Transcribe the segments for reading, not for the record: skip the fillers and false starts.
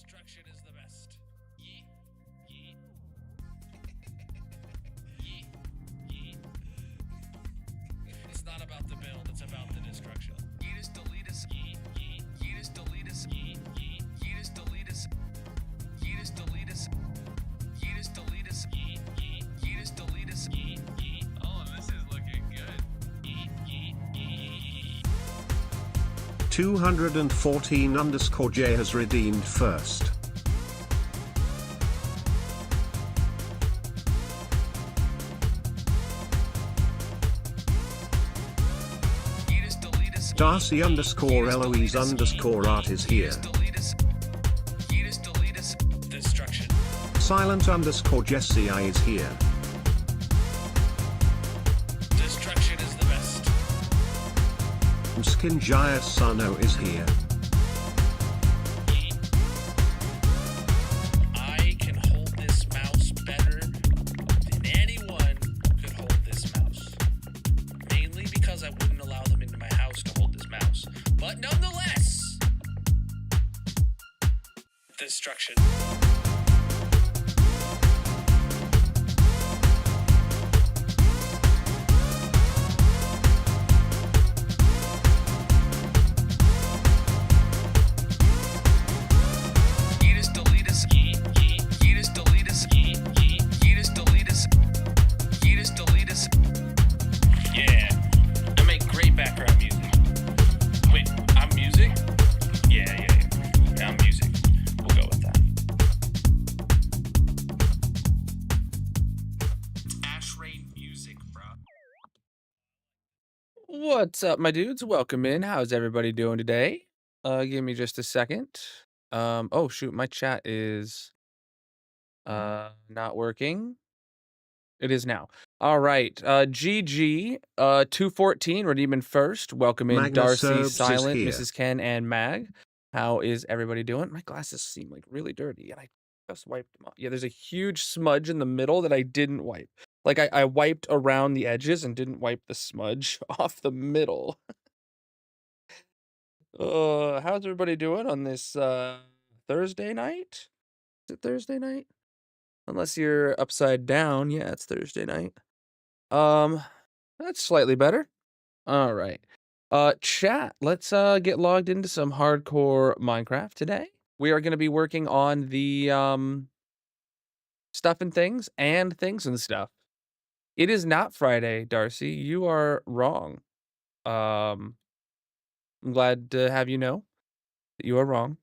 Destruction is the best. Yeet. Yeet. Yeet. Yeet. It's not about the build, it's about the destruction. Yeetus deletus. Yeet. Yeet. Yeetus deletus. Yeet. Yeet. Yeetus deletus. Yeetus deletus. Yeetus deletus. Yeet. Yeet. Yeetus deletus. Yeet. Yeet. Oh, this is looking good. Yeet. Yeet. Yeet. 214_J has redeemed first. Darcy_Eloise_art is here. Destruction. Silent_Jessie is here. Destruction is the best. Skinjaya Sano is here. I can hold this mouse better than anyone could hold this mouse. Mainly because I wouldn't allow them into my house to hold this mouse. But nonetheless, destruction. Yeetus deletus. Yeet. Yeet. Yeetus deletus. Yeet. Yeet. Yeetus deletus. Yeetus deletus. Yeah. I make great background music. Wait, I'm music? Yeah, I'm music. We'll go with that. Ash Rain music, bro. What's up, my dudes? Welcome in. How's everybody doing today? Give me just a second. Oh shoot, my chat is not working. It is now. All right. GG 214 redeeming first. Welcome in Magna Darcy, Serbs is Silent, here. Mrs. Ken, and Mag. How is everybody doing? My glasses seem like really dirty, and I just wiped them off. Yeah, there's a huge smudge in the middle that I didn't wipe. Like I wiped around the edges and didn't wipe the smudge off the middle. How's everybody doing on this Thursday night? Is it Thursday night? Unless you're upside down. Yeah, it's Thursday night. That's slightly better. All right. Chat, let's get logged into some hardcore Minecraft today. We are going to be working on the stuff and things and stuff. It is not Friday, Darcy. You are wrong. I'm glad to have you know that you are wrong.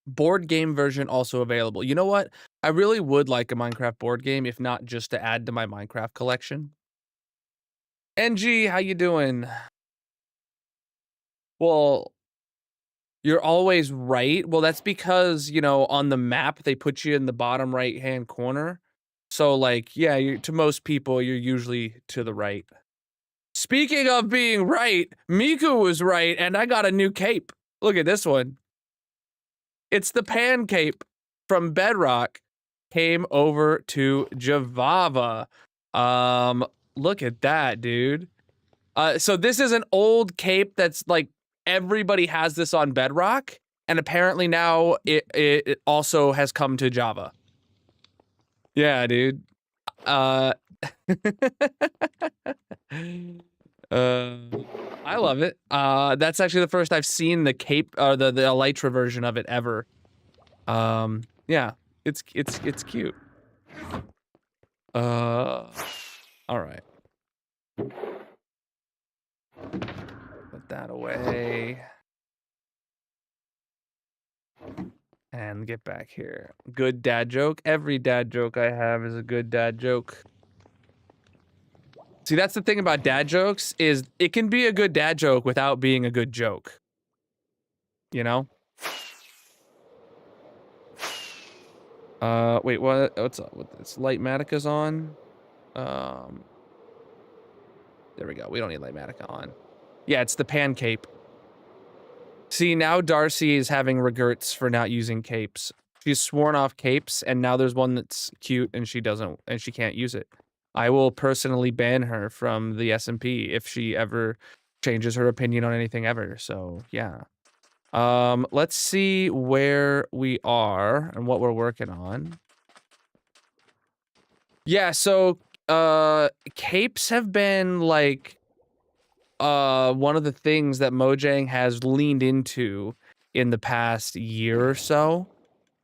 Board game version also available. You know what? I really would like a Minecraft board game, if not just to add to my Minecraft collection. NG, how you doing? Well, you're always right. Well, that's because, you know, on the map, they put you in the bottom right-hand corner. So, like, yeah, to most people, you're usually to the right. Speaking of being right, Miku was right, and I got a new cape. Look at this one. It's the pan cape from Bedrock. Came over to Javava. Look at that, dude. So this is an old cape that's like everybody has this on Bedrock, and apparently now it also has come to Java. Yeah, dude. I love it. That's actually the first I've seen the cape, the Elytra version of it ever. Yeah, it's cute. All right. Put that away. And get back here. Good dad joke. Every dad joke I have is a good dad joke. See, that's the thing about dad jokes, is it can be a good dad joke without being a good joke. You know? Wait, what? What's up with this? Lightmatica's on. There we go. We don't need Lightmatica on. Yeah, it's the pan cape. See, now Darcy is having regrets for not using capes. She's sworn off capes, and now there's one that's cute, and she doesn't, and she can't use it. I will personally ban her from the SMP if she ever changes her opinion on anything ever. So yeah. Let's see where we are and what we're working on. Yeah, so capes have been like one of the things that Mojang has leaned into in the past year or so.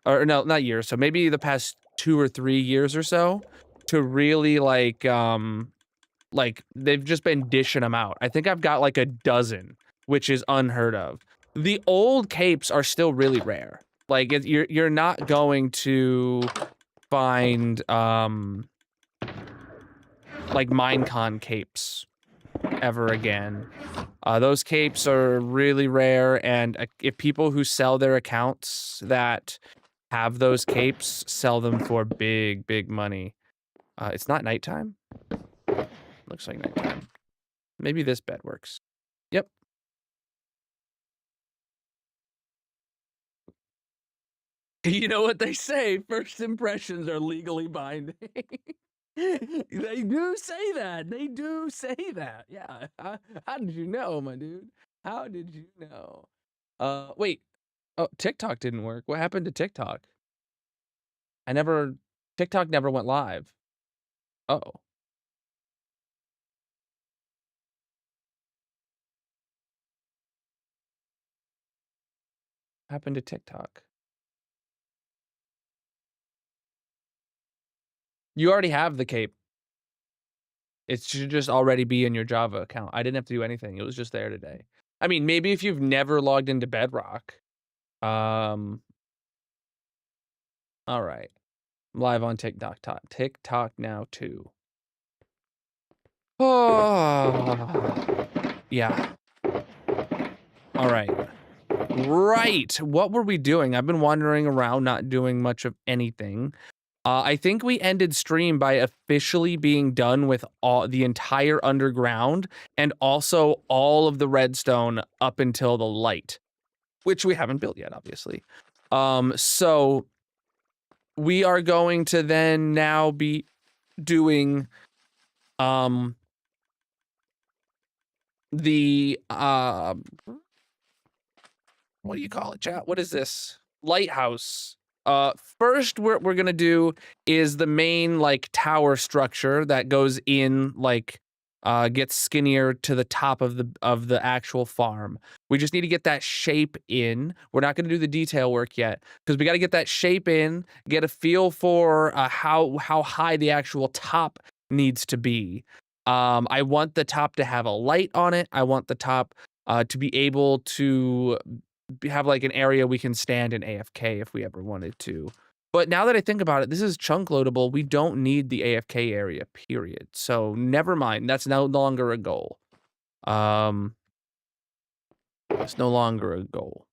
Or no, not year or so, maybe the past 2 or 3 years or so, to really like they've just been dishing them out. I think I've got like a dozen, which is unheard of. The old capes are still really rare. Like you're not going to find like Minecon capes ever again. Those capes are really rare, and if people who sell their accounts that have those capes sell them for big, big money. It's not nighttime. Looks like nighttime. Maybe this bed works. Yep. You know what they say, first impressions are legally binding. They do say that. They do say that. Yeah. How did you know, my dude? How did you know? Wait. Oh, TikTok didn't work. What happened to TikTok? TikTok never went live. Oh. What happened to TikTok? You already have the cape. It should just already be in your Java account. I didn't have to do anything. It was just there today. I mean, maybe if you've never logged into Bedrock. All right. I'm live on TikTok. TikTok now too. Oh. Yeah. All right. Right. What were we doing? I've been wandering around, not doing much of anything. I think we ended stream by officially being done with the entire underground and also all of the redstone up until the light, which we haven't built yet, obviously. So we are going to then now be doing the what do you call it, chat? What is this? Lighthouse. First we're gonna do is the main like tower structure that goes in like gets skinnier to the top of the actual farm. We just need to get that shape in. We're not gonna do the detail work yet because we got to get that shape in, get a feel for how high the actual top needs to be. I want the top to have a light on it. I want the top to be able to have like an area we can stand in AFK if we ever wanted to. But now that I think about it, this is chunk loadable. We don't need the AFK area, period. So never mind. That's no longer a goal. It's no longer a goal.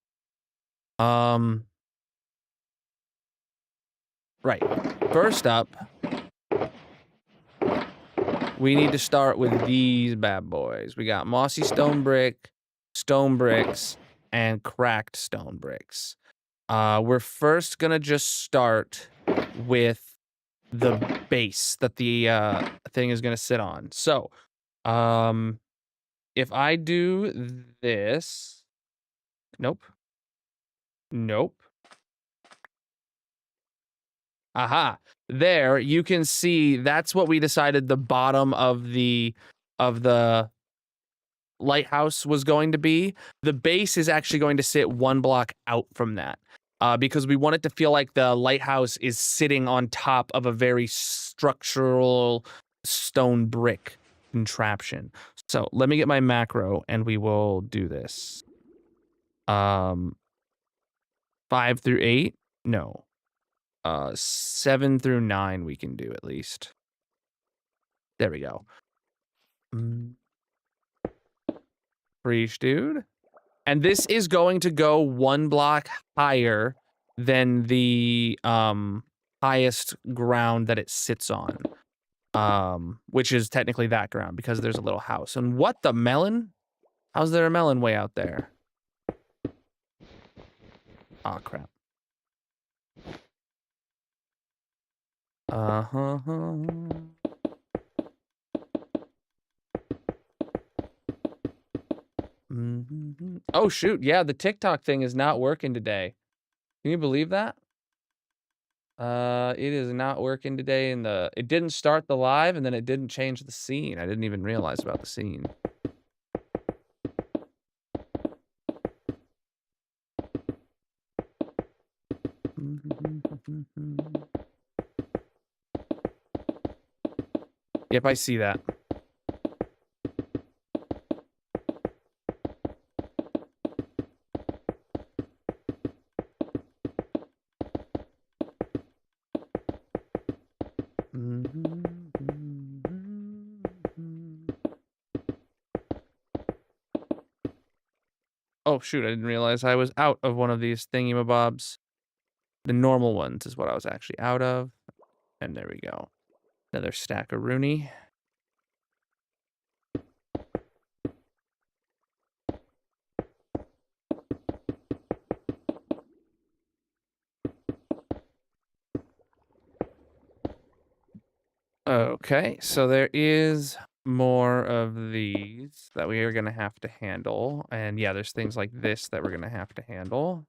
Right. First up, we need to start with these bad boys. We got mossy stone brick, stone bricks, and cracked stone bricks. We're first gonna just start with the base that the thing is gonna sit on. So, if I do this, nope, nope. Aha! There, you can see that's what we decided the bottom of the lighthouse was going to be. The base is actually going to sit one block out from that. Because we want it to feel like the lighthouse is sitting on top of a very structural stone brick contraption. So let me get my macro and we will do this. 5 through 8? No. 7 through 9 we can do at least. There we go. Preach, dude. And this is going to go one block higher than the highest ground that it sits on. Which is technically that ground because there's a little house. And what the melon? How's there a melon way out there? Aw, crap. Oh, shoot. Yeah, the TikTok thing is not working today. Can you believe that? It is not working today it didn't start the live and then it didn't change the scene. I didn't even realize about the scene. Yep, I see that. Oh, shoot, I didn't realize I was out of one of these thingy-mabobs. The normal ones is what I was actually out of. And there we go. Another stack of Rooney. Okay, so there is more of these that we are going to have to handle. And yeah, there's things like this that we're going to have to handle.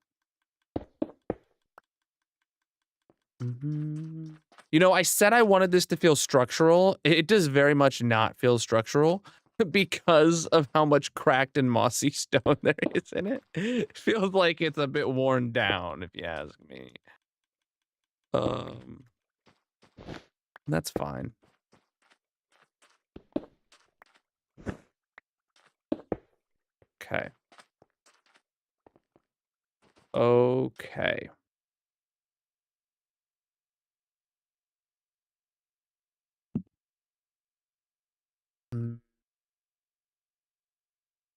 You know, I said I wanted this to feel structural. It does very much not feel structural because of how much cracked and mossy stone there is in it. It feels like it's a bit worn down, if you ask me. That's fine. Okay. Okay.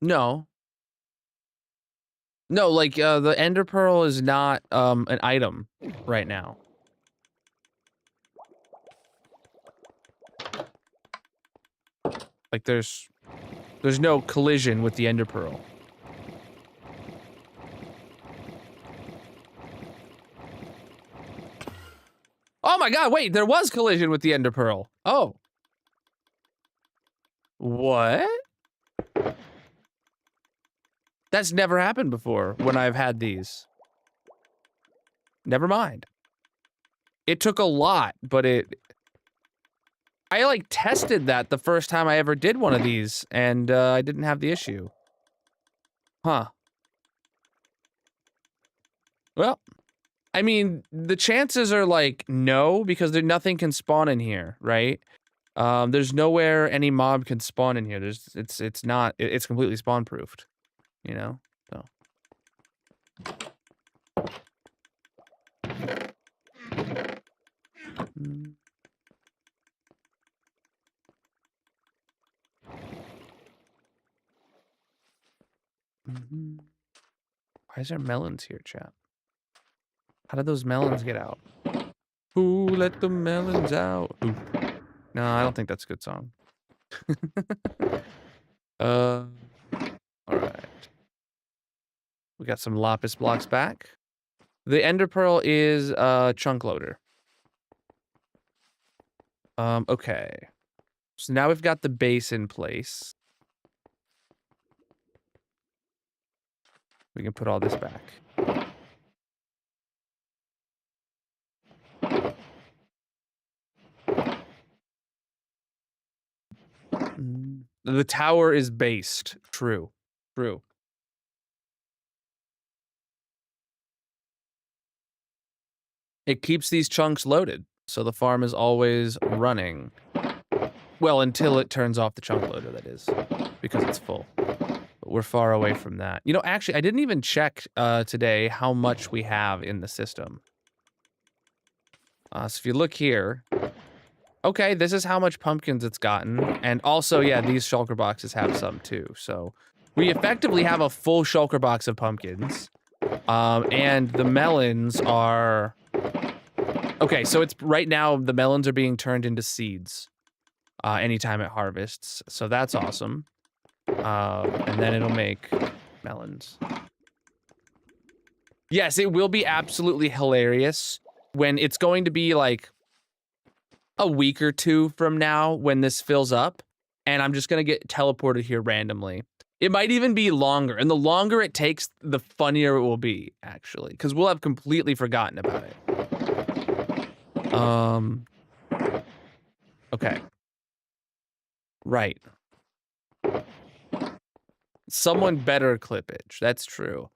No. No, like, the ender pearl is not, an item right now. Like, there's no collision with the ender pearl. Oh my god, wait, there was collision with the ender pearl. Oh. What? That's never happened before when I've had these. Never mind. It took a lot, but I, like, tested that the first time I ever did one of these, and, I didn't have the issue. Huh. Well, I mean, the chances are, like, no, because nothing can spawn in here, right? There's nowhere any mob can spawn in here. It's completely spawn-proofed, you know? So. Why is there melons here, chat? How did those melons get out? Who let the melons out? Ooh. No, I don't think that's a good song. All right. We got some lapis blocks back. The ender pearl is a chunk loader. Okay. So now we've got the base in place. We can put all this back. The tower is based. True. True. It keeps these chunks loaded, so the farm is always running. Well, until it turns off the chunk loader, that is, because it's full. But we're far away from that. You know, actually, I didn't even check today how much we have in the system. So if you look here, okay, this is how much pumpkins it's gotten. And also, yeah, these shulker boxes have some too. So we effectively have a full shulker box of pumpkins. And the melons are... Okay, so it's right now the melons are being turned into seeds anytime it harvests. So that's awesome. And then it'll make melons. Yes, it will be absolutely hilarious when it's going to be like a week or two from now when this fills up, and I'm just gonna get teleported here randomly. It might even be longer, and the longer it takes, the funnier it will be, actually, because we'll have completely forgotten about it. Okay. Right. Someone better clippage. That's true.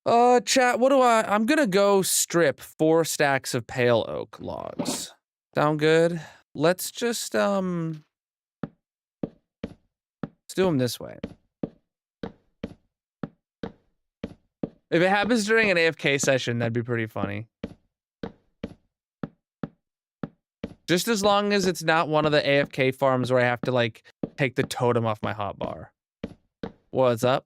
Chat, what do I'm gonna go strip 4 stacks of pale oak logs. Sound good? Let's just, let's do them this way. If it happens during an AFK session, that'd be pretty funny. Just as long as it's not one of the AFK farms where I have to, like, take the totem off my hotbar. What's up?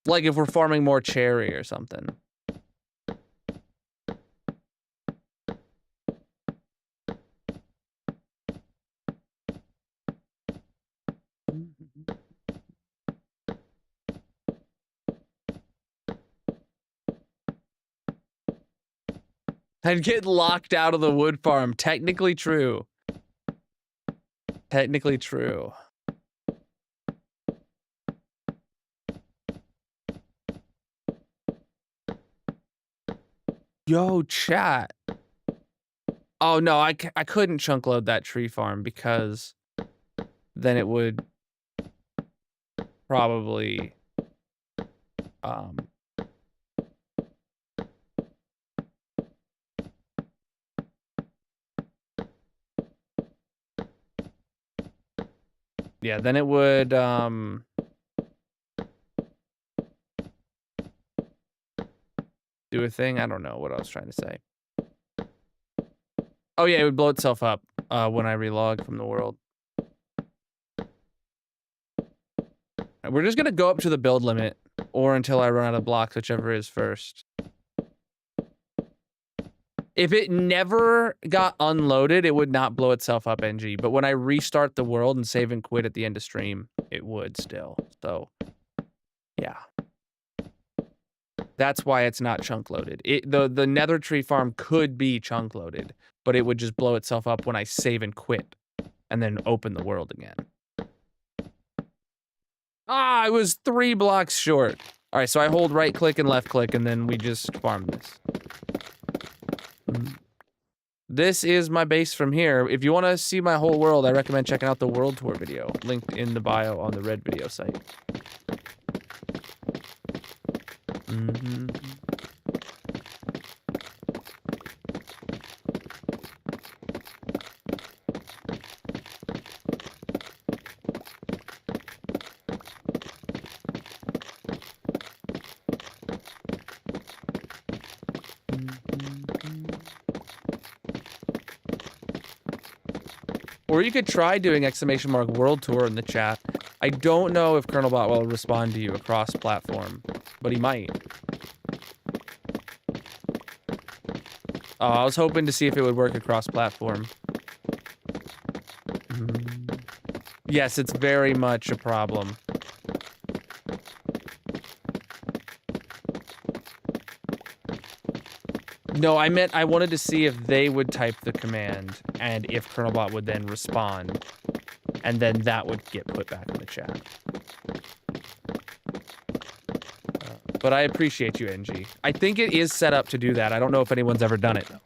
Like if we're farming more cherry or something. I'd get locked out of the wood farm. Technically true. Technically true. Yo, chat. Oh, no, I couldn't chunk load that tree farm because then it would probably... Yeah, then it would, do a thing? I don't know what I was trying to say. Oh yeah, it would blow itself up, when I relog from the world. We're just gonna go up to the build limit, or until I run out of blocks, whichever is first. If it never got unloaded, it would not blow itself up, NG. But when I restart the world and save and quit at the end of stream, it would still. So, yeah. That's why it's not chunk loaded. The nether tree farm could be chunk loaded, but it would just blow itself up when I save and quit, and then open the world again. Ah, I was 3 blocks short. All right, so I hold right click and left click, and then we just farm this. This is my base from here. If you want to see my whole world, I recommend checking out the world tour video, linked in the bio on the Red video site. Or you could try doing ! world tour in the chat. I don't know if Colonel Bot will respond to you across platform, but he might. I was hoping to see if it would work across platform. Yes, it's very much a problem. No, I meant I wanted to see if they would type the command and if Colonelbot would then respond, and then that would get put back in the chat. But I appreciate you, NG. I think it is set up to do that. I don't know if anyone's ever done it, though.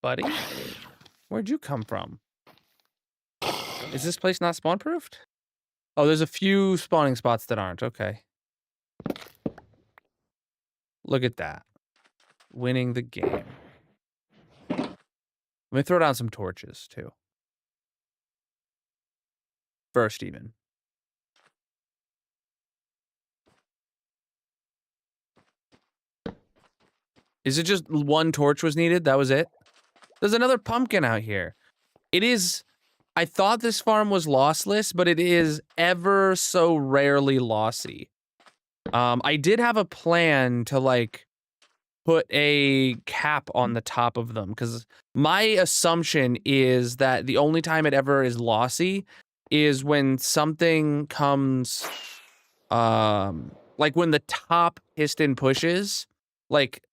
Buddy? Where'd you come from? Is this place not spawn-proofed? Oh, there's a few spawning spots that aren't. Okay. Look at that. Winning the game. Let me throw down some torches, too. First, even. Is it just 1 torch was needed? That was it? There's another pumpkin out here. It is I thought this farm was lossless, but it is ever so rarely lossy. I did have a plan to like put a cap on the top of them because my assumption is that the only time it ever is lossy is when something comes, like when the top piston pushes, like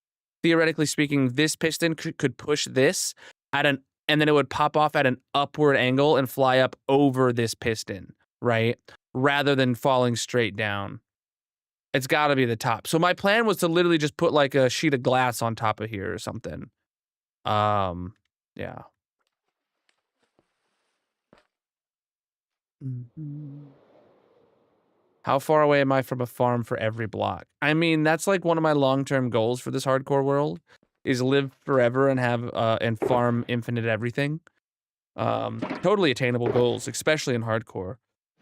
theoretically speaking, this piston could push this at an, and then it would pop off at an upward angle and fly up over this piston, right? Rather than falling straight down. It's got to be the top. So my plan was to literally just put like a sheet of glass on top of here or something. Yeah. How far away am I from a farm for every block? I mean, that's like one of my long-term goals for this hardcore world is live forever and have and farm infinite everything. Totally attainable goals, especially in hardcore.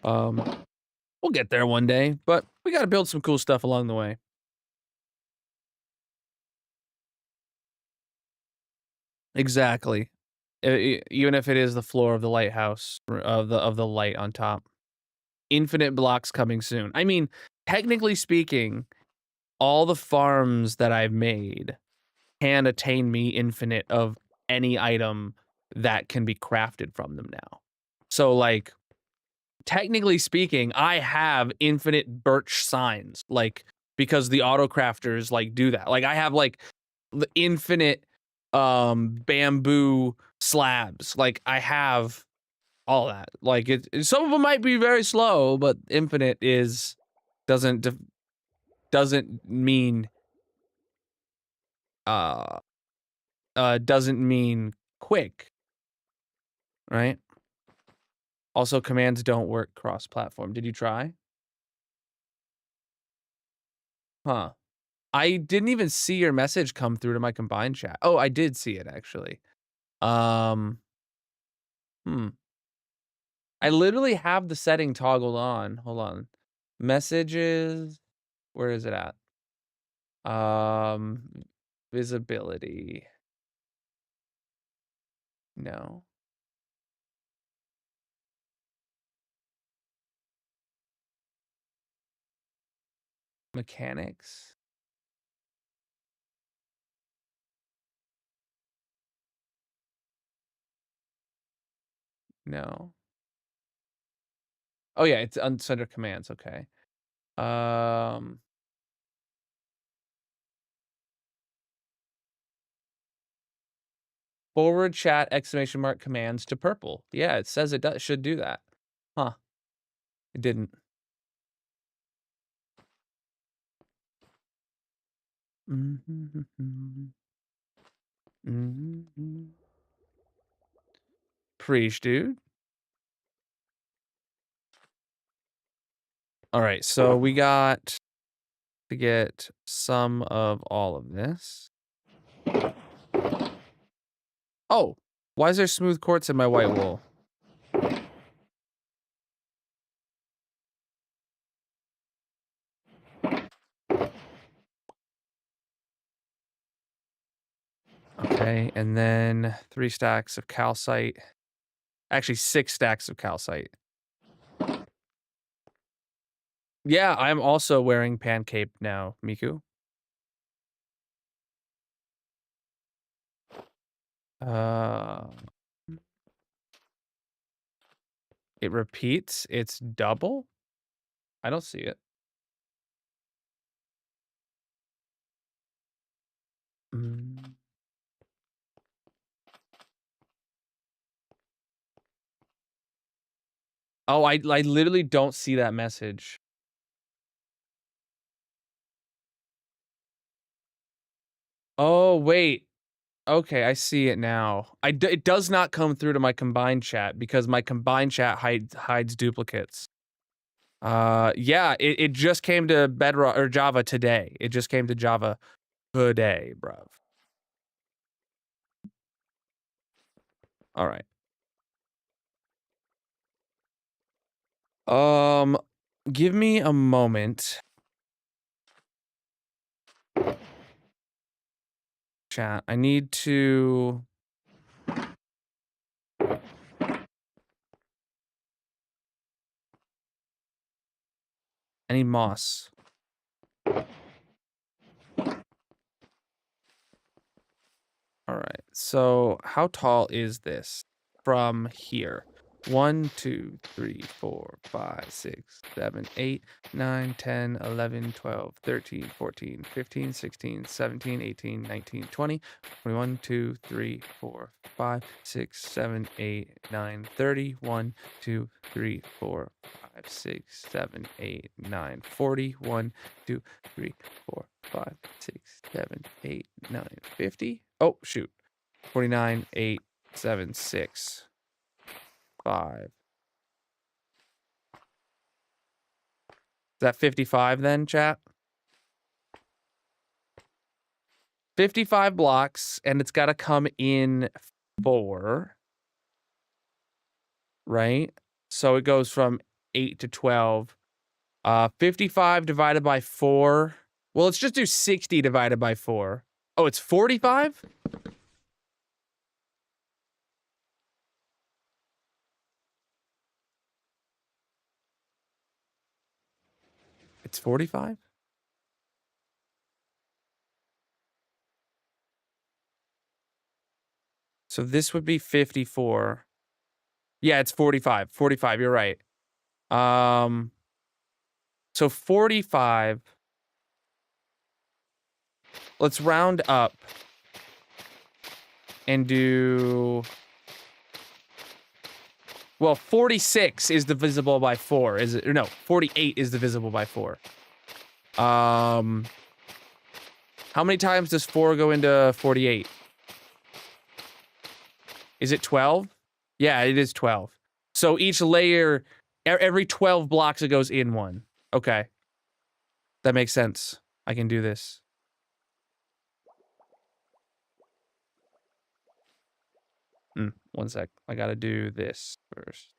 We'll get there one day, but we got to build some cool stuff along the way. Exactly. Even if it is the floor of the lighthouse of the light on top. Infinite blocks coming soon. I mean, technically speaking, all the farms that I've made can attain me infinite of any item that can be crafted from them now. So like technically speaking, I have infinite birch signs, like because the auto crafters like do that. Like I have like the infinite bamboo slabs. Like I have all that. Like some of them might be very slow, but infinite is doesn't mean uh doesn't mean quick, right? Also, commands don't work cross-platform. Did you try? Huh. I didn't even see your message come through to my combined chat. Oh, I did see it actually. Um, hmm. I literally have the setting toggled on. Hold on. Messages. Where is it at? Um, visibility. No. Mechanics. No. Oh yeah, it's under commands. Okay. Um, forward chat exclamation mark commands to purple. Yeah, it says it should do that. Huh. It didn't. Preach, dude. All right, so we got to get some of all of this. Oh, why is there smooth quartz in my white wool? Okay, and then 3 stacks of calcite. Actually, 6 stacks of calcite. Yeah, I'm also wearing Pancape now, Miku. It repeats. It's double? I don't see it. Mm. Oh, I literally don't see that message. Oh, wait. Okay, I see it now. It does not come through to my combined chat because my combined chat hides duplicates. Yeah, it just came to Bedrock or Java today. It just came to Java today, bruv. All right. Give me a moment. Chat. I need to I need moss. All right. So how tall is this from here? 1, 2, 3, 4, 5, 6, 7, 8, 9, 10, 11, 12, 13, 14, 15, 16, 17, 18, 19, 20, 21, 2, 3, 4, 5, 6, 7, 8, 9, 30, 1, 2, 3, 4, 5, 6, 7, 8, 9, 40, 1, 2, 3, 4, 5, 6, 7, 8, 9, 50. Oh, shoot. 49, 8, 7, 6, 5. Is that 55 then, chat? 55 blocks, and it's got to come in 4, right? So it goes from 8 to 12. 55 divided by 4. Well, let's just do 60 divided by 4. Oh, it's 45? It's 45? So this would be 54. Yeah, it's 45. 45, you're right. So 45. Let's round up and do... Well, 46 is divisible by 4, is it? Or no, 48 is divisible by 4. How many times does 4 go into 48? Is it 12? Yeah, it is 12. So each layer, every 12 blocks, it goes in 1. Okay. That makes sense. I can do this. One sec. I gotta do this first.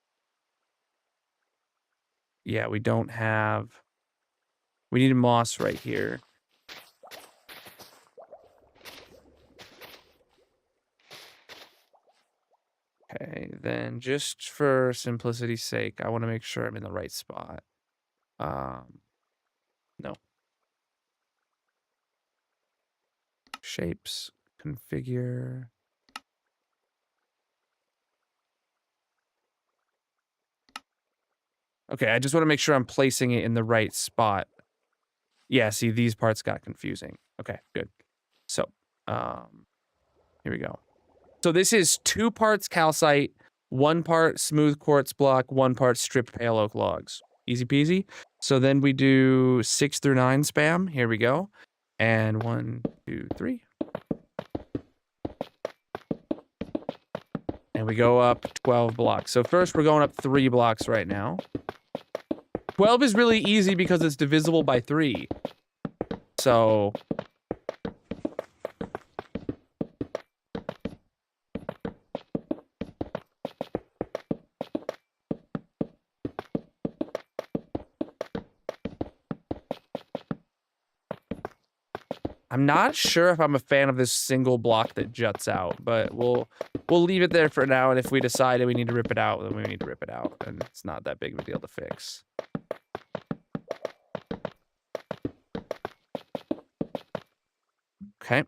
Yeah, we don't have... We need moss right here. Okay, then just for simplicity's sake, I want to make sure I'm in the right spot. No. Shapes, configure. Okay, I just want to make sure I'm placing it in the right spot. Yeah, see, these parts got confusing. Okay, good. So, here we go. So this is 2 parts calcite, 1 part smooth quartz block, 1 part stripped pale oak logs. Easy peasy. So then we do 6 through 9 spam. Here we go. And 1, 2, 3. And we go up 12 blocks. So first we're going up 3 blocks right now. 12 is really easy because it's divisible by 3. So... I'm not sure if I'm a fan of this single block that juts out, but we'll leave it there for now, and if we decide that we need to rip it out, then we need to rip it out, and it's not that big of a deal to fix. Okay.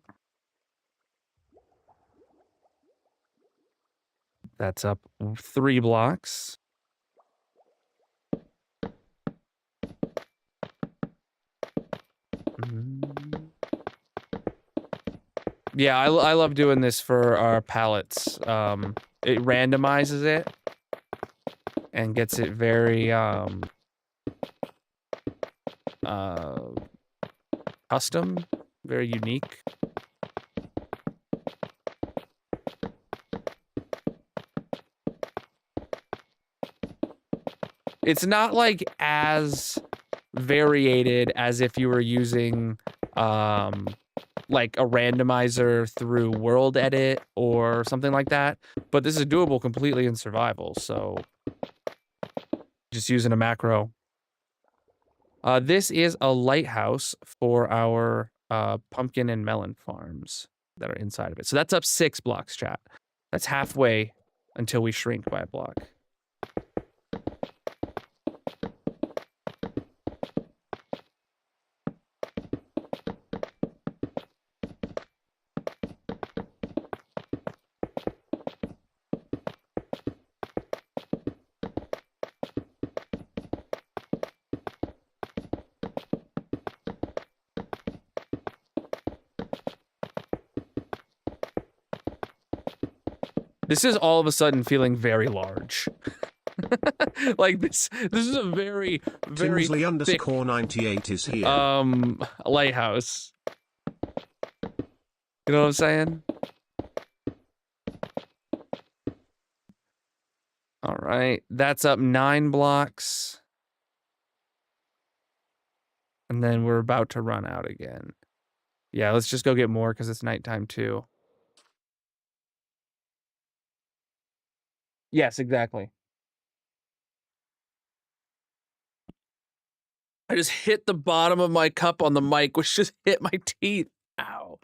That's up 3 blocks. Yeah, I love doing this for our pallets. It randomizes it and gets it very custom, very unique. It's not like as variated as if you were using like a randomizer through world edit or something like that, but this is doable completely in survival, so just using a macro. This is a lighthouse for our pumpkin and melon farms that are inside of it. So that's up 6 blocks, chat. That's halfway until we shrink by a block. This is all of a sudden feeling very large. Like this is a very, very Tinsley thick, underscore 98 is here. lighthouse. You know what I'm saying? All right, that's up 9 blocks. And then we're about to run out again. Yeah, let's just go get more because it's nighttime too. Yes, exactly. I just hit the bottom of my cup on the mic, which just hit my teeth. Ow.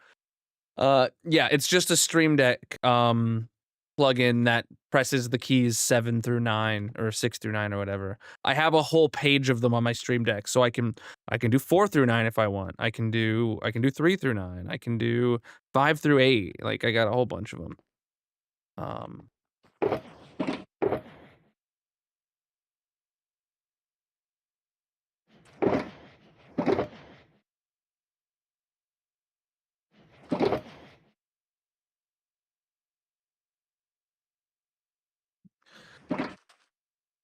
Yeah, it's just a Stream Deck plugin that presses the keys 7 through 9 or 6 through 9 or whatever. I have a whole page of them on my Stream Deck, so I can do 4 through 9 if I want. I can do 3 through 9. I can do 5 through 8. Like I got a whole bunch of them.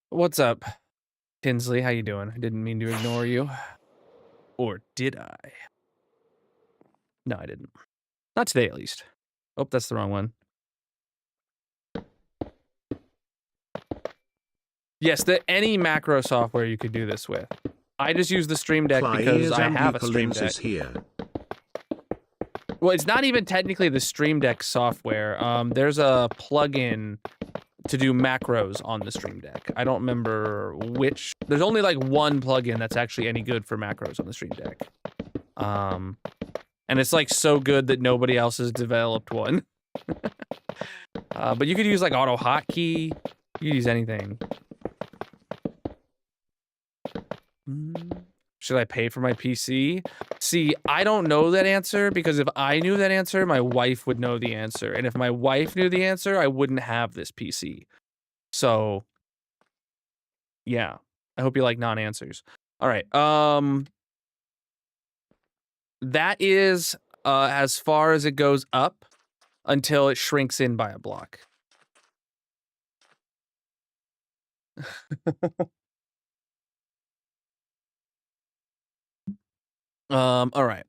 What's up, Tinsley? How you doing? I didn't mean to ignore you. Or did I? No, I didn't. Not today, at least. Oh, that's the wrong one. Yes, any macro software you could do this with. I just use the Stream Deck because I have a Stream Deck. Is here. Well, it's not even technically the Stream Deck software. There's a plugin to do macros on the Stream Deck. I don't remember which. There's only like one plugin that's actually any good for macros on the Stream Deck. And it's like so good that nobody else has developed one. But you could use like auto hotkey. You could use anything. Should I pay for my PC? See, I don't know that answer because if I knew that answer, my wife would know the answer. And if my wife knew the answer, I wouldn't have this PC. So, yeah. I hope you like non-answers. All right. That is as far as it goes up until it shrinks in by a block. All right.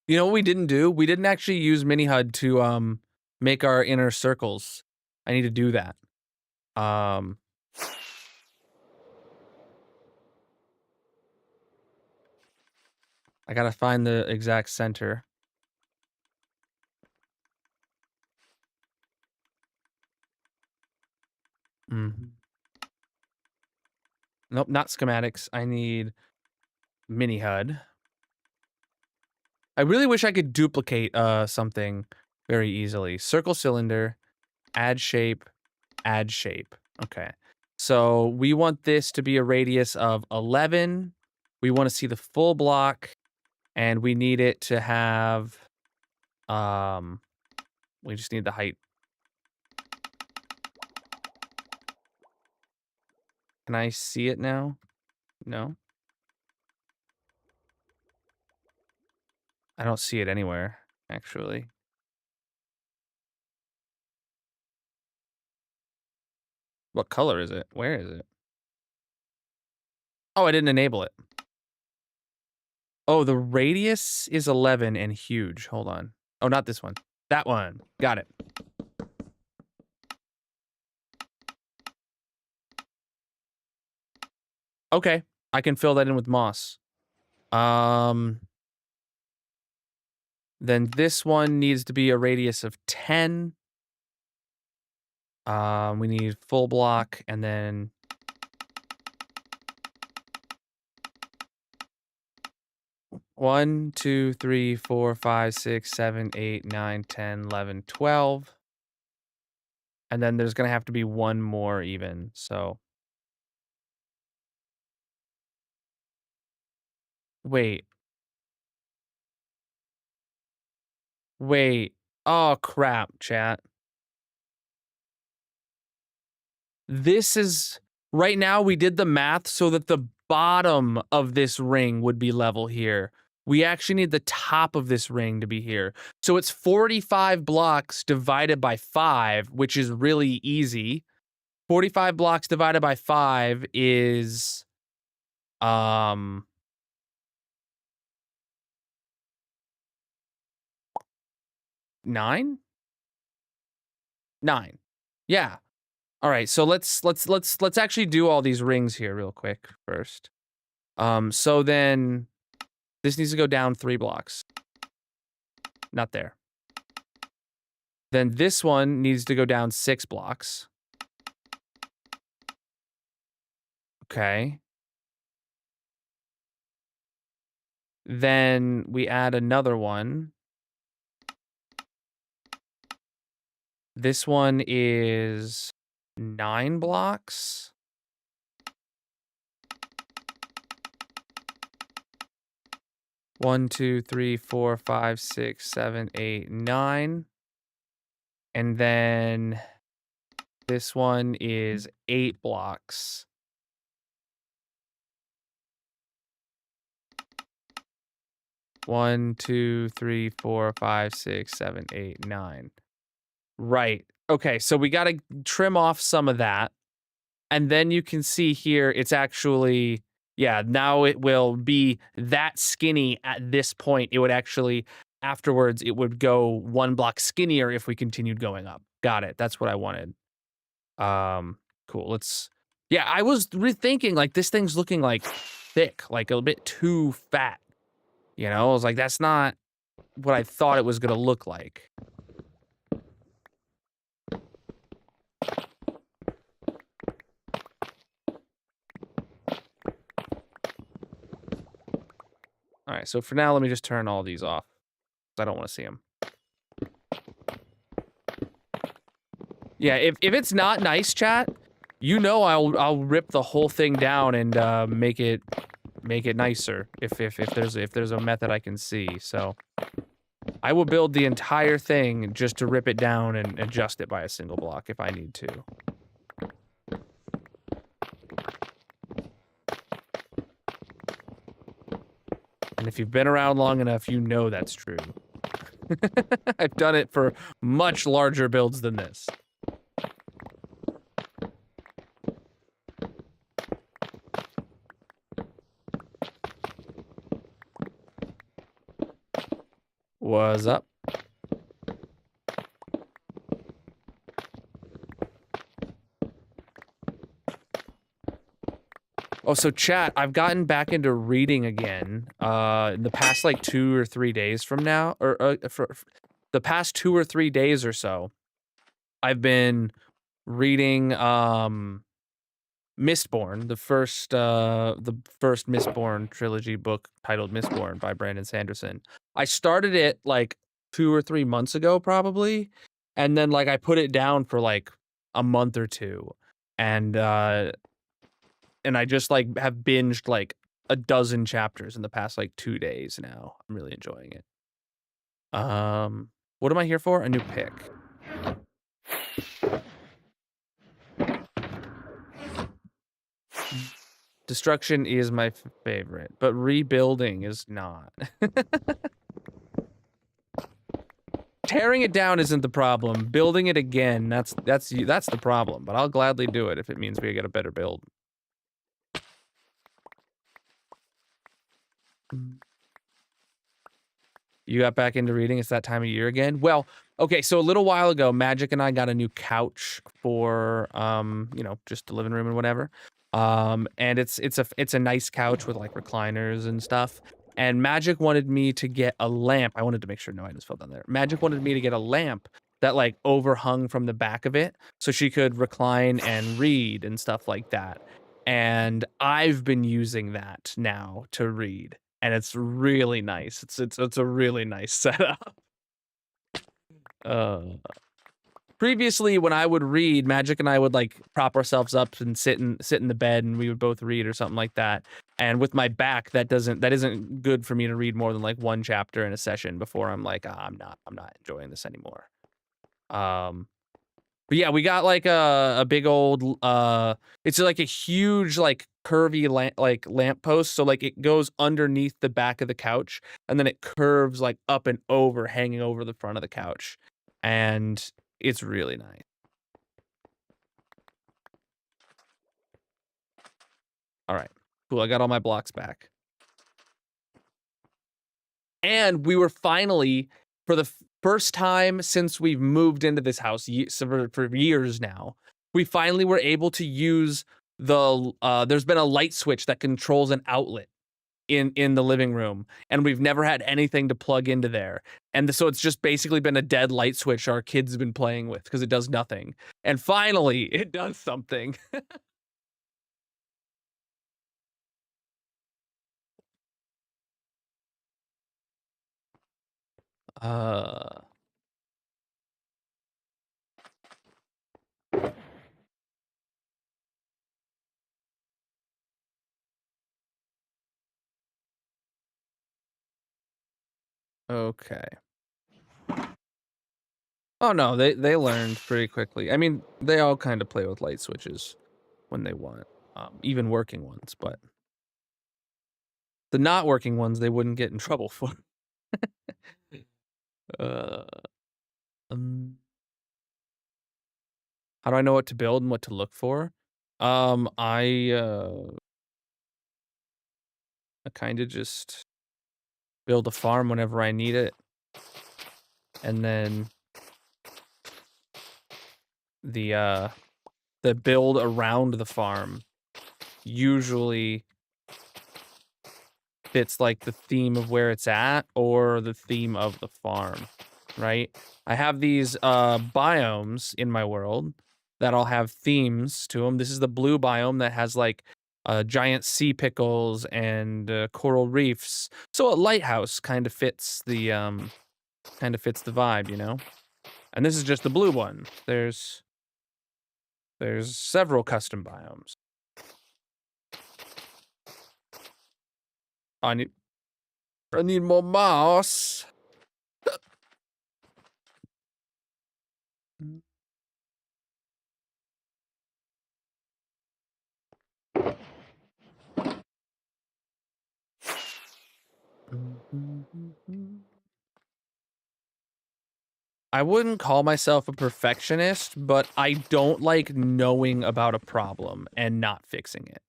You know what we didn't do? We didn't actually use Mini HUD to make our inner circles. I need to do that. I gotta find the exact center. Nope, not schematics. I need Mini HUD. I really wish I could duplicate something very easily. Circle cylinder, add shape, add shape. Okay. So we want this to be a radius of 11. We want to see the full block, and we need it to have we just need the height. Can I see it now? No. I don't see it anywhere, actually. What color is it? Where is it? Oh, I didn't enable it. Oh, the radius is 11 and huge. Hold on. Oh, not this one. That one. Got it. Okay. I can fill that in with moss. Then this one needs to be a radius of 10. We need full block and then 1, 2, 3, 4, 5, 6, 7, 8, 9, 10, 11, 12. And then there's gonna have to be one more even, so. Wait. Wait. Oh crap, chat. this is right now we did the math so that the bottom of this ring would be level here. We actually need the top of this ring to be here. So it's 45 blocks divided by 5, which is really easy. 45 blocks divided by 5 is 9? 9. Yeah. All right, so let's actually do all these rings here real quick first. So then this needs to go down 3 blocks. Not there. Then this one needs to go down 6 blocks. Okay. Then we add another one. This one is 9 blocks. One, 2, 3, 4, 5, 6, 7, 8, 9. And then this one is 8 blocks. One, 2, 3, 4, 5, 6, 7, 8, 9. Right. Okay, so we got to trim off some of that. And then you can see here, it's actually, yeah, now it will be that skinny at this point. It would actually, afterwards, it would go 1 block skinnier if we continued going up. Got it. That's what I wanted. Cool. Yeah, I was rethinking, like, this thing's looking, like, thick, like, a bit too fat. You know, I was like, that's not what I thought it was going to look like. All right, so for now, let me just turn all these off. I don't want to see them. Yeah, if it's not nice, chat, you know I'll rip the whole thing down and make it nicer if there's a method I can see. So I will build the entire thing just to rip it down and adjust it by a single block if I need to. And if you've been around long enough, you know that's true. I've done it for much larger builds than this. What's up? Oh, so chat, I've gotten back into reading again, in the past, like, 2 or 3 days from now, or, for the past 2 or 3 days or so, I've been reading, Mistborn, the first Mistborn trilogy book titled Mistborn by Brandon Sanderson. I started it, like, 2 or 3 months ago, probably, and then, like, I put it down for, like, a month or 2, and I just, like, have binged, like, a dozen chapters in the past, like, 2 days now. I'm really enjoying it. What am I here for? A new pick. Destruction is my favorite, but rebuilding is not. Tearing it down isn't the problem. Building it again, that's the problem, but I'll gladly do it if it means we get a better build. You got back into reading? It's that time of year again? Well, okay, so a little while ago, Magic and I got a new couch for, you know, just the living room and whatever. And it's a nice couch with, like, recliners and stuff. And Magic wanted me to get a lamp. I wanted to make sure no items fell down there. Magic wanted me to get a lamp that, like, overhung from the back of it so she could recline and read and stuff like that. And I've been using that now to read. And it's really nice. It's a really nice setup. Previously, when I would read, Magic and I would, like, prop ourselves up and sit in the bed, and we would both read or something like that. And with my back, that isn't good for me to read more than, like, 1 chapter in a session before I'm like, I'm not enjoying this anymore. But yeah, we got like a big old it's like a huge like curvy lamp post, so like it goes underneath the back of the couch and then it curves like up and over, hanging over the front of the couch. And it's really nice. All right. Cool. I got all my blocks back. And we were finally, for the first time since we've moved into this house for years now, we finally were able to use there's been a light switch that controls an outlet in the living room, and we've never had anything to plug into there. And so it's just basically been a dead light switch our kids have been playing with because it does nothing. And finally, it does something. uh okay. Oh no, they learned pretty quickly. I mean, they all kind of play with light switches when they want, even working ones, but the not working ones they wouldn't get in trouble for. uh, um, how do I know what to build and what to look for? I kind of just build a farm whenever I need it, and then the build around the farm usually fits like the theme of where it's at or the theme of the farm, right? I have these biomes in my world that all have themes to them. This is the blue biome that has like giant sea pickles and coral reefs. So a lighthouse kind of fits the vibe, you know? And this is just the blue one. There's several custom biomes. I need more moss. I wouldn't call myself a perfectionist, but I don't like knowing about a problem and not fixing it.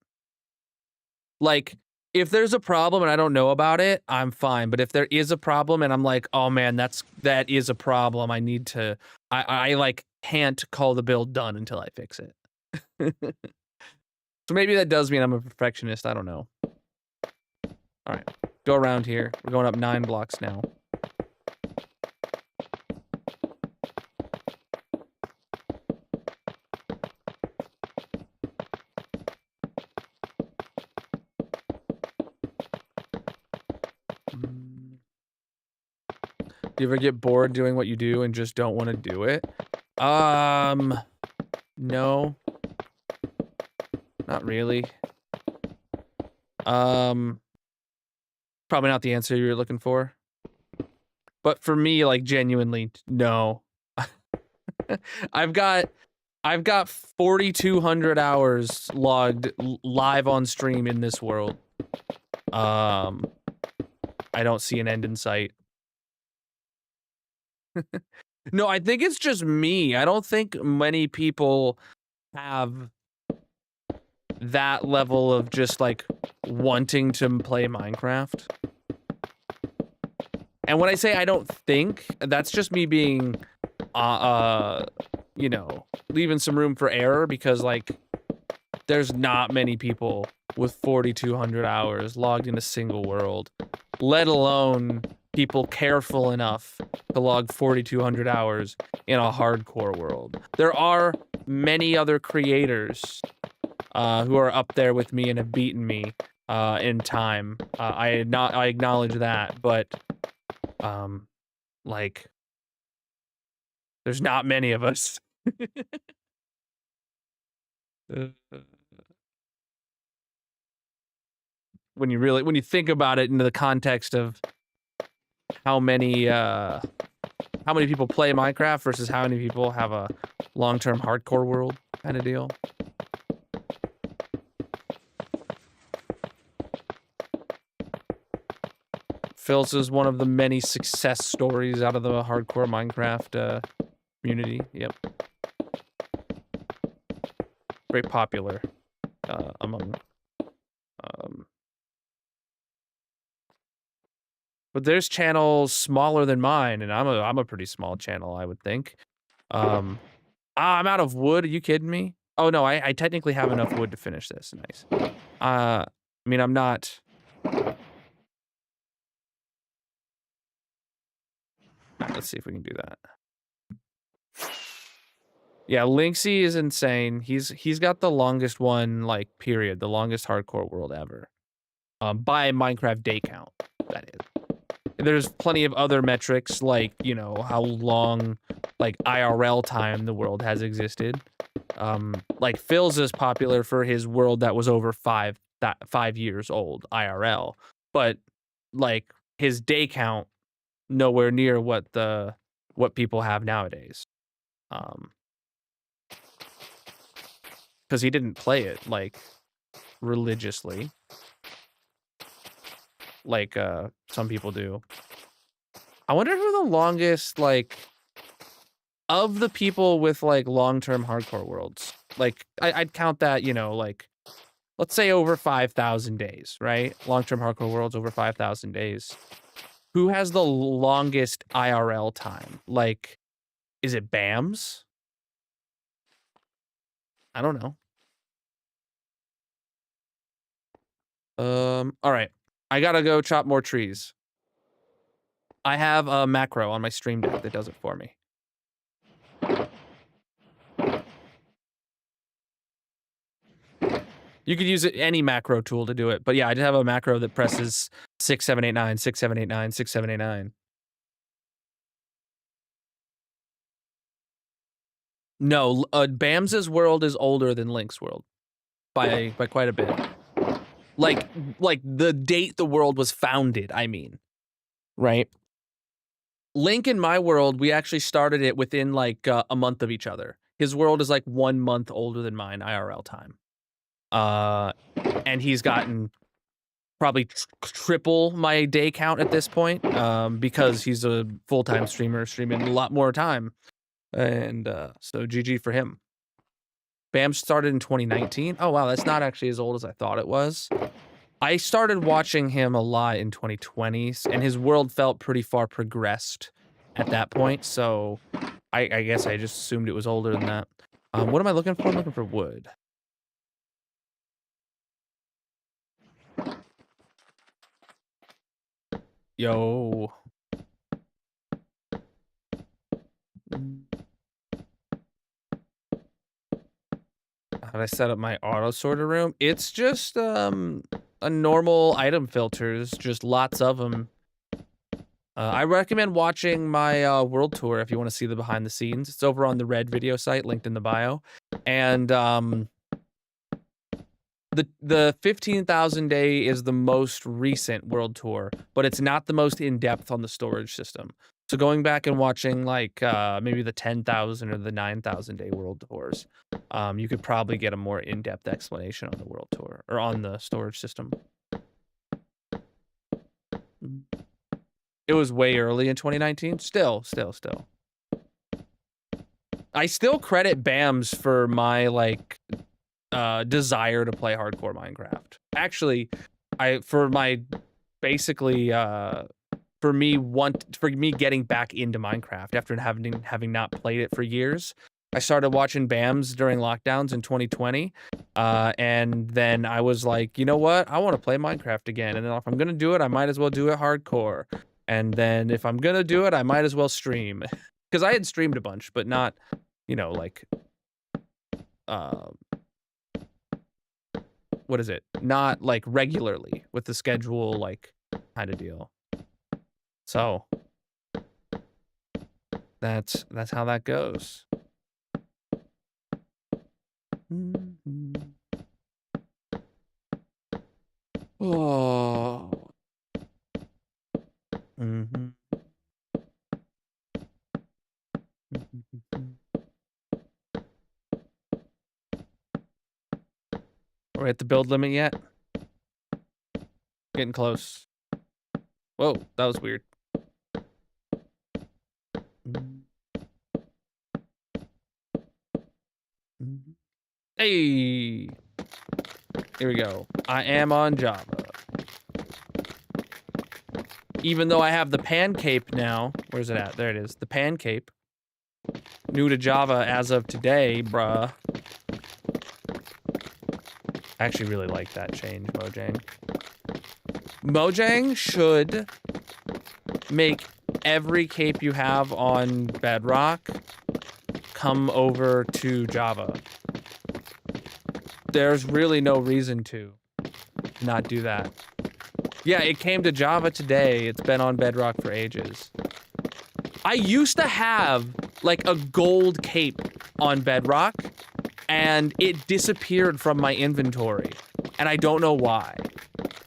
Like, if there's a problem and I don't know about it, I'm fine. But if there is a problem and I'm like, oh man, that is a problem, I need to, I like can't call the build done until I fix it. So maybe that does mean I'm a perfectionist. I don't know. All right, go around here. We're going up 9 blocks now. Do you ever get bored doing what you do and just don't want to do it? No. Not really. Probably not the answer you're looking for. But for me, like, genuinely, no. I've got 4,200 hours logged live on stream in this world. I don't see an end in sight. No, I think it's just me. I don't think many people have that level of just like wanting to play Minecraft. And when I say I don't think, that's just me being you know, leaving some room for error, because like there's not many people with 4,200 hours logged in a single world, let alone people careful enough to log 4,200 hours in a hardcore world. There are many other creators who are up there with me and have beaten me in time. I acknowledge that, but like, there's not many of us. When you think about it into the context of how many how many people play Minecraft versus how many people have a long-term hardcore world kind of deal. Phil's is one of the many success stories out of the hardcore Minecraft community. Yep. Very popular among but there's channels smaller than mine, and I'm a pretty small channel, I would think. I'm out of wood. Are you kidding me? Oh no, I technically have enough wood to finish this. Nice. I mean, I'm not. Right, let's see if we can do that. Yeah, Linksy is insane. He's got the longest one, like, period, the longest hardcore world ever. By Minecraft day count, that is. There's plenty of other metrics, like, you know, how long, like, IRL time the world has existed. Like, Phil's is popular for his world that was over 5 years old, IRL. But, like, his day count, nowhere near what people have nowadays. Because he didn't play it, like, religiously. Like, some people do. I wonder who the longest, like, of the people with, like, long-term hardcore worlds. Like, I'd count that, you know, like, let's say over 5,000 days, right? Long-term hardcore worlds over 5,000 days. Who has the longest IRL time? Like, is it BAMS? I don't know. All right. I gotta go chop more trees. I have a macro on my stream deck that does it for me. You could use any macro tool to do it, but yeah, I did have a macro that presses 6789, 6789, 6789. No, Bams's world is older than Link's world by quite a bit. Like the date the world was founded, I mean. Right? Link in my world, we actually started it within like a month of each other. His world is like 1 month older than mine IRL time. And he's gotten probably triple my day count at this point, because he's a full-time streamer streaming a lot more time. And so GG for him. Bam started in 2019. Oh wow, that's not actually as old as I thought it was. I started watching him a lot in 2020, and his world felt pretty far progressed at that point, so I guess I just assumed it was older than that. What am I looking for? I'm looking for wood. Yo. How did I set up my auto sorter room? It's just a normal item filters, just lots of them. I recommend watching my world tour if you want to see the behind the scenes. It's over on the Red video site, linked in the bio. And the 15,000 day is the most recent world tour, but it's not the most in-depth on the storage system. So going back and watching like maybe the 10,000 or the 9,000 day world tours, you could probably get a more in-depth explanation on the world tour or on the storage system. It was way early in 2019. Still. I still credit BAMS for my like desire to play hardcore Minecraft. Actually, for me getting back into Minecraft after having not played it for years. I started watching BAMS during lockdowns in 2020, and then I was like, you know what? I want to play Minecraft again, and then if I'm gonna do it, I might as well do it hardcore. And then if I'm gonna do it, I might as well stream, because I had streamed a bunch, but not, you know, like, what is it? Not like regularly with the schedule, like, kind of deal. So that's how that goes. Oh. Are we at the build limit yet? Getting close. Whoa, that was weird. Hey! Here we go. I am on Java. Even though I have the Pancape now. Where's it at? There it is. The Pancape. New to Java as of today, bruh. I actually really like that change, Mojang. Mojang should make every cape you have on Bedrock come over to Java. There's really no reason to not do that. Yeah, it came to Java today. It's been on Bedrock for ages. I used to have like a gold cape on Bedrock and it disappeared from my inventory and I don't know why.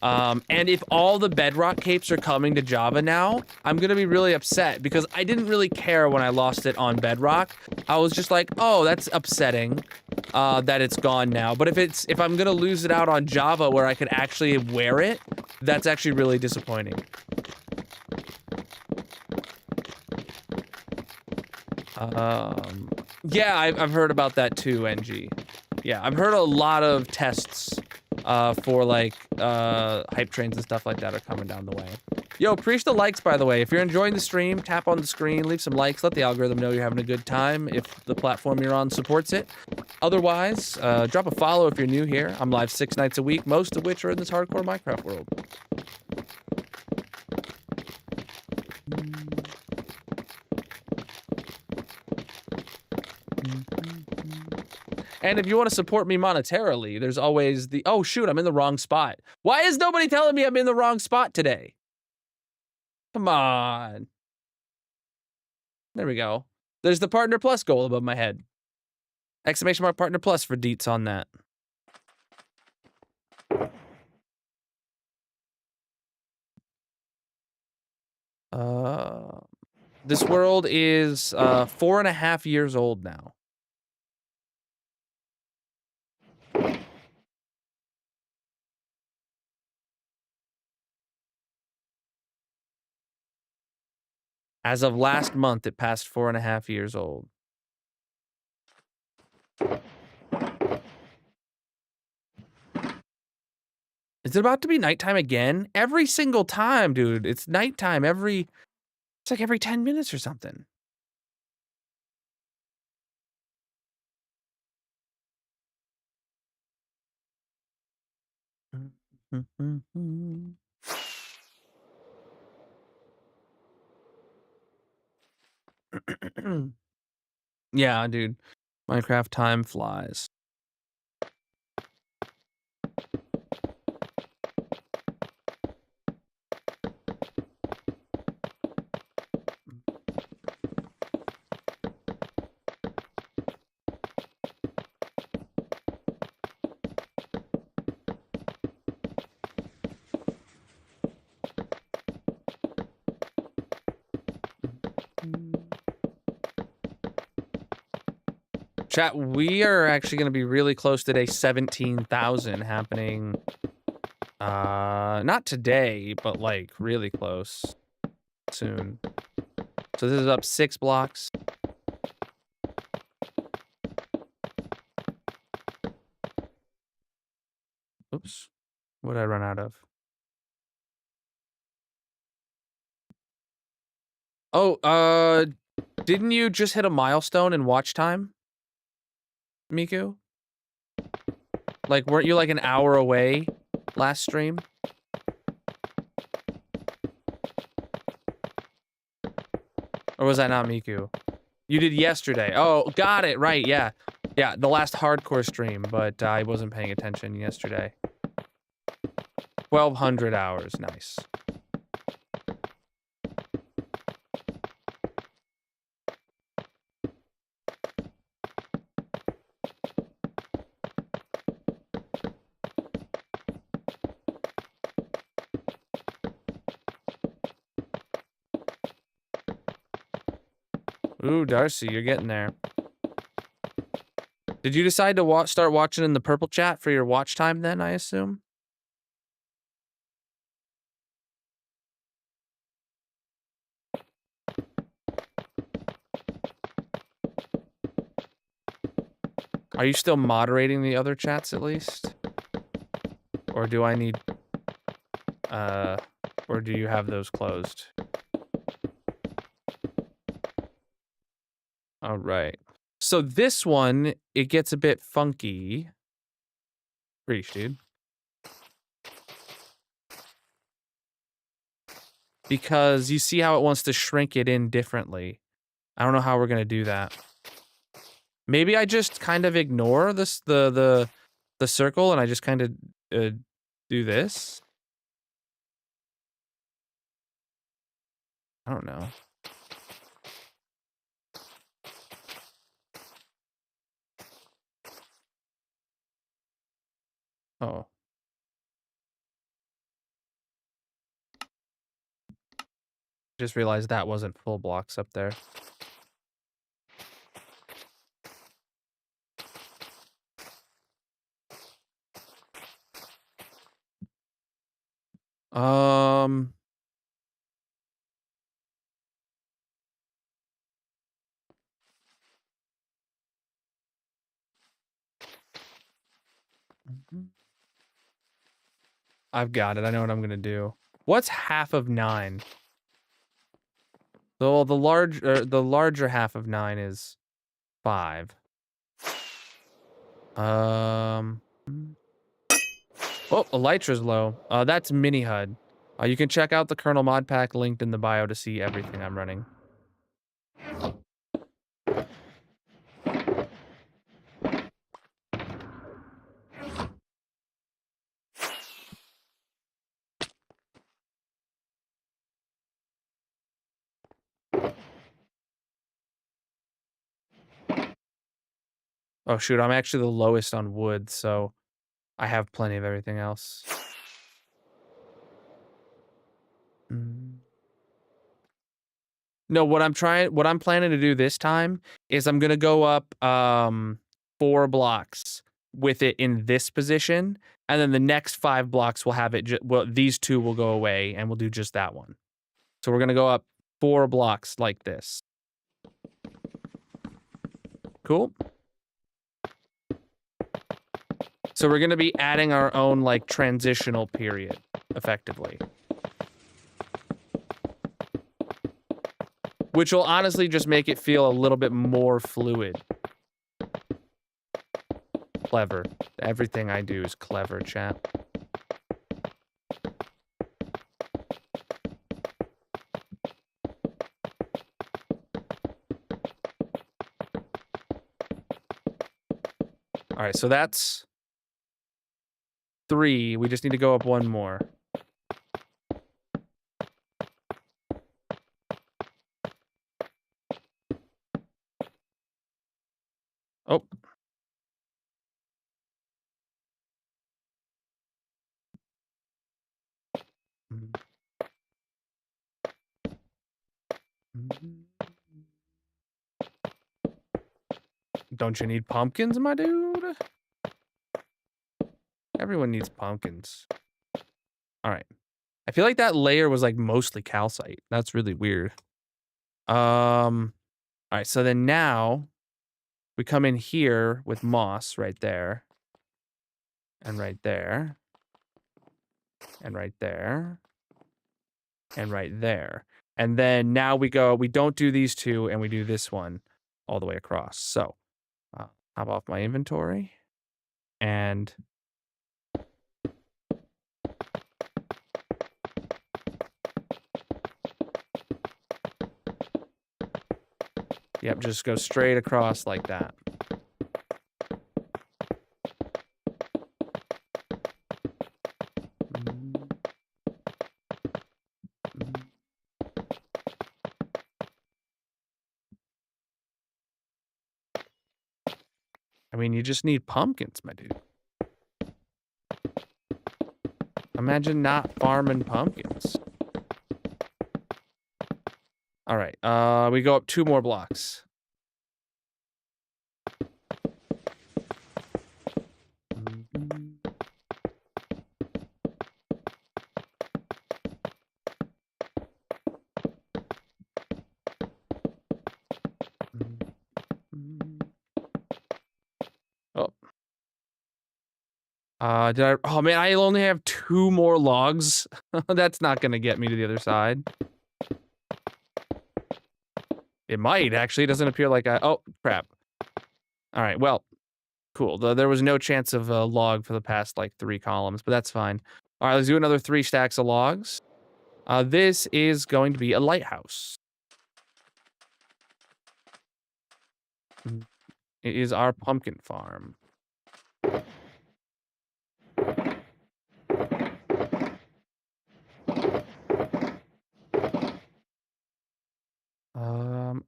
And if all the Bedrock capes are coming to Java now, I'm gonna be really upset because I didn't really care when I lost it on Bedrock. I was just like, oh, that's upsetting that it's gone now. But if I'm gonna lose it out on Java where I could actually wear it, that's actually really disappointing. Yeah, I've heard about that too, NG. Yeah, I've heard a lot of tests for like hype trains and stuff like that are coming down the way. Yo, appreciate the likes, by the way. If you're enjoying the stream, tap on the screen, leave some likes, let the algorithm know you're having a good time if the platform you're on supports it. Otherwise, drop a follow if you're new here. I'm live 6 nights a week, most of which are in this hardcore Minecraft world. And if you want to support me monetarily, there's always the... Oh, shoot, I'm in the wrong spot. Why is nobody telling me I'm in the wrong spot today? Come on. There we go. There's the Partner Plus goal above my head. Exclamation mark Partner Plus for deets on that. This world is 4.5 years old now. As of last month, it passed 4.5 years old. Is it about to be nighttime again? Every single time, dude. It's nighttime every... It's like every 10 minutes or something. Yeah, dude. Minecraft time flies. Chat, we are actually going to be really close to day 17,000 happening. Not today, but like really close. Soon. So this is up 6 blocks. Oops. What did I run out of? Oh, didn't you just hit a milestone in watch time? Miku? Like, weren't you like an hour away last stream? Or was that not Miku? You did yesterday. Oh, got it. Right, yeah. Yeah, the last hardcore stream, but I wasn't paying attention yesterday. 1,200 hours. Nice. Ooh, Darcy, you're getting there. Did you decide to start watching in the purple chat for your watch time then, I assume? Are you still moderating the other chats at least? Or do I need... or do you have those closed? All right. So this one, it gets a bit funky. Preach, dude. Because you see how it wants to shrink it in differently. I don't know how we're gonna do that. Maybe I just kind of ignore this the circle and I just kind of do this. I don't know. Oh. Just realized that wasn't full blocks up there. I've got it. I know what I'm gonna do. What's half of 9? So the larger half of 9 is 5. Oh, Elytra's low. That's mini HUD. You can check out the Colonel mod pack linked in the bio to see everything I'm running. Oh shoot, I'm actually the lowest on wood, so I have plenty of everything else. No, what I'm planning to do this time is I'm gonna go up 4 blocks with it in this position, and then the next 5 blocks will have it. Well, these 2 will go away, and we'll do just that one. So we're gonna go up 4 blocks like this. Cool. So we're gonna be adding our own like transitional period, effectively. Which will honestly just make it feel a little bit more fluid. Clever. Everything I do is clever, chat. All right, so that's 3. We just need to go up 1 more. Oh. Don't you need pumpkins, my dude? Everyone needs pumpkins. All right. I feel like that layer was like mostly calcite. That's really weird. All right, so then now we come in here with moss right there. And right there. And right there. And right there. And then now we don't do these 2 and we do this one all the way across. So, hop off my inventory and yep, just go straight across like that. I mean, you just need pumpkins, my dude. Imagine not farming pumpkins. All right, we go up 2 more blocks. Did I? Oh man, I only have 2 more logs. That's not gonna get me to the other side. It might, actually. It doesn't appear like I... Oh, crap. Alright, well, cool. There was no chance of a log for the past, like, 3 columns, but that's fine. Alright, let's do another 3 stacks of logs. This is going to be a lighthouse. It is our pumpkin farm.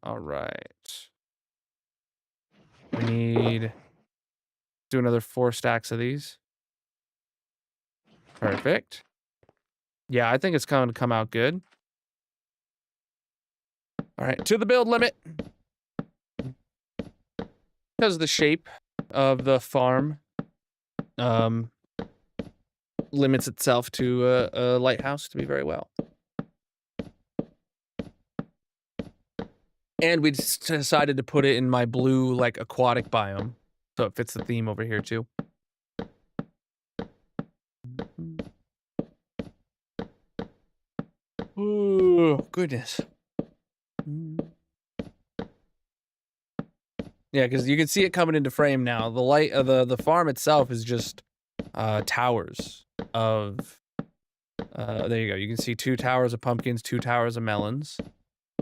All right. We need... do another 4 stacks of these. Perfect. Yeah, I think it's going to come out good. All right, to the build limit. Because the shape of the farm limits itself to a lighthouse to be very well. And we decided to put it in my blue, like, aquatic biome. So it fits the theme over here, too. Oh, goodness. Yeah, because you can see it coming into frame now. The light of the farm itself is just towers of... there you go. You can see 2 towers of pumpkins, 2 towers of melons.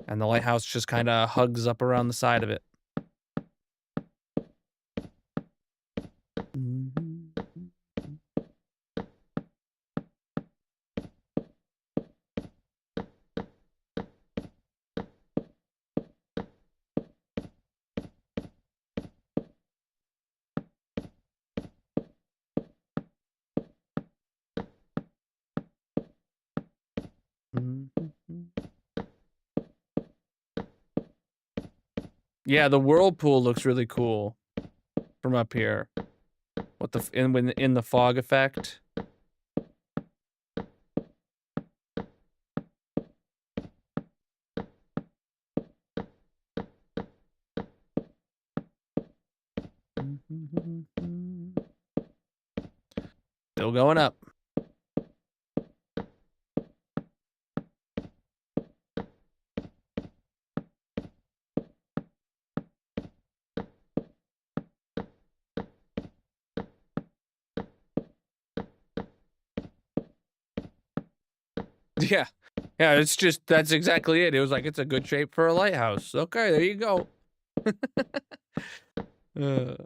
And the lighthouse just kind of hugs up around the side of it. Yeah, the whirlpool looks really cool from up here. What the in the fog effect. Still going up. Yeah. Yeah, it's just, that's exactly it. It was like, it's a good shape for a lighthouse. Okay, there you go. It's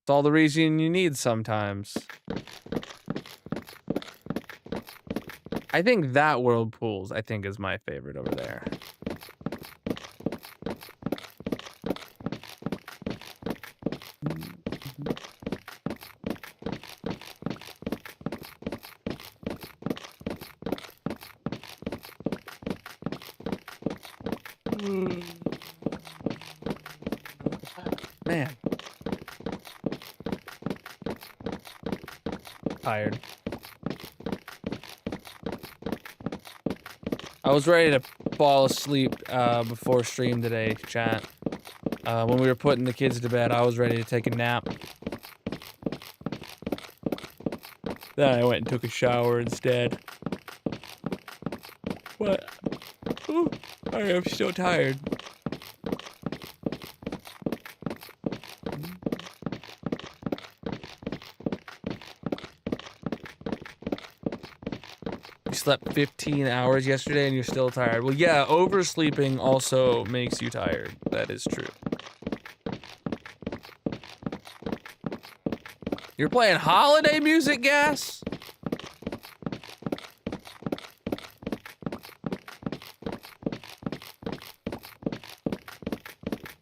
all the reason you need sometimes. I think that whirlpools, I think, is my favorite over there. Man. Tired. I was ready to fall asleep before stream today, chat. When we were putting the kids to bed, I was ready to take a nap. Then I went and took a shower instead. What? Ooh, I'm still tired. You slept 15 hours yesterday and you're still tired. Well, yeah, oversleeping also makes you tired. That is true. You're playing holiday music, Gas?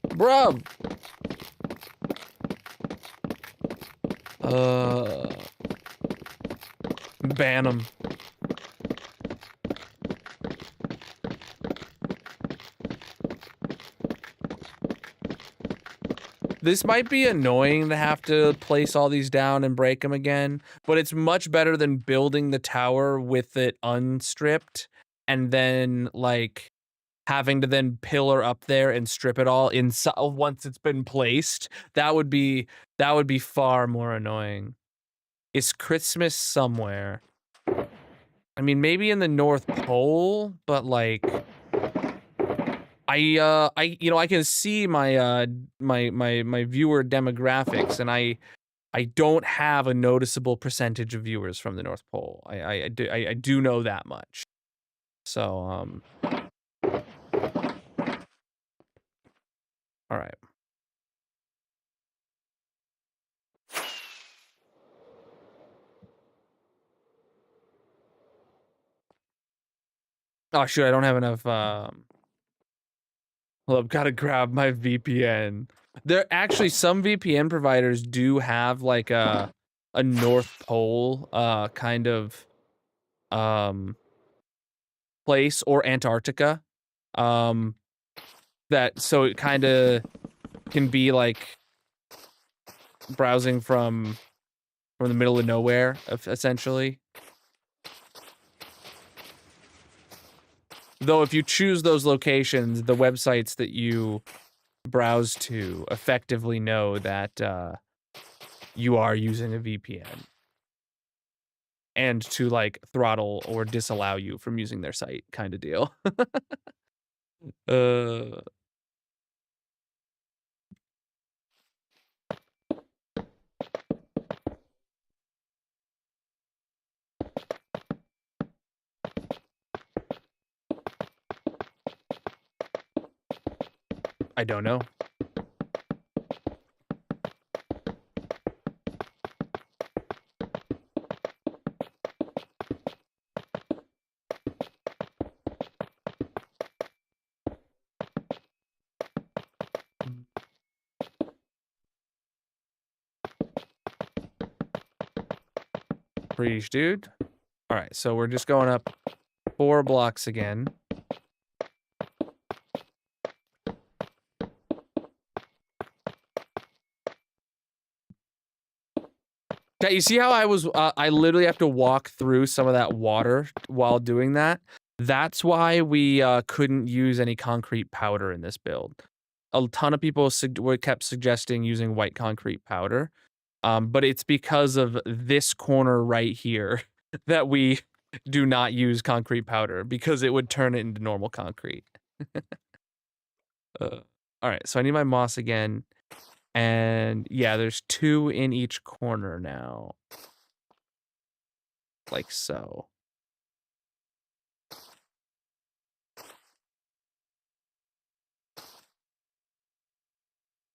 Bruh. Ban him. This might be annoying to have to place all these down and break them again, but it's much better than building the tower with it unstripped and then, like, having to then pillar up there and strip it all inside once it's been placed. That would be far more annoying. Is Christmas somewhere? I mean, maybe in the North Pole, but like I can see my my viewer demographics, and I don't have a noticeable percentage of viewers from the North Pole. I do know that much. So all right. Oh shoot, I don't have enough well, I've got to grab my VPN. There actually some VPN providers do have like a North Pole kind of place, or Antarctica. That so it kind of can be like browsing from the middle of nowhere, essentially. Though if you choose those locations, the websites that you browse to effectively know that you are using a VPN, and to like throttle or disallow you from using their site, kind of deal. uh I don't know. Preach, dude. All right, so we're just going up 4 blocks again. Yeah, you see how I literally have to walk through some of that water while doing that? That's why we couldn't use any concrete powder in this build. A ton of people kept suggesting using white concrete powder, but it's because of this corner right here that we do not use concrete powder, because it would turn it into normal concrete. All right, so I need my moss again, and yeah, there's 2 in each corner now. Like so.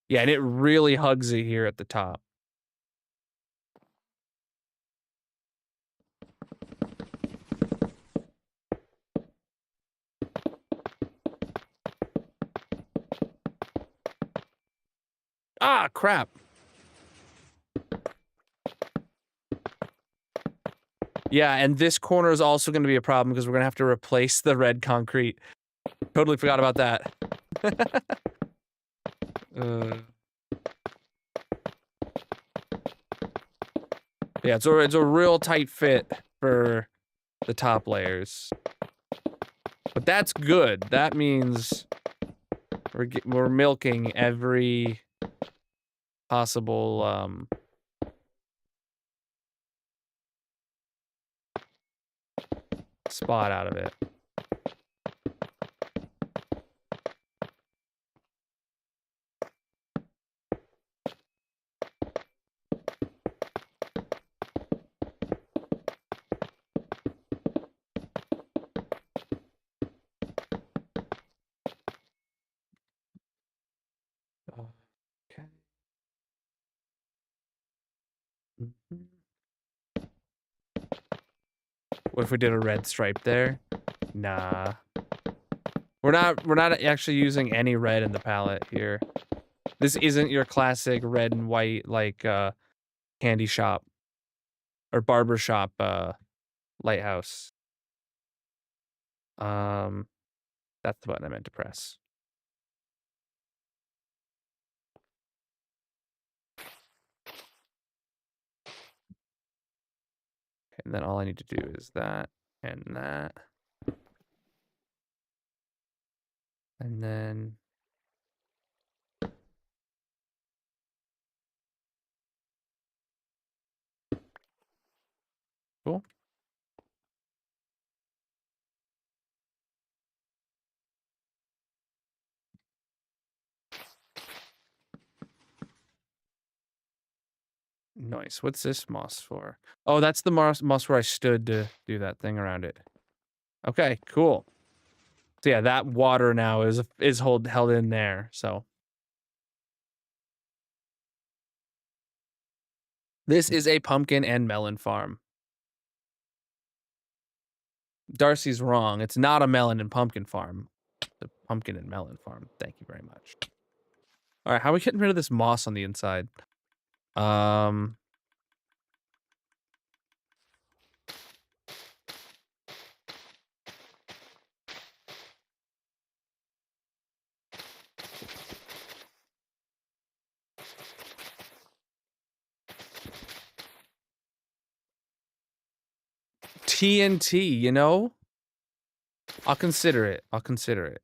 Yeah, and it really hugs it here at the top. Ah, crap. Yeah, and this corner is also going to be a problem because we're going to have to replace the red concrete. Totally forgot about that. Yeah, it's a real tight fit for the top layers. But that's good. That means we're milking every possible spot out of it. Okay. What if we did a red stripe there? Nah. We're not actually using any red in the palette here. This isn't your classic red and white like candy shop or barber shop Lighthouse. That's the button I meant to press. Okay, and then all I need to do is that and that. And then... Cool. Nice. What's this moss for? Oh, that's the moss where I stood to do that thing around it. Okay, cool. So yeah, that water now is held in there, so. This is a pumpkin and melon farm. Darcy's wrong. It's not a melon and pumpkin farm. It's a pumpkin and melon farm. Thank you very much. All right, how are we getting rid of this moss on the inside? TNT, you know? I'll consider it. I'll consider it.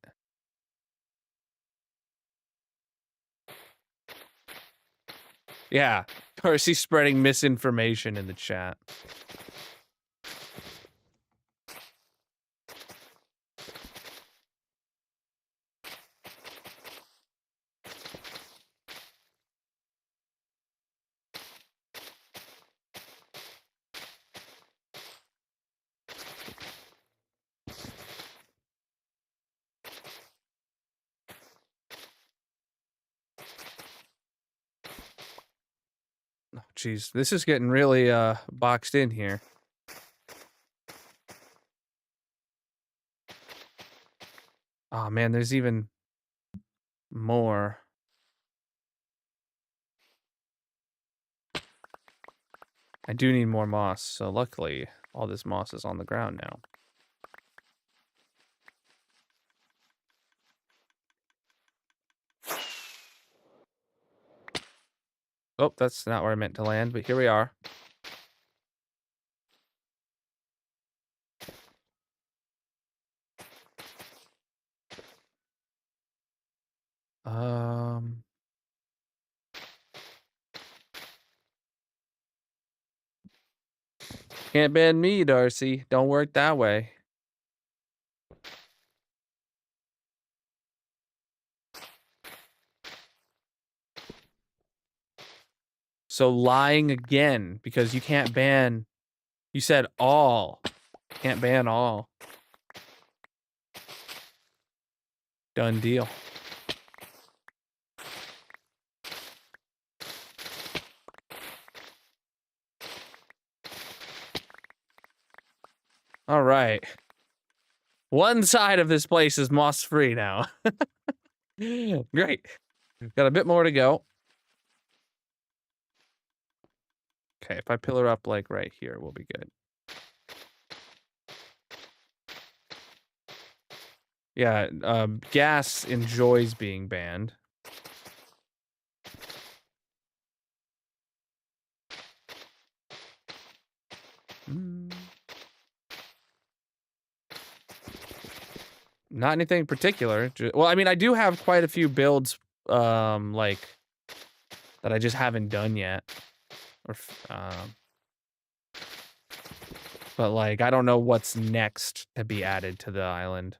Yeah, Percy spreading misinformation in the chat. Oh, jeez, this is getting really boxed in here. Oh man, there's even more. I do need more moss, so luckily all this moss is on the ground now. Oh, that's not where I meant to land, but here we are. Can't ban me, Darcy. Don't work that way. So lying again, because you can't ban... You said all. Can't ban all. Done deal. All right. One side of this place is moss-free now. Great. Got a bit more to go. Okay, if I pillar up like right here, we'll be good. Yeah, gas enjoys being banned. Not anything particular. Well, I mean, I do have quite a few builds, like, that I just haven't done yet. Or, but, like, I don't know what's next to be added to the island.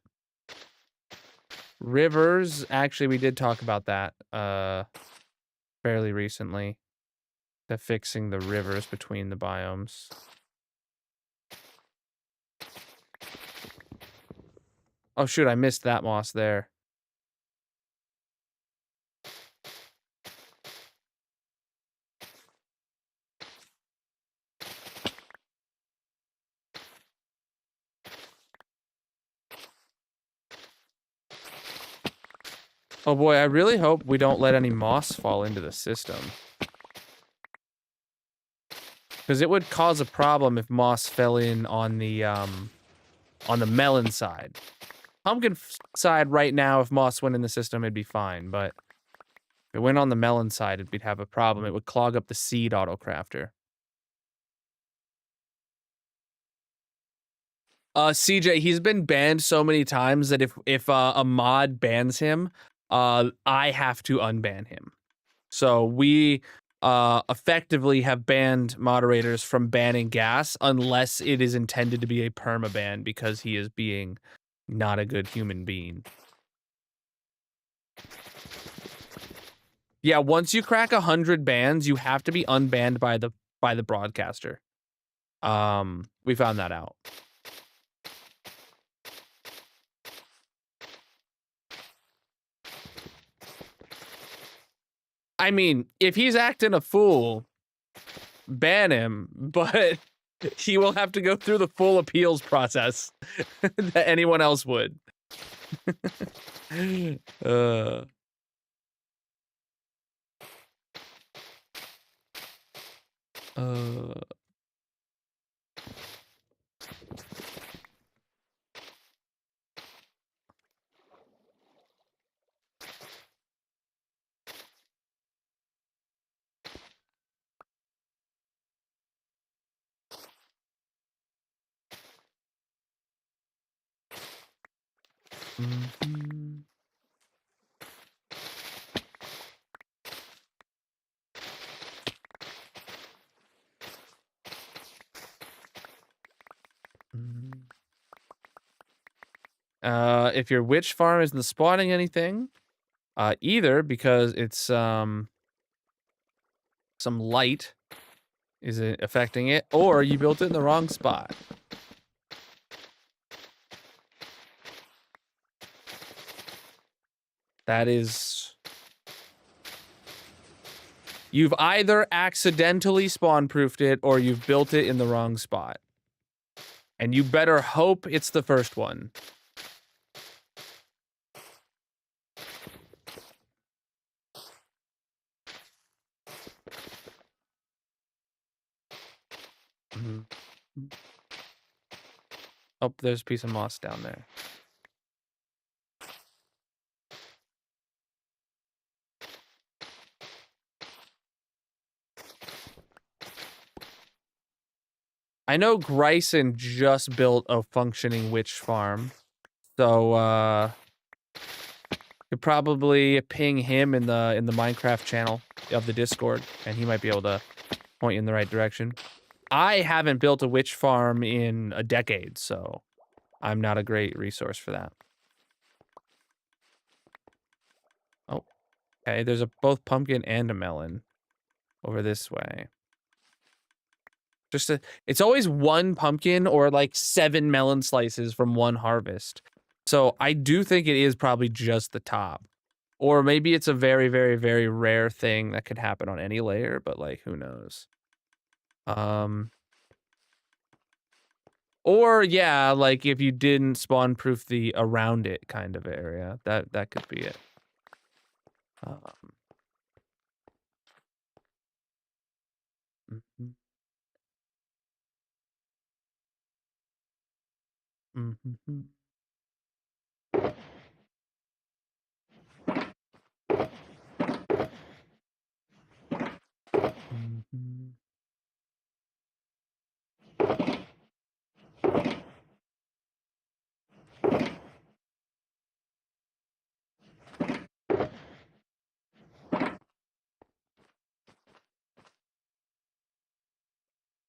Rivers, actually, we did talk about that, fairly recently. The fixing the rivers between the biomes. Oh, shoot, I missed that moss there. Oh boy, I really hope we don't let any moss fall into the system. Because it would cause a problem if moss fell in on the melon side. Pumpkin side right now, if moss went in the system, it'd be fine. But if it went on the melon side, we'd have a problem. It would clog up the seed autocrafter. CJ, he's been banned so many times that if a mod bans him, I have to unban him. So we effectively have banned moderators from banning gas unless it is intended to be a permaban because he is being not a good human being. Yeah, once you crack 100 bans, you have to be unbanned by the broadcaster. We found that out. I mean, if he's acting a fool, ban him, but he will have to go through the full appeals process that anyone else would. uh. Mm-hmm. If your witch farm isn't spawning anything, either because it's some light is affecting it, or you built it in the wrong spot. That is... You've either accidentally spawn-proofed it, or you've built it in the wrong spot. And you better hope it's the first one. Mm-hmm. Oh, there's a piece of moss down there. I know Gryson just built a functioning witch farm, so could probably ping him in the Minecraft channel of the Discord, and he might be able to point you in the right direction. I haven't built a witch farm in a decade, so I'm not a great resource for that. Oh, okay. There's both pumpkin and a melon over this way. It's always one pumpkin or like 7 melon slices from one harvest. So I do think it is probably just the top. Or maybe it's a very, very, very rare thing that could happen on any layer, but like, who knows? Or yeah, like if you didn't spawn proof the around it kind of area, that could be it. Mm-hmm. Mm-hmm. Mm-hmm.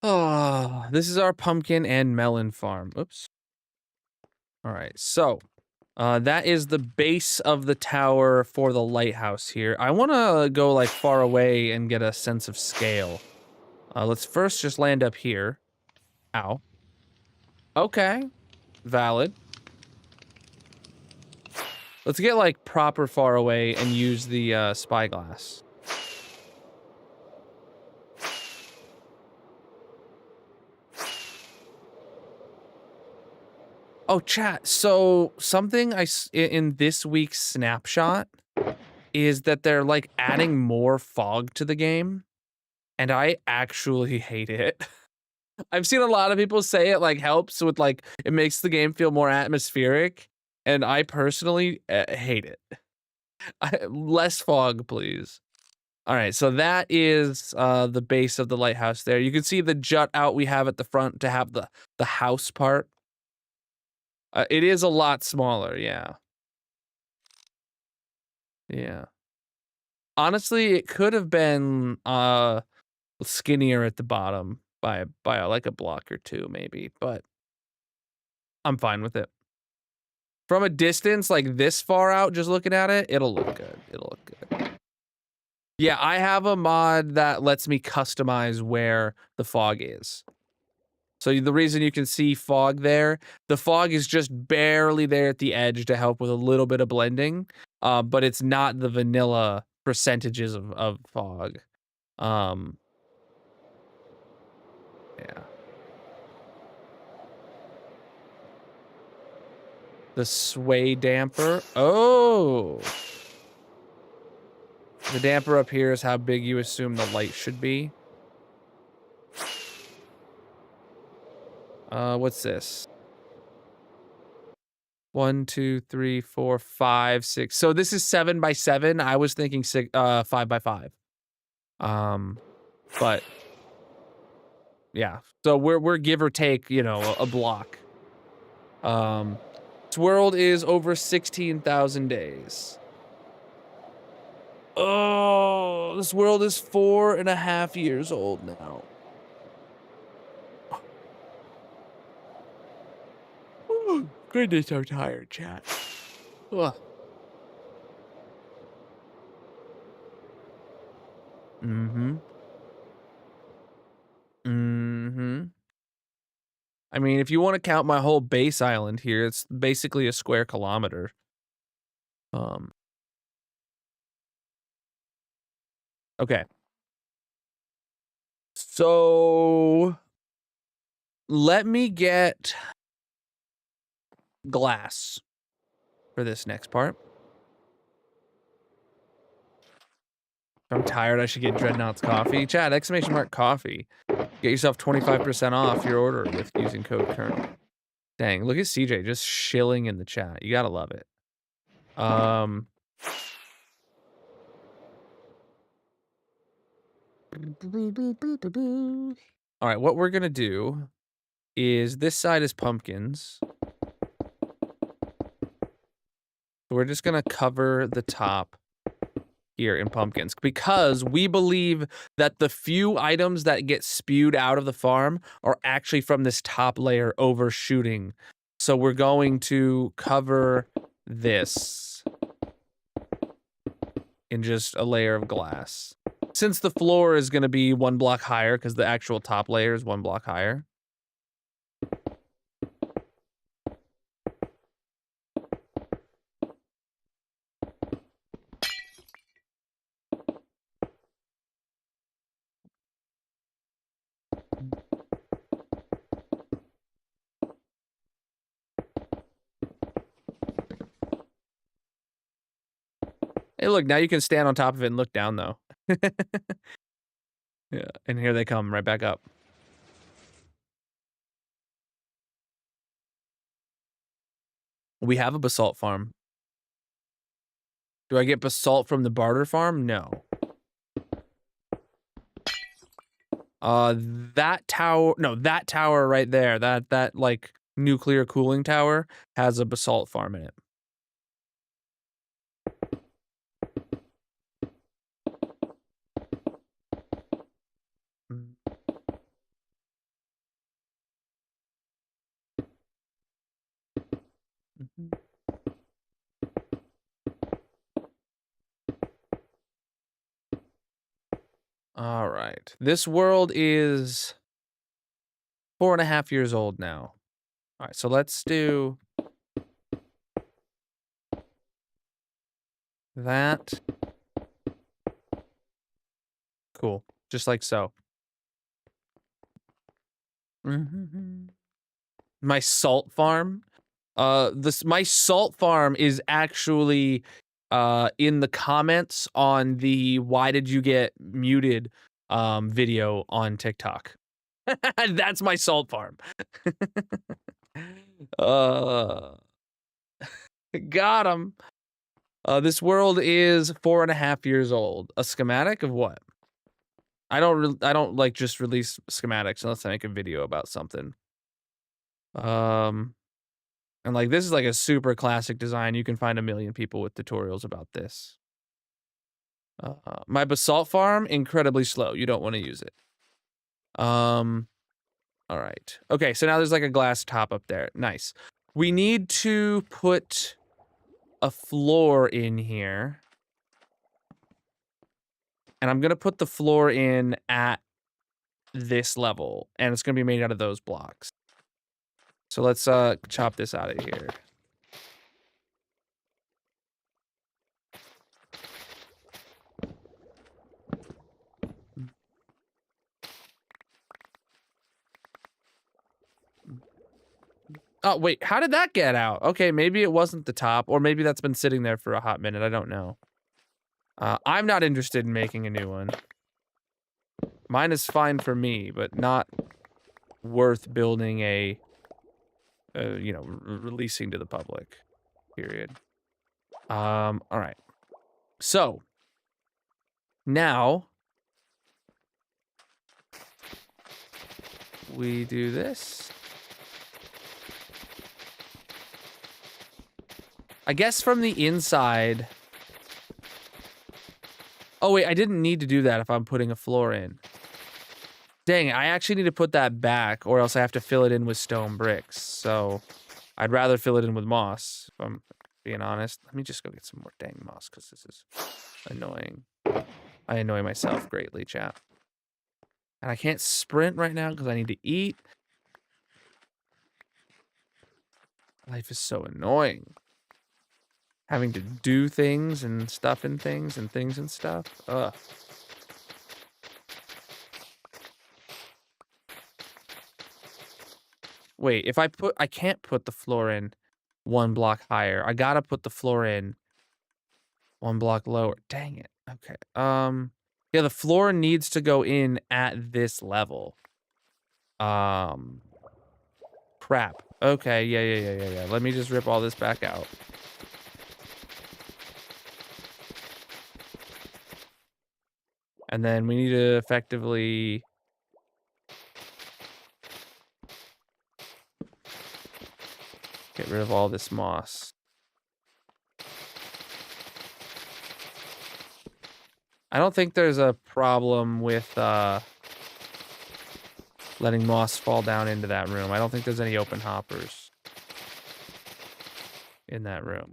Oh, this is our pumpkin and melon farm. Oops. All right, so that is the base of the tower for the lighthouse here. I want to go like far away and get a sense of scale. Let's first just land up here. Ow. Okay, valid. Let's get like proper far away and use the spyglass. Oh, chat. So something in this week's snapshot is that they're like adding more fog to the game, and I actually hate it. I've seen a lot of people say it like helps with like it makes the game feel more atmospheric, and I personally hate it. Less fog, please. All right, so that is the base of the lighthouse there. You can see the jut out we have at the front to have the house part. It is a lot smaller, yeah. Yeah. Honestly, it could have been, skinnier at the bottom by like a block or 2 maybe, but I'm fine with it. From a distance, like, this far out, just looking at it, it'll look good. It'll look good. Yeah, I have a mod that lets me customize where the fog is. So the reason you can see fog there, the fog is just barely there at the edge to help with a little bit of blending, but it's not the vanilla percentages of fog. Um, yeah. The sway damper. Oh! The damper up here is how big you assume the light should be. What's this? 1, 2, 3, 4, 5, 6. So this is 7 by 7. I was thinking 5 by 5. But yeah. So we're give or take, you know, a block. This world is over 16,000 days. Oh, this world is 4.5 years old now. Oh, goodness, I'm tired, chat. Ugh. Mm-hmm. Mm-hmm. I mean, if you want to count my whole base island here, it's basically a square kilometer. Okay. So let me get glass for this next part. If I'm tired, I should get Dreadnought's coffee. Chat, exclamation mark coffee. Get yourself 25% off your order with using code Colonel. Dang, look at CJ just shilling in the chat. You gotta love it. All right, what we're gonna do is this side is pumpkins. We're just gonna cover the top here in pumpkins because we believe that the few items that get spewed out of the farm are actually from this top layer overshooting. So we're going to cover this in just a layer of glass. Since the floor is going to be 1 block higher because the actual top layer is 1 block higher. Hey, look, now you can stand on top of it and look down, though. Yeah, and here they come right back up. We have a basalt farm. Do I get basalt from the barter farm? No. That tower, no, that tower right there, that like nuclear cooling tower has a basalt farm in it. All right. This world is 4.5 years old now. All right, so let's do that. Cool. Just like so. My salt farm. My salt farm is actually in the comments on the why did you get muted video on TikTok. That's my salt farm. Got him. This world is 4.5 years old. A schematic of what? I don't like just release schematics unless I make a video about something. And, like, this is, like, a super classic design. You can find a million people with tutorials about this. My basalt farm, incredibly slow. You don't wanna use it. Alright. Okay, so now there's, like, a glass top up there. Nice. We need to put a floor in here. And I'm gonna put the floor in at this level, and it's gonna be made out of those blocks. So let's, chop this out of here. Oh, wait, how did that get out? Okay, maybe it wasn't the top, or maybe that's been sitting there for a hot minute, I don't know. I'm not interested in making a new one. Mine is fine for me, but not worth building you know, releasing to the public, period. Alright. So, now, we do this. I guess from the inside... Oh wait, I didn't need to do that if I'm putting a floor in. Dang it, I actually need to put that back, or else I have to fill it in with stone bricks, so... I'd rather fill it in with moss, if I'm being honest. Let me just go get some more dang moss, because this is annoying. I annoy myself greatly, chat. And I can't sprint right now, because I need to eat. Life is so annoying. Having to do things and stuff and things and things and stuff. Ugh. Wait, if I can't put the floor in one block higher. I gotta put the floor in one block lower. Dang it. Okay. Yeah, the floor needs to go in at this level. Crap. Okay, yeah. Let me just rip all this back out. And then we need to effectively... get rid of all this moss. I don't think there's a problem with, letting moss fall down into that room. I don't think there's any open hoppers in that room.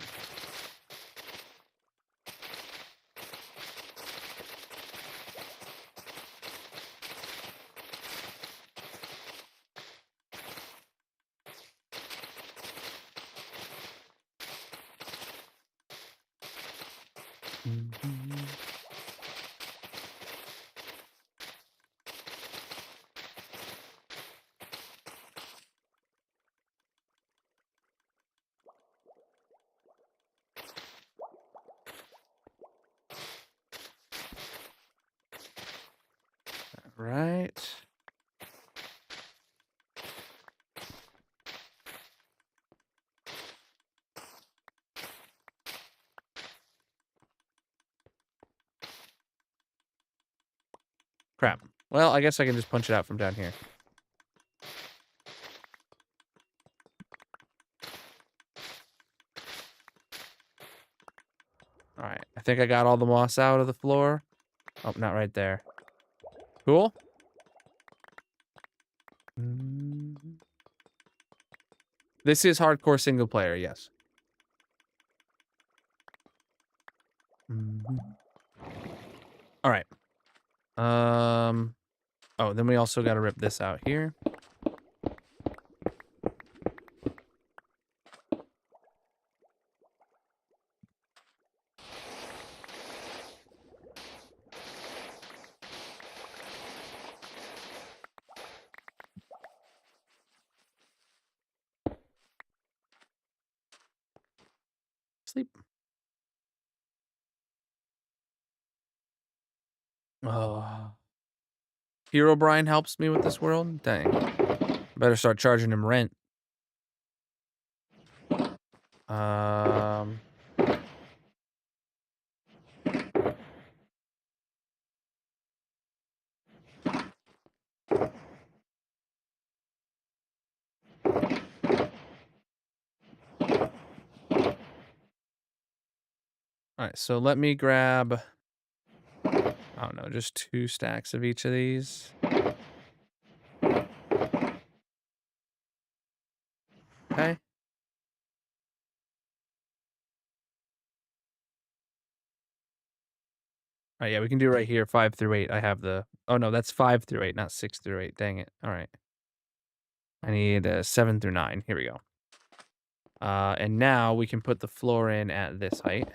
Right. Crap. Well, I guess I can just punch it out from down here. Alright, I think I got all the moss out of the floor. Oh, not right there. Cool. This is hardcore single player, yes. Alright. Oh, then we also gotta rip this out here. Sleep. Oh. Hero Brian helps me with this world? Dang. Better start charging him rent. Um... Alright, so let me grab, I don't know, just 2 stacks of each of these. Okay. Alright, yeah, we can do right here, 5 through 8. I have the, oh no, that's 5 through 8, not 6 through 8. Dang it. Alright. I need 7 through 9. Here we go. And now we can put the floor in at this height.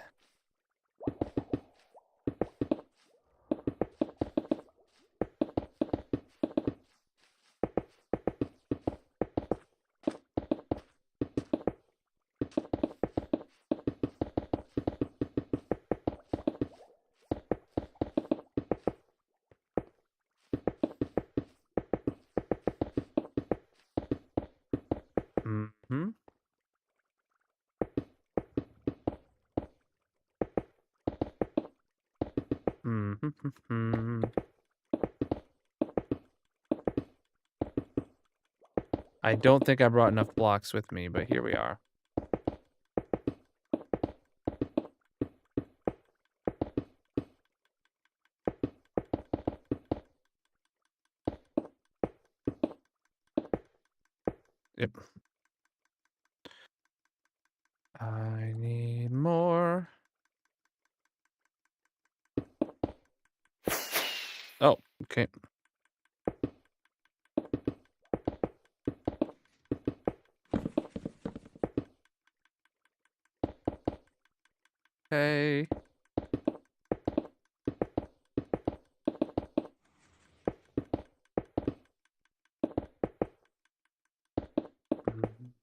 Mm-hmm. Mm-hmm. I don't think I brought enough blocks with me, but here we are. Yep. I need more. Oh, okay. Okay.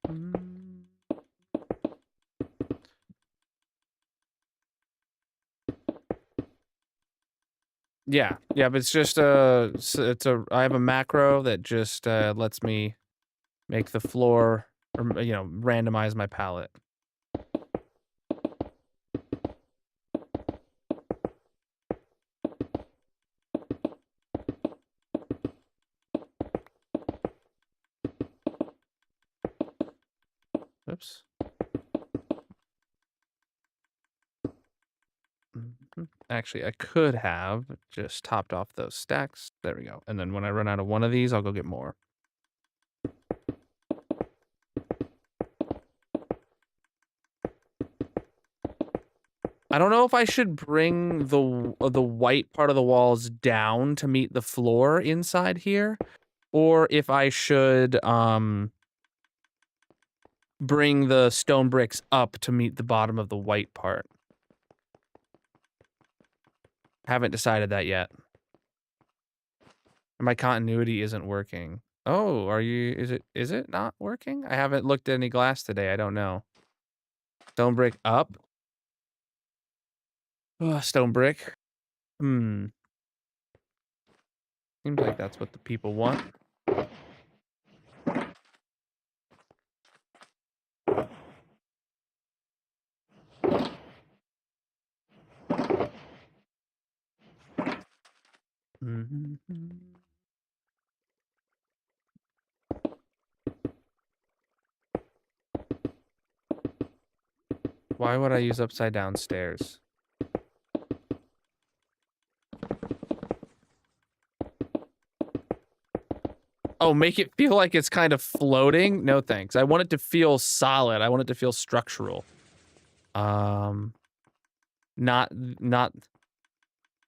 Mhm. Yeah, yeah, but it's just it's a, I have a macro that just lets me make the floor, or you know, randomize my palette. Oops. Actually, I could have just topped off those stacks. There we go. And then when I run out of one of these, I'll go get more. I don't know if I should bring the white part of the walls down to meet the floor inside here, or if I should bring the stone bricks up to meet the bottom of the white part. Haven't decided that yet. My continuity isn't working. Oh, are you, is it not working? I haven't looked at any glass today. I don't know. Stone brick up. Oh, stone brick. Seems like that's what the people want. Why would I use upside down stairs? Oh, make it feel like it's kind of floating? No thanks. I want it to feel solid. I want it to feel structural. Not,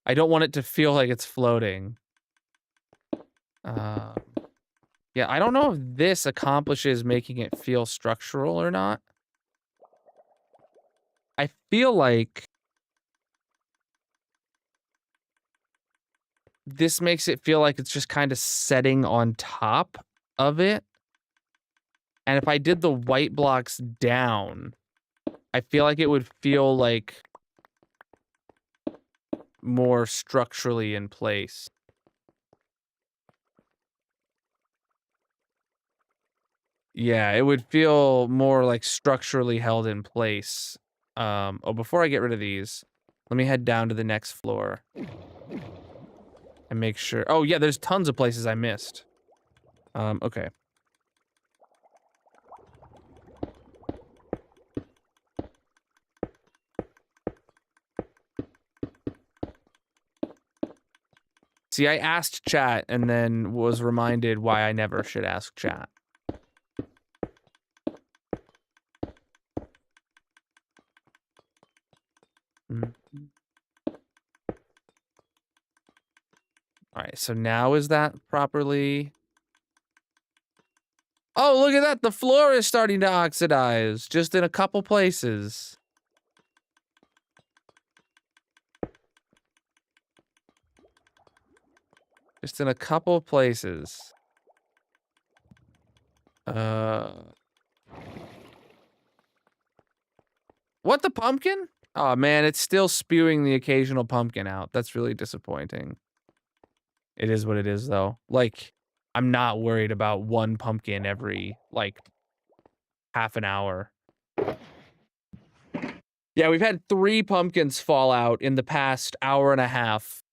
I don't want it to feel like it's floating. Yeah, I don't know if this accomplishes making it feel structural or not. I feel like this makes it feel like it's just kind of setting on top of it. And if I did the white blocks down, I feel like it would feel like more structurally in place. Yeah, it would feel more like structurally held in place. Oh, before I get rid of these, let me head down to the next floor and make sure. Oh, yeah, there's tons of places I missed. Okay. See, I asked chat and then was reminded why I never should ask chat. All right, so now is that properly? Oh, look at that. The floor is starting to oxidize just in a couple places. Just in a couple places. What, the pumpkin? Oh man, it's still spewing the occasional pumpkin out. That's really disappointing. It is what it is though. Like, I'm not worried about one pumpkin every, like, half an hour. Yeah, we've had 3 pumpkins fall out in the past hour and a half.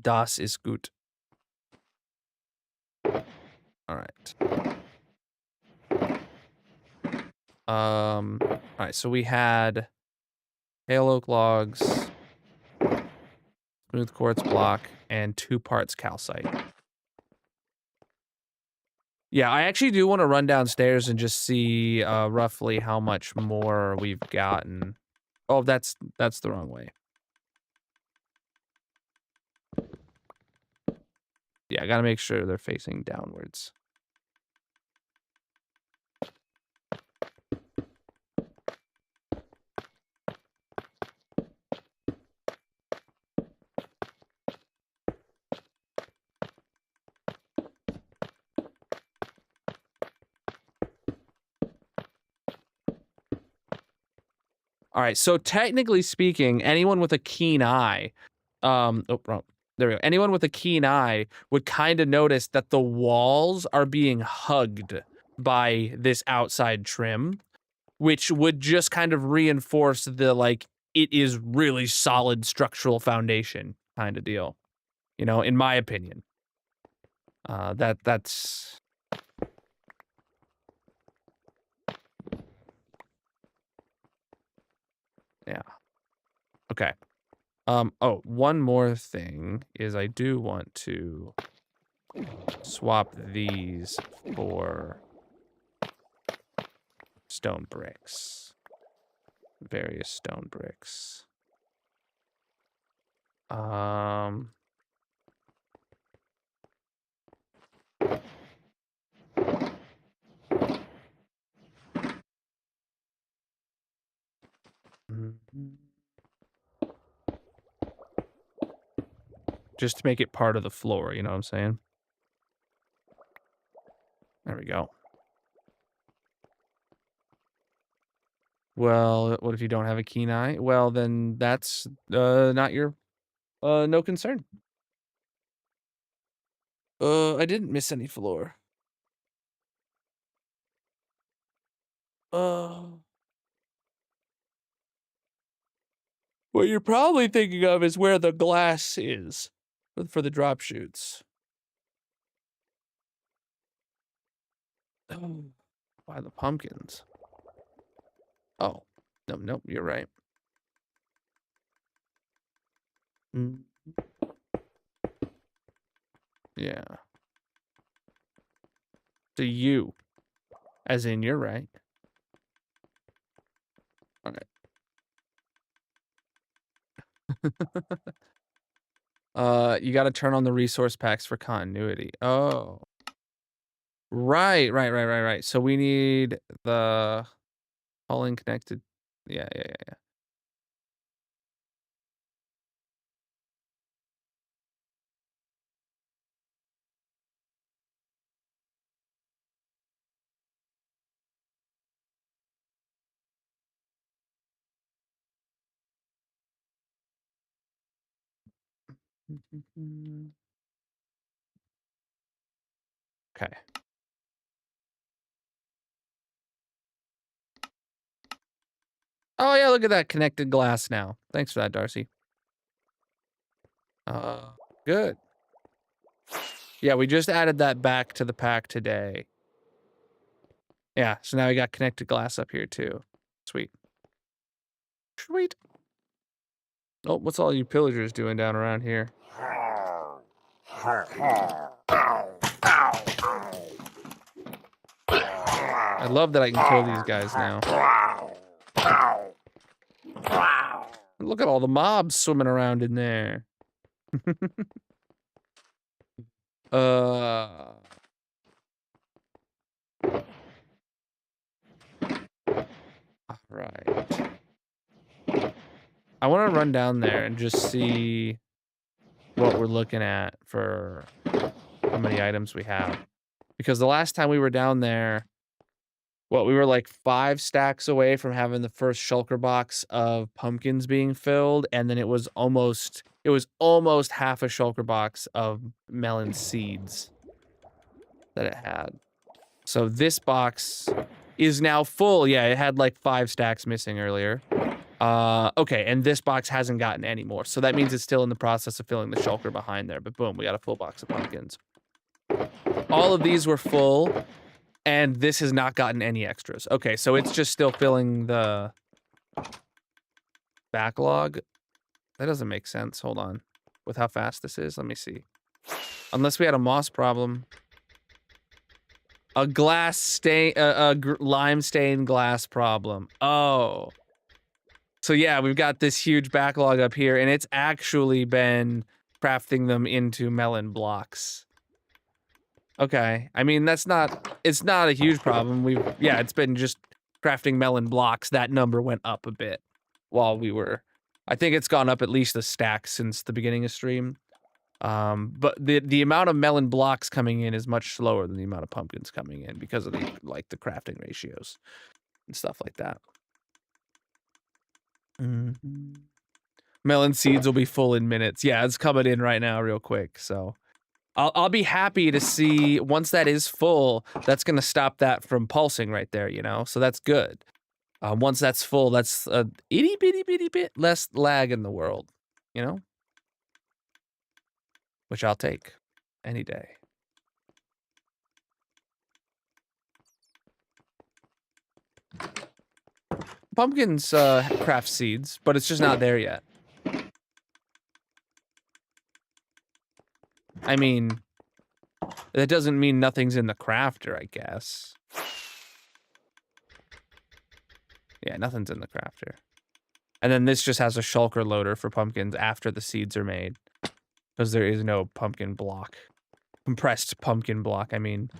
Das ist gut. Alright. Alright, so we had pale oak logs, smooth quartz block, and 2 parts calcite. Yeah, I actually do want to run downstairs and just see roughly how much more we've gotten. Oh, that's the wrong way. Yeah, I gotta make sure they're facing downwards. All right, so technically speaking, anyone with a keen eye, oh, wrong. There we go. Anyone with a keen eye would kind of notice that the walls are being hugged by this outside trim, which would just kind of reinforce the, like, it is really solid structural foundation kind of deal. You know, in my opinion. That's... Yeah. Okay. Oh, one more thing is I do want to swap these for stone bricks. Various stone bricks. Just to make it part of the floor, you know what I'm saying? There we go. Well, what if you don't have a keen eye? Well, then that's not your no concern. I didn't miss any floor. What you're probably thinking of is where the glass is for the drop shoots. Oh, why the pumpkins? Oh, nope, you're right. Yeah. To you. As in, you're right. All right. You gotta turn on the resource packs for continuity. Oh. Right. So we need the calling connected. Yeah. Okay. Oh yeah, look at that connected glass now. Thanks for that, Darcy. Good. Yeah, we just added that back to the pack today. Yeah, so now we got connected glass up here too. Sweet. Oh, what's all you pillagers doing down around here? I love that I can kill these guys now. Look at all the mobs swimming around in there. All right. I want to run down there and just see what we're looking at for how many items we have. Because the last time we were down there, we were like 5 stacks away from having the first shulker box of pumpkins being filled, and then it was almost half a shulker box of melon seeds that it had. So this box is now full. Yeah, it had like 5 stacks missing earlier. Okay, and this box hasn't gotten any more. So that means it's still in the process of filling the shulker behind there. But boom, we got a full box of pumpkins. All of these were full, and this has not gotten any extras. Okay, so it's just still filling the backlog. That doesn't make sense. Hold on. With how fast this is, let me see. Unless we had a moss problem. A glass stain, lime stained glass problem. Oh. So yeah, we've got this huge backlog up here, and it's actually been crafting them into melon blocks. Okay. I mean, it's not a huge problem. It's been just crafting melon blocks. That number went up a bit while we were, I think it's gone up at least a stack since the beginning of stream. But the amount of melon blocks coming in is much slower than the amount of pumpkins coming in because of the crafting ratios and stuff like that. Melon seeds will be full in minutes. Yeah, it's coming in right now real quick. So I'll be happy to see once that is full, that's going to stop that from pulsing right there, you know? So that's good. Once that's full, that's a itty bitty bit less lag in the world, you know? Which I'll take any day. Pumpkins craft seeds, but it's just not there yet. I mean, that doesn't mean nothing's in the crafter, I guess. Yeah, nothing's in the crafter. And then this just has a shulker loader for pumpkins after the seeds are made. Because there is no pumpkin block. Compressed pumpkin block, I mean.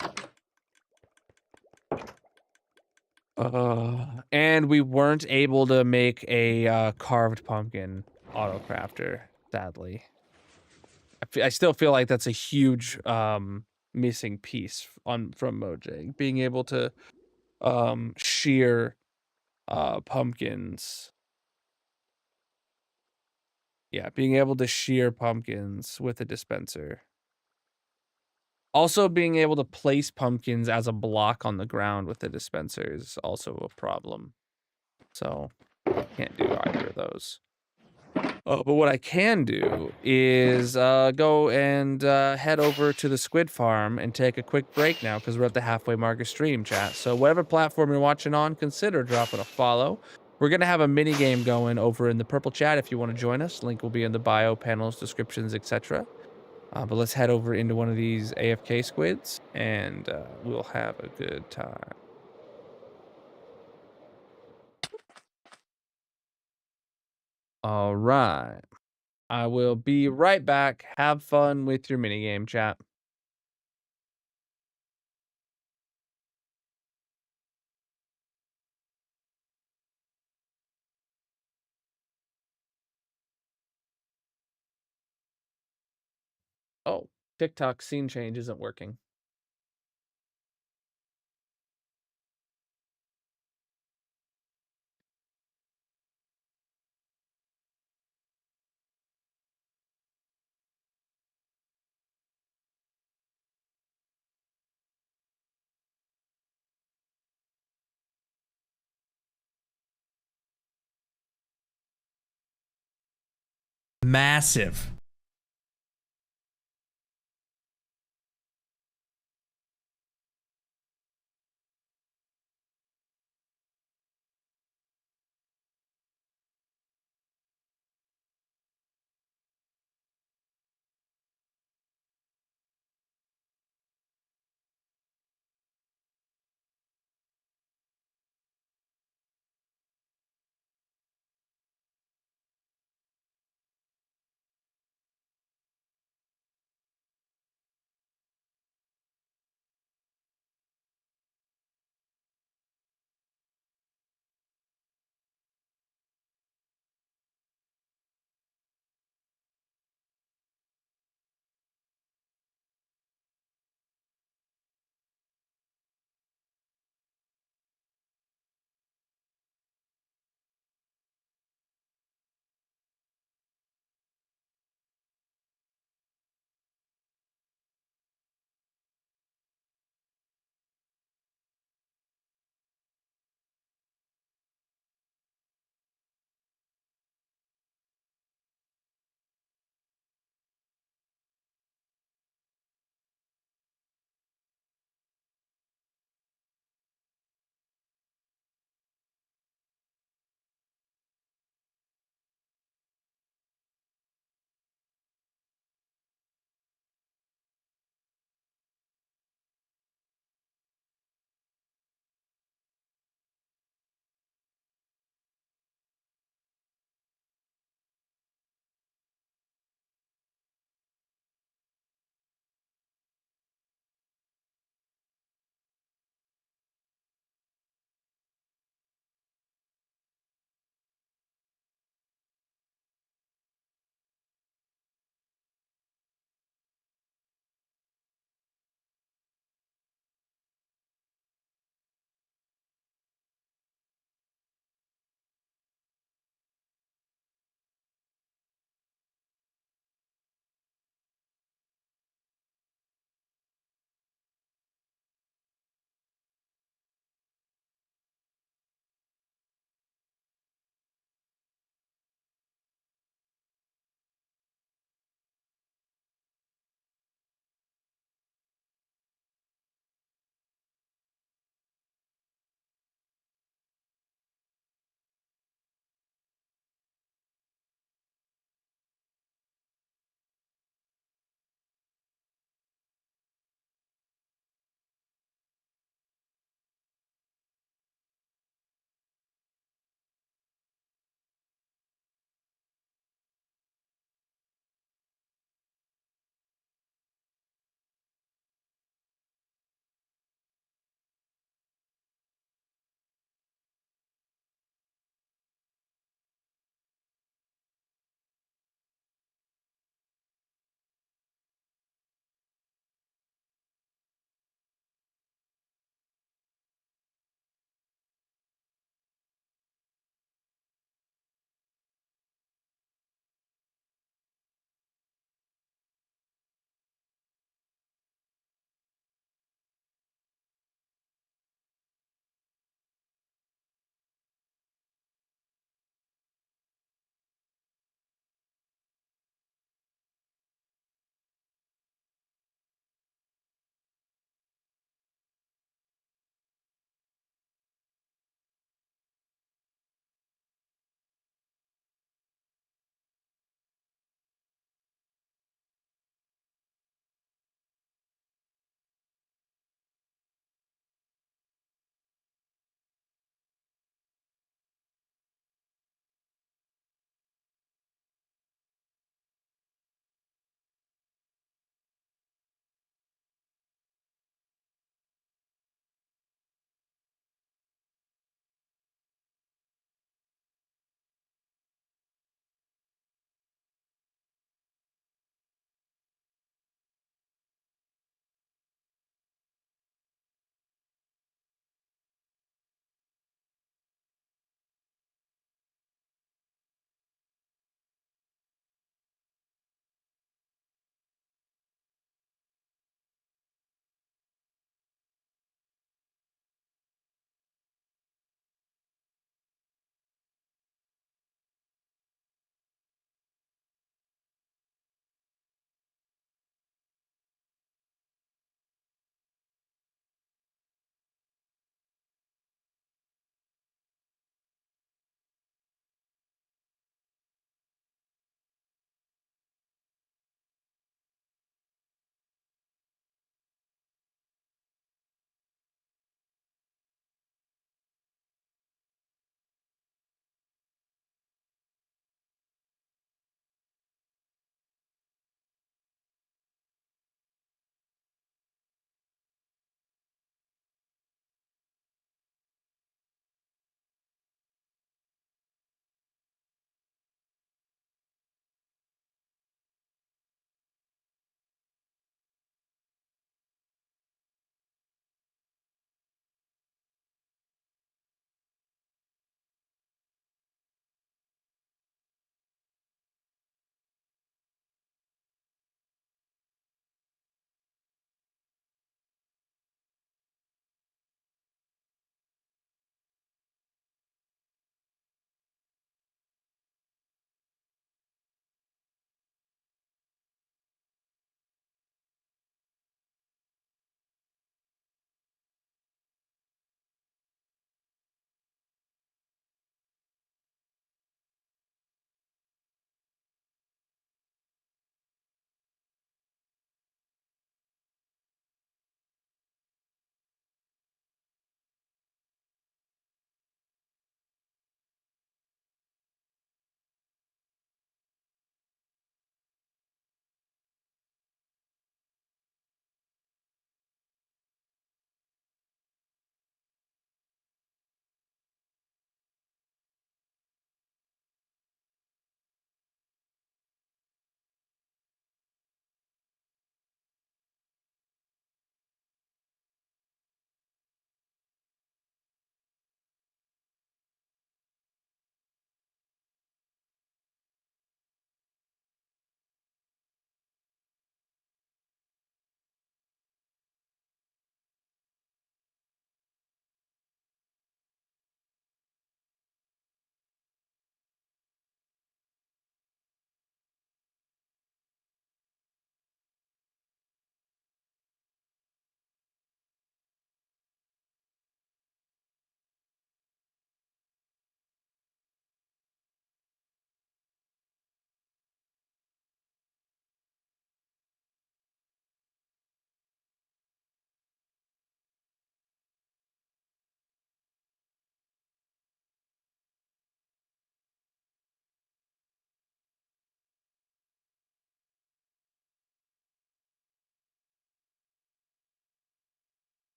And we weren't able to make a carved pumpkin auto crafter, sadly. I still feel like that's a huge missing piece from Mojang. Being able to shear pumpkins. Yeah, being able to shear pumpkins with a dispenser. Also, being able to place pumpkins as a block on the ground with the dispenser is also a problem. So, can't do either of those. But what I can do is go and head over to the squid farm and take a quick break now because we're at the halfway mark of stream, chat. So whatever platform you're watching on, consider dropping a follow. We're going to have a mini game going over in the purple chat if you want to join us. Link will be in the bio, panels, descriptions, etc. But let's head over into one of these AFK squids, and we'll have a good time. All right. I will be right back. Have fun with your minigame, chat. Oh, TikTok scene change isn't working. Massive.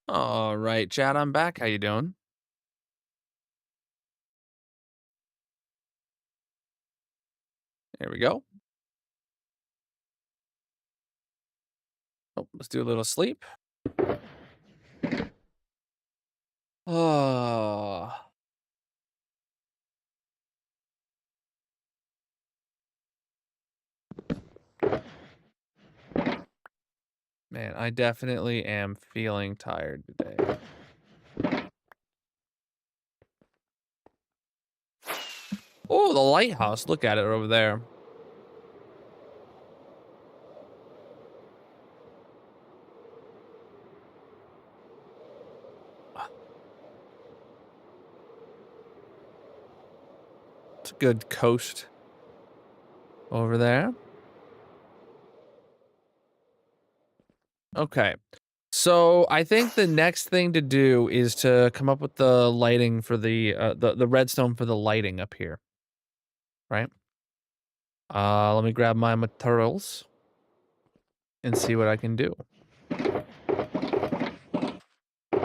All right, chat, I'm back. How you doing? There we go. Oh, let's do a little sleep. Oh, man, I definitely am feeling tired today. Oh, the lighthouse. Look at it over there. It's a good coast over there. Okay. So I think the next thing to do is to come up with the lighting for the redstone for the lighting up here, right? Let me grab my materials and see what I can do.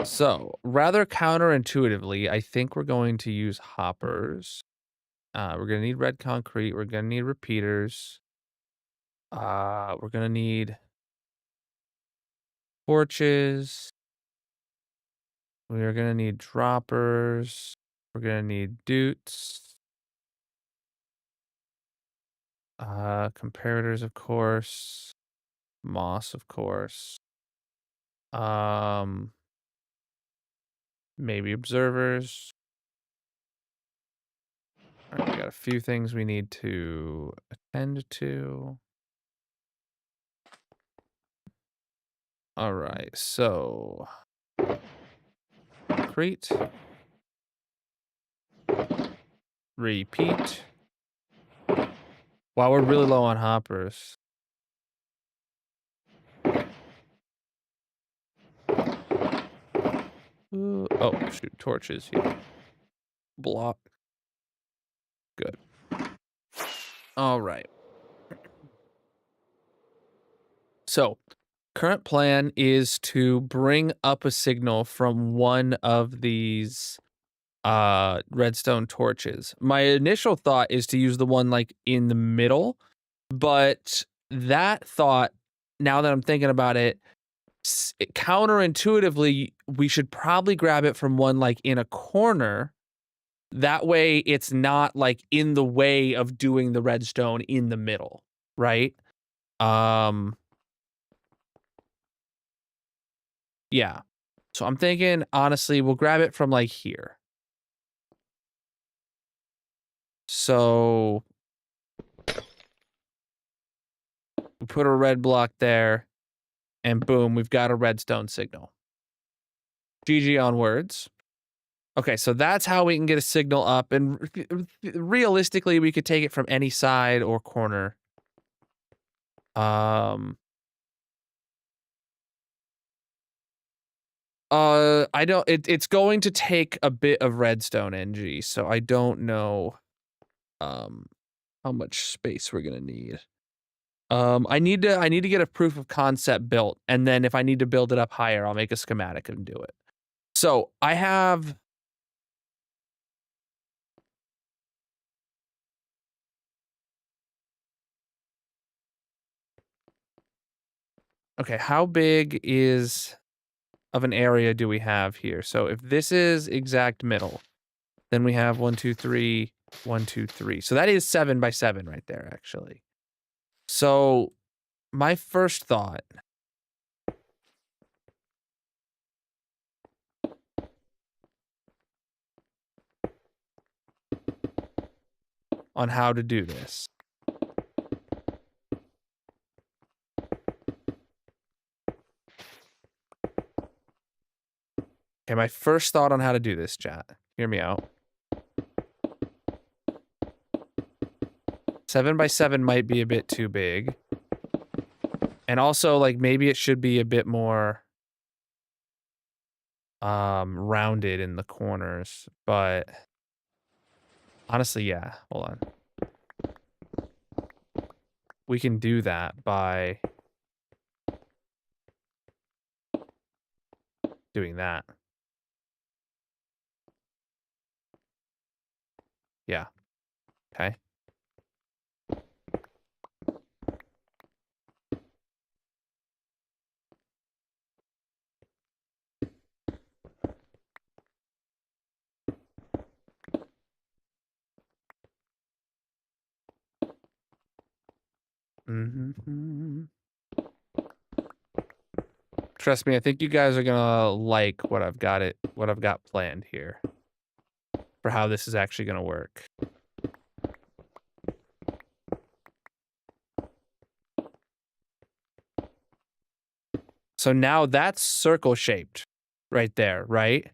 So, rather counterintuitively, I think we're going to use hoppers. We're gonna need red concrete. We're gonna need repeaters. We're gonna need torches. We are gonna need droppers. We're gonna need doots. Comparators, of course. Moss, of course. Um, maybe observers. All right, we got a few things we need to attend to. All right, so concrete. Repeat. Wow, we're really low on hoppers. Ooh, oh, shoot, torches here. Block. Good. All right. So, current plan is to bring up a signal from one of these redstone torches. My initial thought is to use the one like in the middle, but that thought, now that I'm thinking about it, counterintuitively, we should probably grab it from one like in a corner. That way it's not like in the way of doing the redstone in the middle, right? Um yeah. So I'm thinking honestly, we'll grab it from like here. So we put a red block there and boom, we've got a redstone signal. GG on words. Okay, so that's how we can get a signal up, and realistically, we could take it from any side or corner. I don't. It's going to take a bit of redstone NG, so I don't know, how much space we're gonna need. I need to get a proof of concept built, and then if I need to build it up higher, I'll make a schematic and do it. So I have. Okay, how big of an area do we have here? So if this is exact middle, then we have 1, 2, 3, 1, 2, 3. So that is 7 by 7 right there, actually. So my first thought on how to do this. Okay, my first thought on how to do this, chat. Hear me out. 7 by 7 might be a bit too big. And also, like, maybe it should be a bit more rounded in the corners, but honestly, yeah. Hold on. We can do that by doing that. Yeah. Okay. Mm-hmm. Trust me, I think you guys are gonna like what I've got planned here for how this is actually gonna work. So now that's circle shaped right there, right?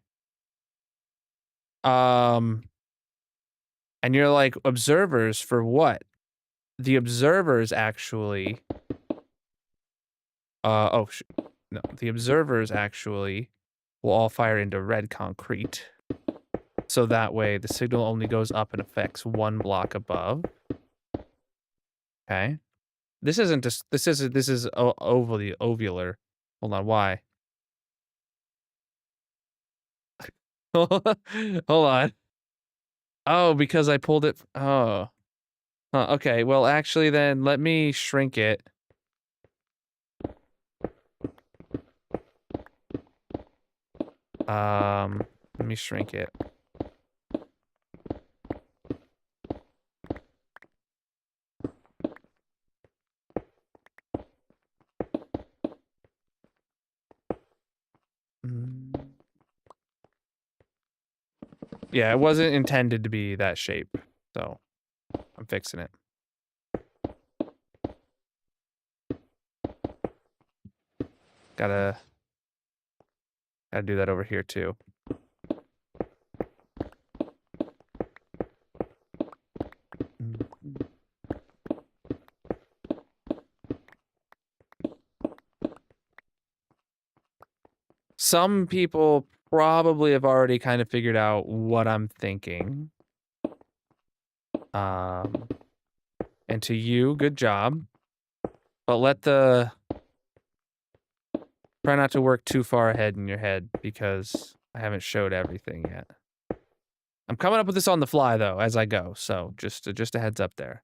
And you're like, observers for what? The observers actually, no, the observers actually will all fire into red concrete. So that way the signal only goes up and affects one block above. Okay. This is ovular. Hold on, why? Hold on. Oh, because I pulled it. Oh. Huh, okay, well, actually, then let me shrink it. Let me shrink it. Yeah, it wasn't intended to be that shape, so I'm fixing it. Gotta do that over here too. Some people probably have already kind of figured out what I'm thinking. And to you, good job. But try not to work too far ahead in your head because I haven't showed everything yet. I'm coming up with this on the fly though, as I go. So just a heads up there.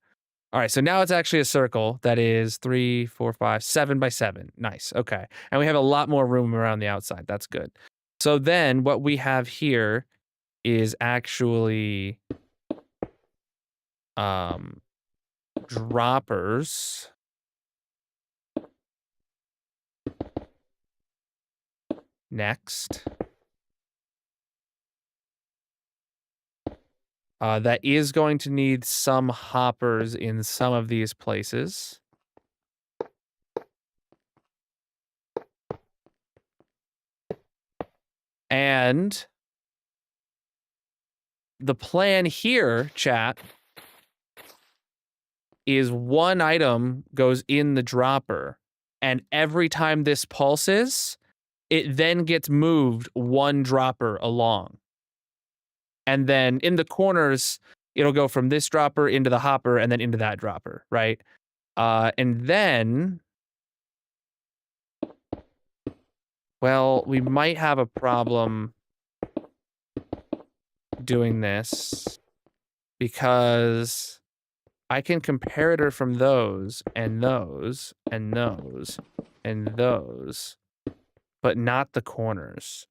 All right, so now it's actually a circle that is 3, 4, 5, 7 by 7. Nice. Okay. And we have a lot more room around the outside. That's good. So then what we have here is actually droppers. Next. That is going to need some hoppers in some of these places. And the plan here, chat, is one item goes in the dropper, and every time this pulses, it then gets moved one dropper along. And then in the corners, it'll go from this dropper into the hopper and then into that dropper, right? And then, well, we might have a problem doing this because I can comparator from those and those and those and those, but not the corners.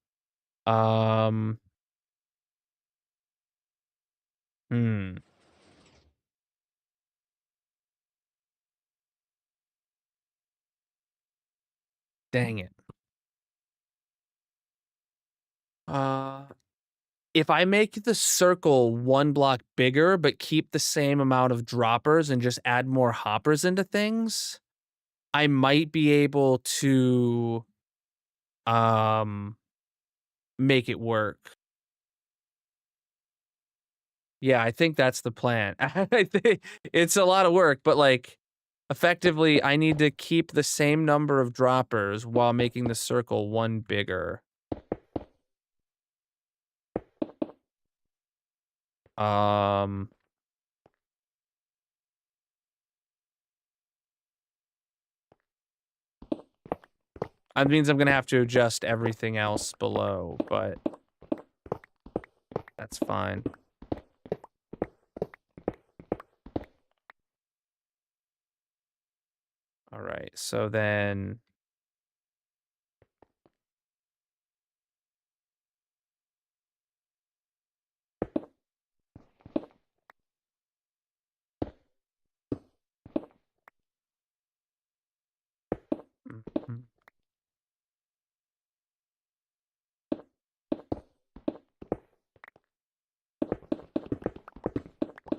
Dang it. If I make the circle one block bigger, but keep the same amount of droppers and just add more hoppers into things, I might be able to, make it work. Yeah, I think that's the plan. I think it's a lot of work, but like, effectively, I need to keep the same number of droppers while making the circle one bigger. That means I'm gonna have to adjust everything else below, but that's fine. All right, so then mhm.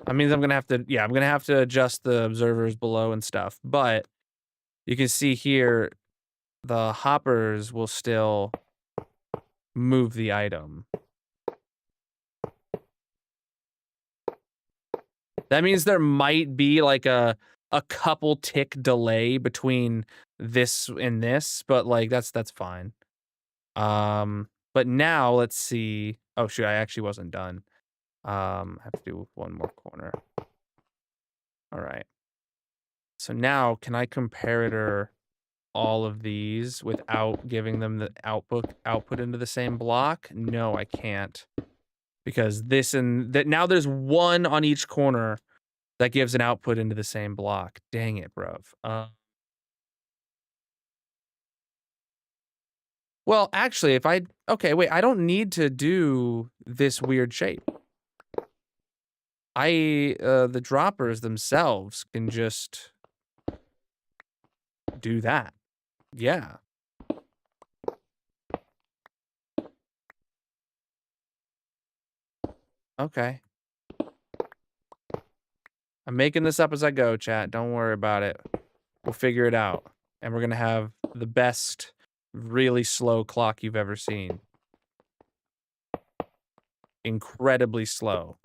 That means I'm gonna have to, yeah, I'm gonna have to adjust the observers below and stuff, but you can see here the hoppers will still move the item. That means there might be like a couple tick delay between this and this, but like that's fine. But now let's see. Oh shoot, I actually wasn't done. I have to do one more corner. All right. So now can I comparator all of these without giving them the output into the same block? No, I can't. Because this and that, now there's one on each corner that gives an output into the same block. Dang it, bruv. Well, actually, if I... Okay, wait, I don't need to do this weird shape. The droppers themselves can just do that. Yeah. Okay. I'm making this up as I go, chat. Don't worry about it. We'll figure it out. And we're gonna have the best, really slow clock you've ever seen. Incredibly slow.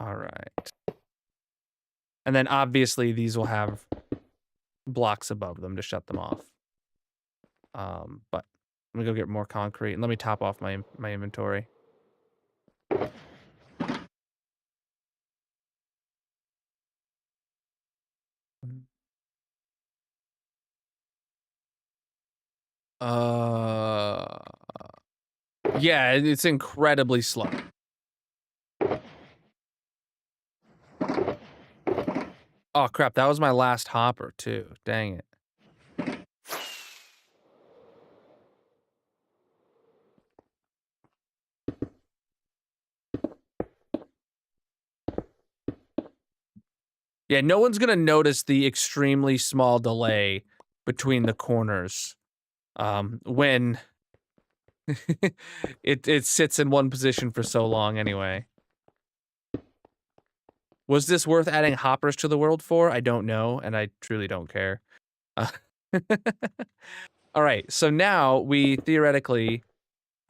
All right. And then obviously these will have blocks above them to shut them off. But let me go get more concrete and let me top off my inventory. Yeah, it's incredibly slow. Oh crap, that was my last hopper too. Dang it. Yeah, no one's gonna notice the extremely small delay between the corners when it sits in one position for so long anyway. Was this worth adding hoppers to the world for? I don't know, and I truly don't care. All right, so now we theoretically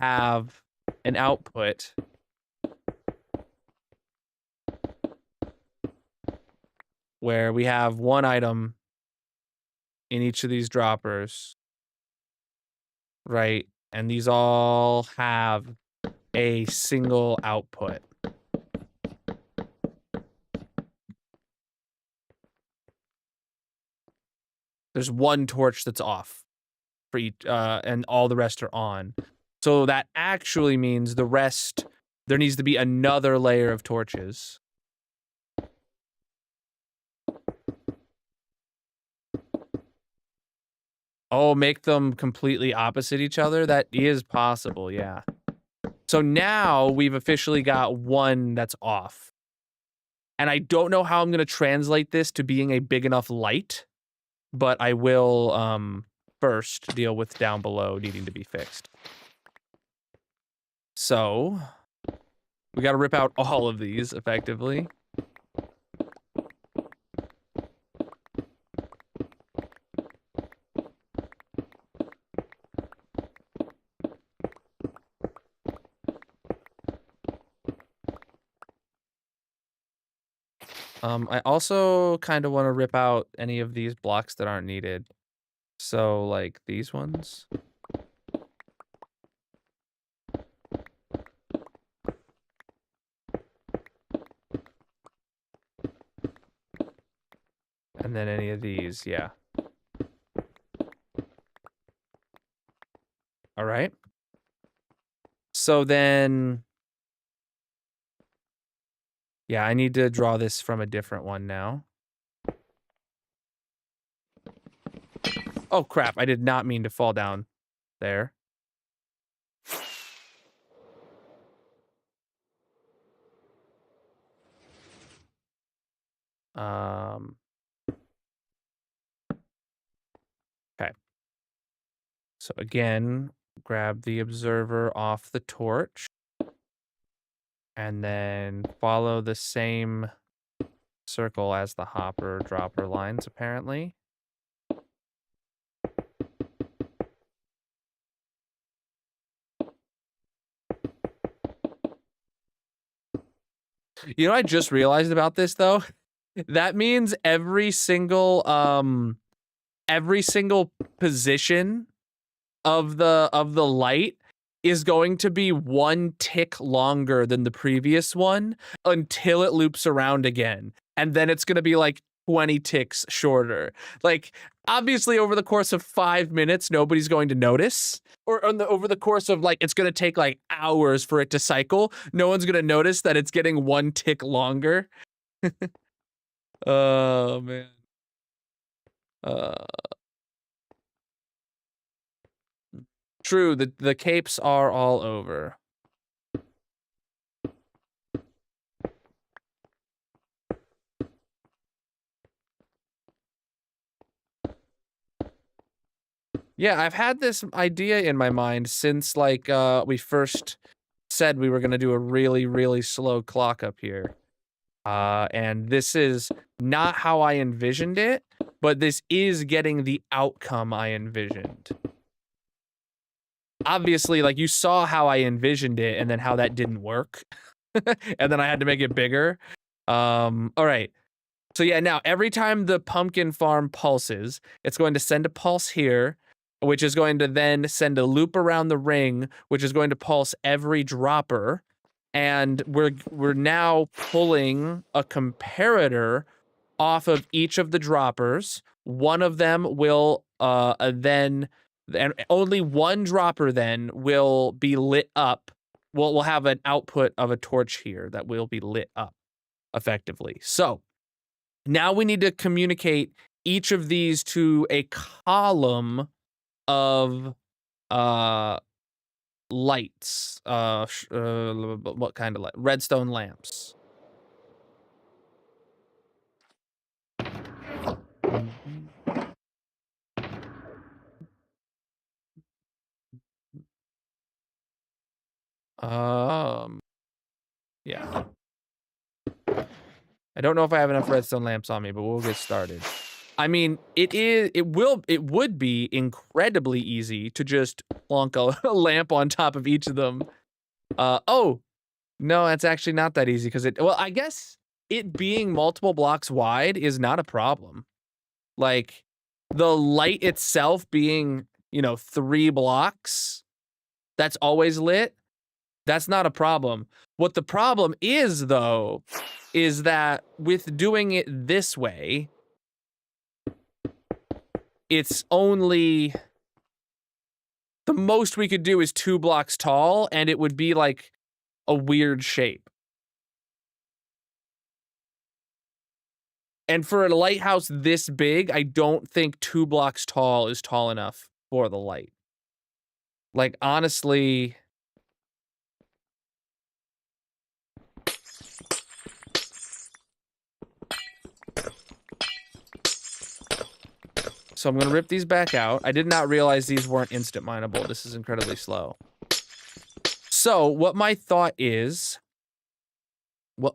have an output where we have one item in each of these droppers, right? And these all have a single output. There's one torch that's off for each, and all the rest are on. So that actually means the rest, there needs to be another layer of torches. Oh, make them completely opposite each other? That is possible, yeah. So now we've officially got one that's off. And I don't know how I'm going to translate this to being a big enough light, but I will first deal with down below needing to be fixed. So we got to rip out all of these effectively. I also kind of want to rip out any of these blocks that aren't needed. So, like, these ones. And then any of these, yeah. All right. So then, yeah, I need to draw this from a different one now. Oh, crap. I did not mean to fall down there. Okay. So again, grab the observer off the torch. And then follow the same circle as the hopper dropper lines, apparently. You know, I just realized about this though. That means every single position of the light is going to be one tick longer than the previous one until it loops around again. And then it's going to be like 20 ticks shorter. Like, obviously, over the course of 5 minutes, nobody's going to notice. Or over the course of, like, it's going to take, like, hours for it to cycle. No one's going to notice that it's getting one tick longer. Oh, man. True, the capes are all over. Yeah, I've had this idea in my mind since, like, we first said we were gonna do a really, really slow clock up here. And this is not how I envisioned it, but this is getting the outcome I envisioned. Obviously, like, you saw how I envisioned it and then how that didn't work. And then I had to make it bigger. All right. So yeah, now every time the pumpkin farm pulses, it's going to send a pulse here, which is going to then send a loop around the ring, which is going to pulse every dropper. And we're now pulling a comparator off of each of the droppers. One of them will then, and only one dropper then will be lit up. We'll have an output of a torch here that will be lit up effectively. So now we need to communicate each of these to a column of lights. What kind of light? Redstone lamps. Yeah. I don't know if I have enough redstone lamps on me, but we'll get started. I mean, it would be incredibly easy to just plonk a lamp on top of each of them. Oh, no, that's actually not that easy because well, I guess it being multiple blocks wide is not a problem. Like, the light itself being, 3 blocks, that's always lit, that's not a problem. What the problem is, though, is that with doing it this way, it's only... the most we could do is 2 blocks tall, and it would be like a weird shape. And for a lighthouse this big, I don't think 2 blocks tall is tall enough for the light. Like, honestly... So I'm going to rip these back out. I did not realize these weren't instant mineable. This is incredibly slow. So what my thought is, well,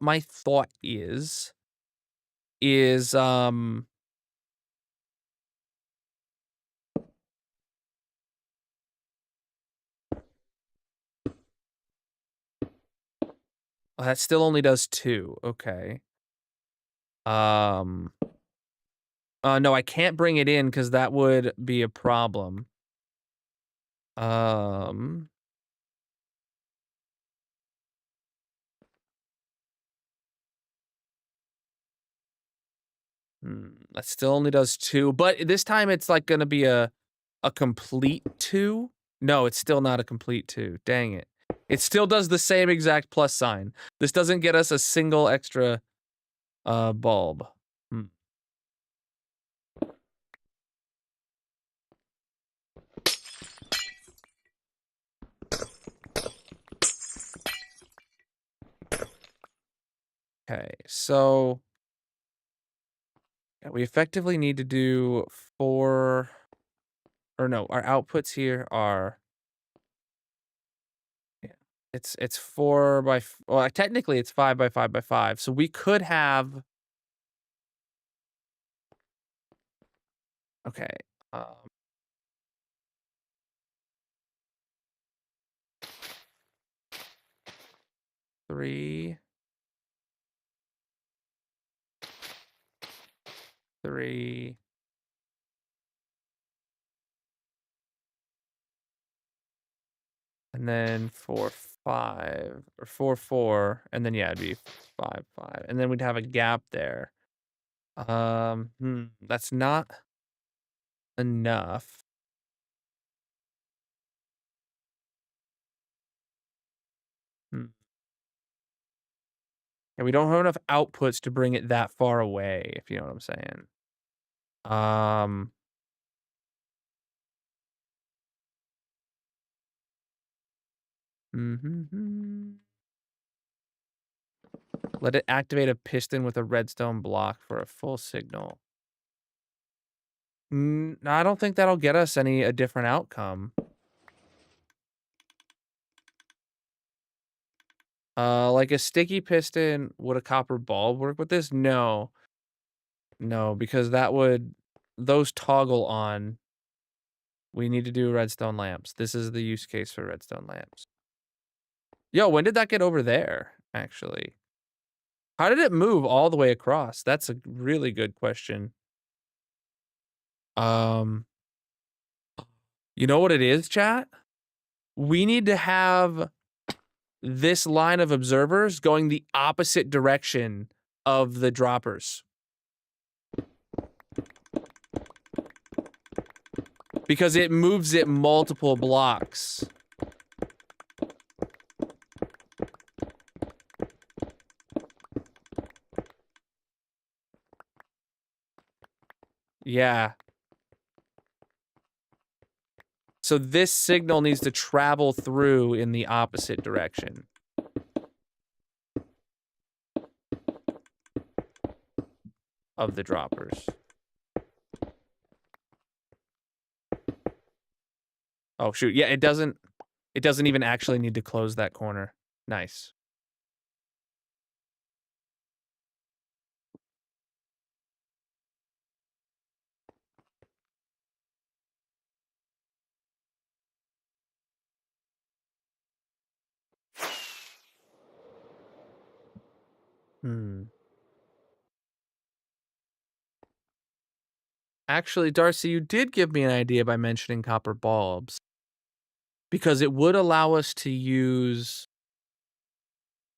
that still only does 2. Okay. No, I can't bring it in because that would be a problem. That still only does 2, but this time it's like gonna be a complete 2. No, it's still not a complete 2. Dang it. It still does the same exact plus sign. This doesn't get us a single extra bulb. Okay, so yeah, we effectively need to do 4, or no, our outputs here are, yeah, it's 4 by, well, technically it's 5 by 5 by 5. So we could have, okay, um, 3, 3, and then 4, 5, or 4, 4, and then yeah, it'd be 5, 5, and then we'd have a gap there. That's not enough. Hmm. And we don't have enough outputs to bring it that far away, if you know what I'm saying. Um, Let it activate a piston with a redstone block for a full signal. No, I don't think that'll get us a different outcome. Like a sticky piston, would a copper bulb work with this? No. No, because those toggle on. We need to do redstone lamps. This is the use case for redstone lamps. Yo, when did that get over there, actually? How did it move all the way across? That's a really good question. You know what it is, chat? We need to have this line of observers going the opposite direction of the droppers. Because it moves it multiple blocks. Yeah. So this signal needs to travel through in the opposite direction of the droppers. Oh shoot, yeah, it doesn't even actually need to close that corner. Nice. Actually, Darcy, you did give me an idea by mentioning copper bulbs. Because it would allow us to use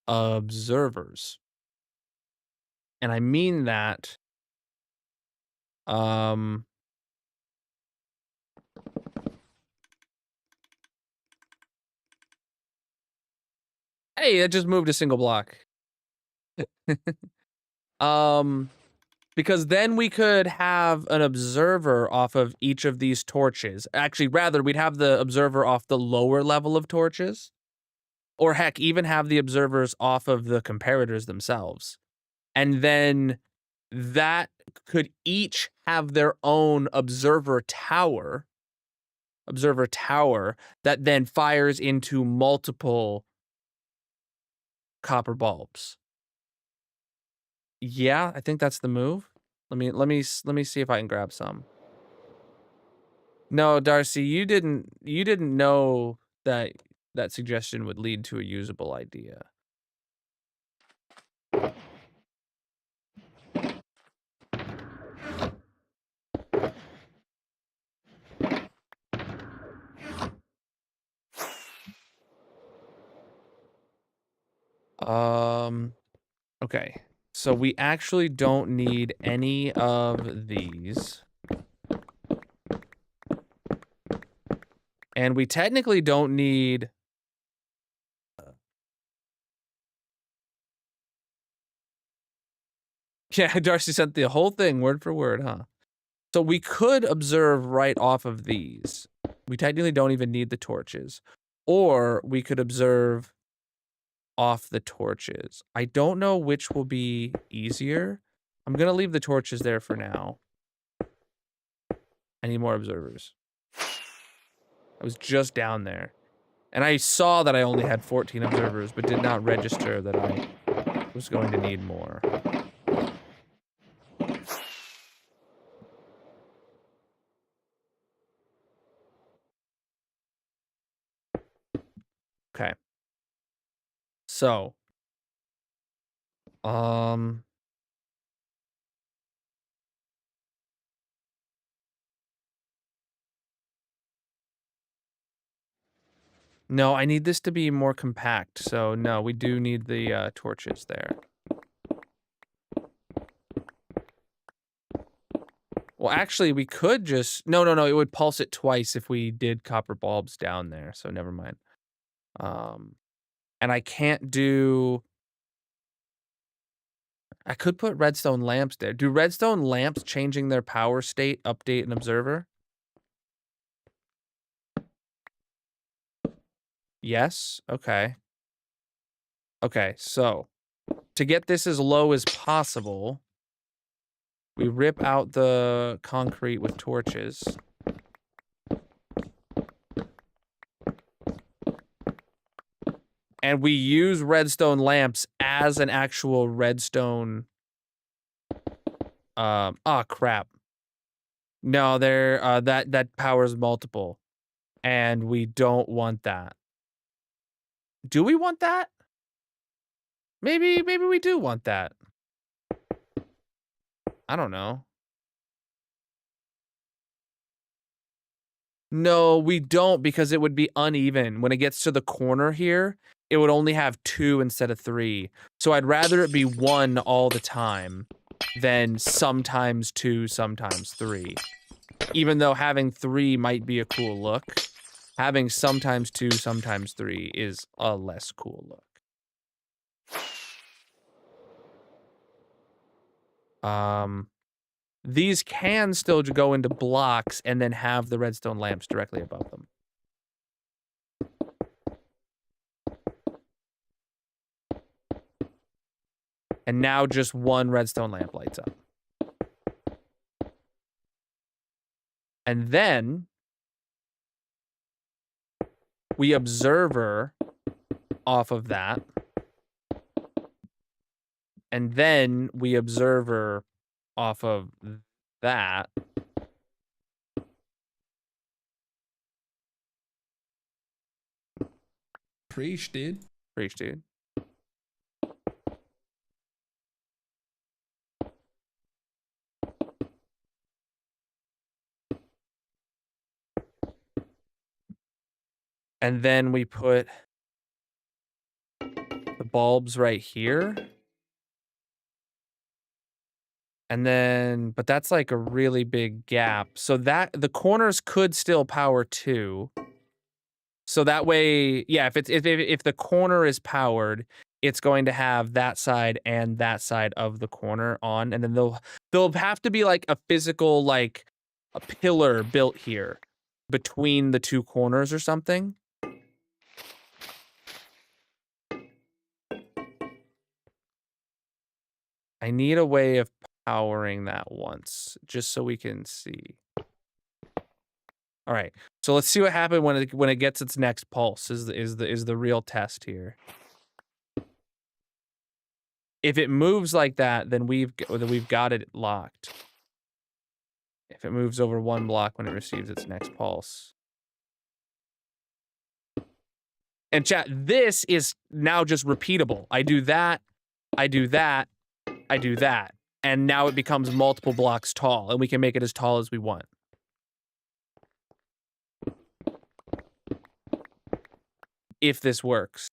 observers. And I mean that, hey, it just moved a single block. Because then we could have an observer off of each of these torches. Actually, rather, we'd have the observer off the lower level of torches. Or heck, even have the observers off of the comparators themselves. And then that could each have their own observer tower that then fires into multiple copper bulbs. Yeah, I think that's the move. Let me see if I can grab some. No, Darcy, you didn't know that that suggestion would lead to a usable idea. Okay. So we actually don't need any of these. And we technically don't need... Yeah, Darcy sent the whole thing word for word, huh? So we could observe right off of these. We technically don't even need the torches. Or we could observe off the torches. I don't know which will be easier. I'm going to leave the torches there for now. I need more observers. I was just down there. And I saw that I only had 14 observers, but did not register that I was going to need more. Okay. So. No, I need this to be more compact. So, no, we do need the torches there. Well, actually, we could just... No, it would pulse it twice if we did copper bulbs down there, so never mind. And I can't do... I could put redstone lamps there. Do redstone lamps changing their power state update an observer? Yes? Okay. Okay, so to get this as low as possible, we rip out the concrete with torches. And we use redstone lamps as an actual redstone... oh, crap. No, they're, that powers multiple. And we don't want that. Do we want that? Maybe we do want that. I don't know. No, we don't, because it would be uneven. When it gets to the corner here, it would only have 2 instead of 3. So I'd rather it be 1 all the time than sometimes 2, sometimes 3. Even though having 3 might be a cool look, having sometimes 2, sometimes 3 is a less cool look. These can still go into blocks and then have the redstone lamps directly above them. And now just 1 redstone lamp lights up. And then we observer off of that. And then we observer off of that. Preach, dude. Preach, dude. And then we put the bulbs right here. And then, but that's like a really big gap. So that the corners could still power 2. So that way, yeah, if the corner is powered, it's going to have that side and that side of the corner on, and then there'll have to be like a physical, like a pillar built here between the 2 corners or something. I need a way of powering that once, just so we can see. All right, so let's see what happens when it gets its next pulse. Is the real test here. If it moves like that, then we've got it locked. If it moves over 1 block when it receives its next pulse. And chat, this is now just repeatable. I do that, I do that, I do that, and now it becomes multiple blocks tall, and we can make it as tall as we want. If this works.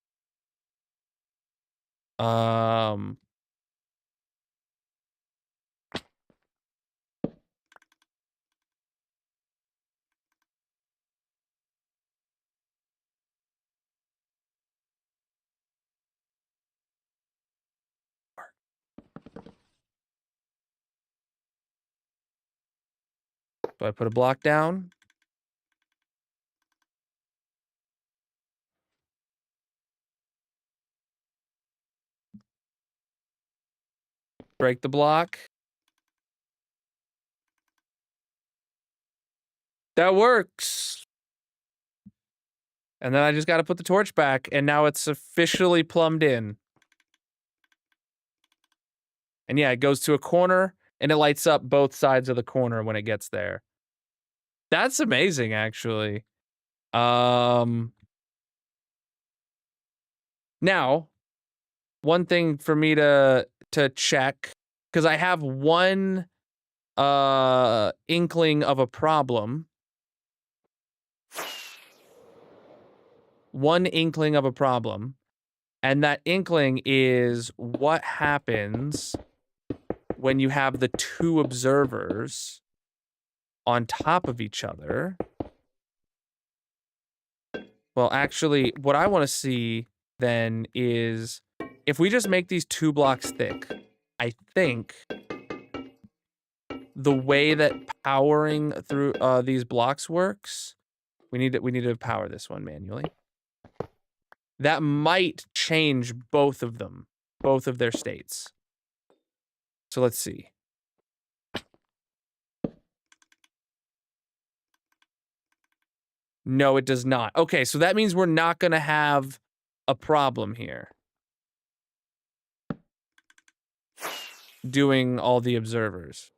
So I put a block down. Break the block. That works. And then I just got to put the torch back, and now it's officially plumbed in. And yeah, it goes to a corner, and it lights up both sides of the corner when it gets there. That's amazing, actually. Now, one thing for me to check, because I have one inkling of a problem. One inkling of a problem. And that inkling is what happens when you have the two observers on top of each other. Well, actually, what I want to see then is if we just make these 2 blocks thick, I think the way that powering through these blocks works, we need to power this one manually. That might change both of them, both of their states. So let's see. No, it does not. Okay, so that means we're not going to have a problem here. Doing all the observers.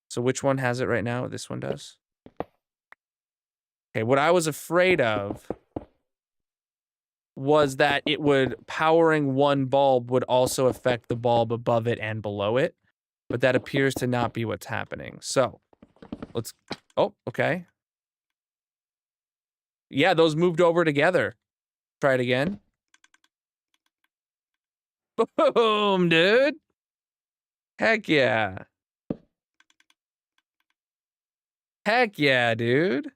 So which one has it right now? This one does. Okay, what I was afraid of was that it would, powering one bulb would also affect the bulb above it and below it. But that appears to not be what's happening. So, let's... Oh, okay. Yeah, those moved over together. Try it again. Boom, dude. Heck yeah. Heck yeah, dude.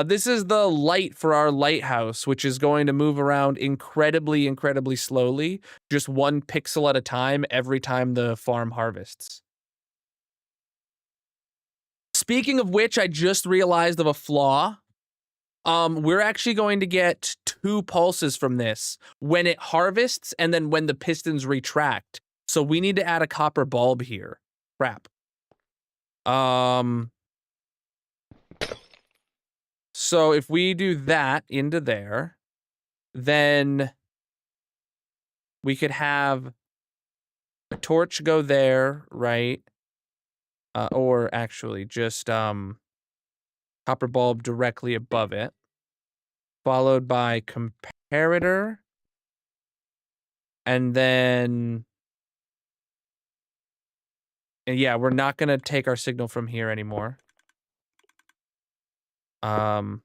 This is the light for our lighthouse, which is going to move around incredibly, incredibly slowly, just 1 pixel at a time every time the farm harvests. Speaking of which, I just realized of a flaw. We're actually going to get 2 pulses from this when it harvests and then when the pistons retract. So we need to add a copper bulb here. Crap. So if we do that into there, then we could have a torch go there, right? Or actually just copper bulb directly above it, followed by comparator, and then, and yeah, we're not gonna take our signal from here anymore. And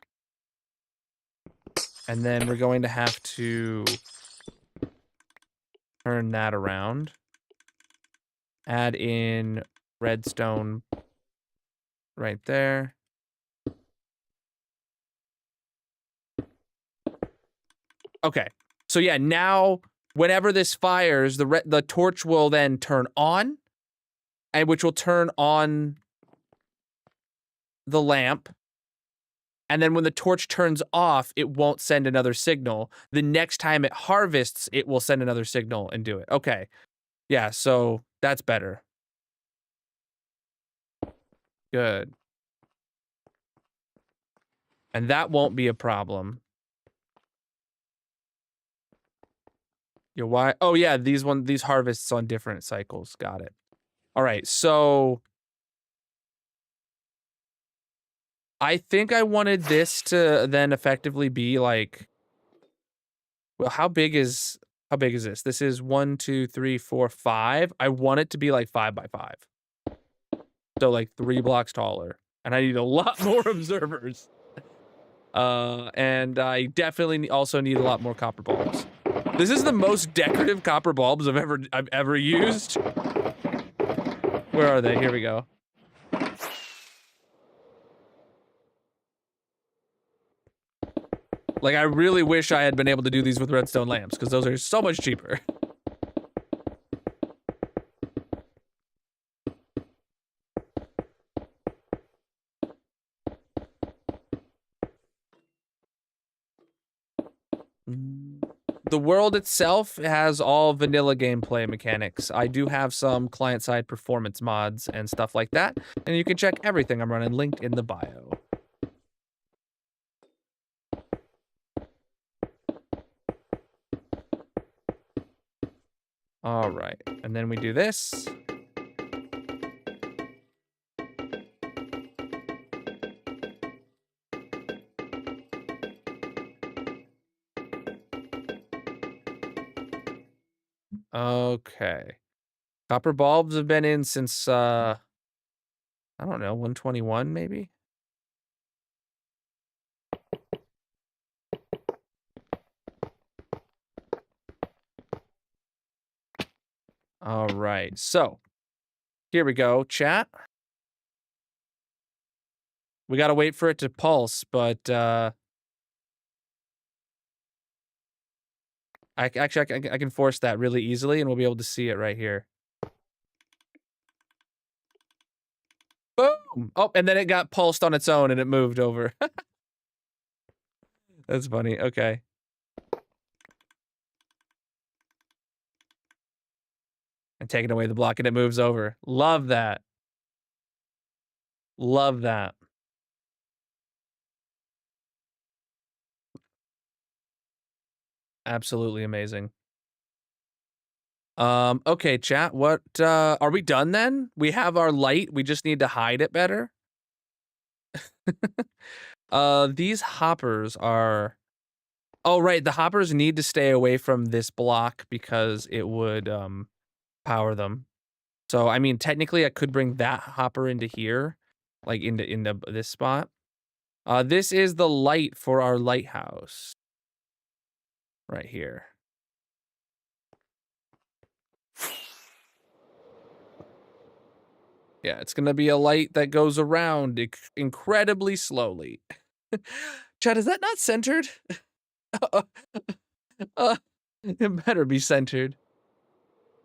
then we're going to have to turn that around. Add in redstone right there. Okay. So yeah, now whenever this fires, the torch will then turn on, and which will turn on the lamp. And then when the torch turns off, it won't send another signal. The next time it harvests, it will send another signal and do it. Okay. Yeah, so that's better. Good. And that won't be a problem. Yo, why? Oh yeah, these harvests on different cycles. Got it. All right, so I think I wanted this to then effectively be like, well, how big is this? This is 1, 2, 3, 4, 5. I want it to be like 5 by 5. So like 3 blocks taller. And I need a lot more observers. And I definitely also need a lot more copper bulbs. This is the most decorative copper bulbs I've ever used. Where are they? Here we go. Like, I really wish I had been able to do these with redstone lamps, because those are so much cheaper. The world itself has all vanilla gameplay mechanics. I do have some client-side performance mods and stuff like that, and you can check everything I'm running linked in the bio. All right, and then we do this. Okay. Copper bulbs have been in since, I don't know, 121 maybe? All right, so here we go, chat. We gotta wait for it to pulse, but I can force that really easily, and we'll be able to see it right here. Boom! Oh, and then it got pulsed on its own, and it moved over. That's funny. Okay. And taking away the block, and it moves over. Love that. Love that. Absolutely amazing. Okay, chat, what, are we done then? We have our light, we just need to hide it better? These hoppers are... Oh, right, the hoppers need to stay away from this block because it would, power them. So, I mean, technically, I could bring that hopper into here, like, into this spot. This is the light for our lighthouse. Right here. Yeah, it's gonna be a light that goes around incredibly slowly. Chad, is that not centered? It better be centered.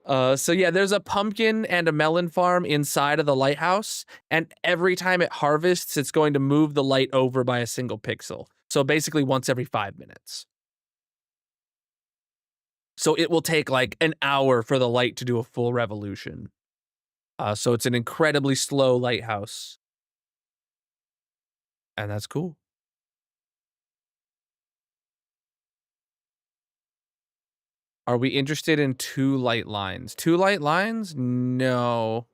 So yeah, there's a pumpkin and a melon farm inside of the lighthouse, and every time it harvests, it's going to move the light over by a single pixel. So basically once every 5 minutes. So it will take like an hour for the light to do a full revolution. So it's an incredibly slow lighthouse. And that's cool. Are we interested in 2 light lines? 2 light lines? No.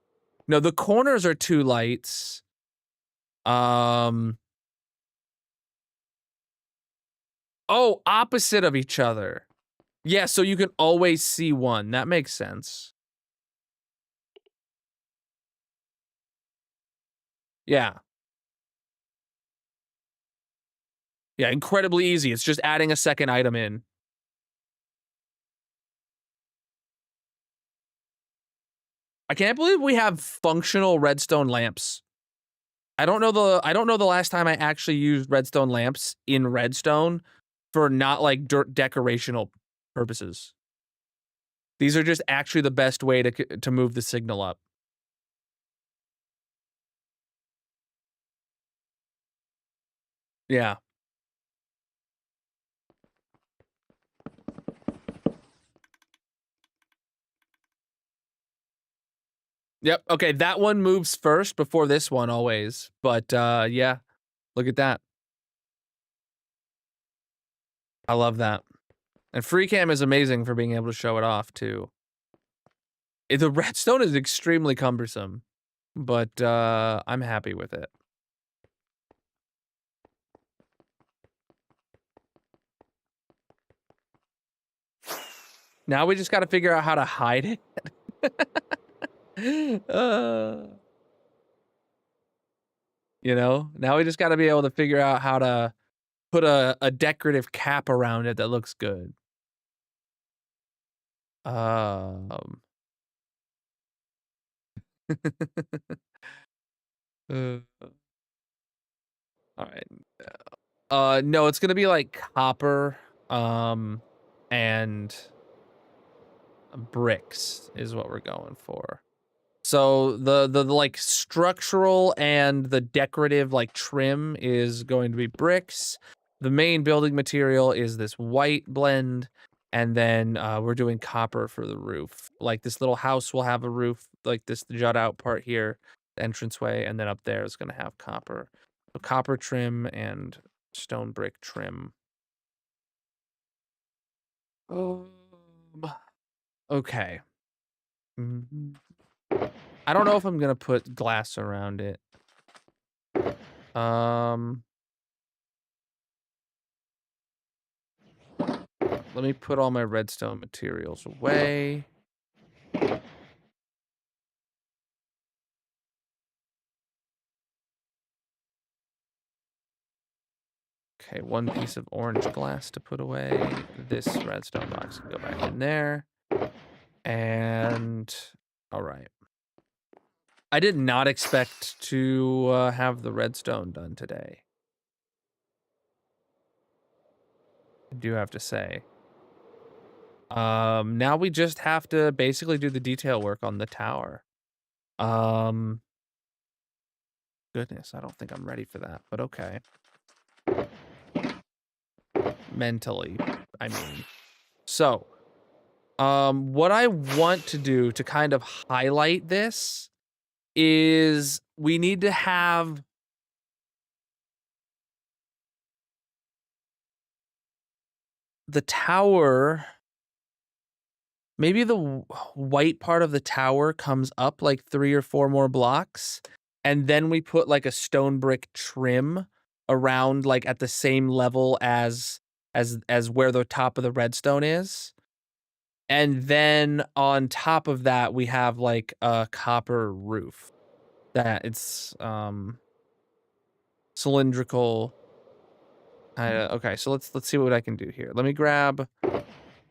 No, the corners are 2 lights. Oh, opposite of each other. Yeah, so you can always see one. That makes sense. Yeah. Yeah, incredibly easy. It's just adding a second item in. I can't believe we have functional redstone lamps. I don't know the last time I actually used redstone lamps in redstone for not like decorational purposes. These are just actually the best way to move the signal up. Yeah. Yep. Okay, that one moves first before this one always. But yeah, look at that. I love that. And FreeCam is amazing for being able to show it off too. The redstone is extremely cumbersome, but I'm happy with it. Now we just got to figure out how to hide it. You know, now we just got to be able to figure out how to put a decorative cap around it that looks good. Um. All right. No, it's gonna be like copper, and bricks is what we're going for. So the like structural and the decorative like trim is going to be bricks. The main building material is this white blend, and then we're doing copper for the roof. Like this little house will have a roof like this, the jut out part here, the entranceway, and then up there is gonna have copper. So copper trim and stone brick trim. Okay. Mhm. I don't know if I'm gonna put glass around it. Um, Let me put all my redstone materials away. Okay, one piece of orange glass to put away. This redstone box can go back in there. And all right. I did not expect to have the redstone done today. I do have to say. Now we just have to basically do the detail work on the tower. Goodness, I don't think I'm ready for that, but okay. Mentally, I mean. So, what I want to do to kind of highlight this is we need to have the tower. Maybe the white part of the tower comes up like 3 or 4 more blocks, and then we put like a stone brick trim around like at the same level as where the top of the redstone is. And then on top of that, we have like a copper roof that it's cylindrical. Okay, so let's see what I can do here. Let me grab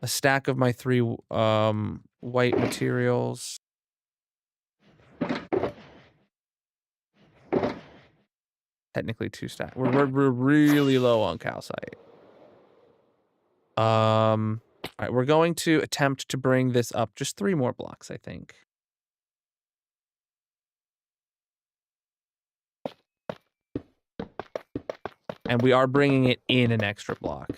a stack of my 3 white materials. Technically 2 stacks. We're really low on calcite. All right, we're going to attempt to bring this up just 3 more blocks, I think. And we are bringing it in an extra block.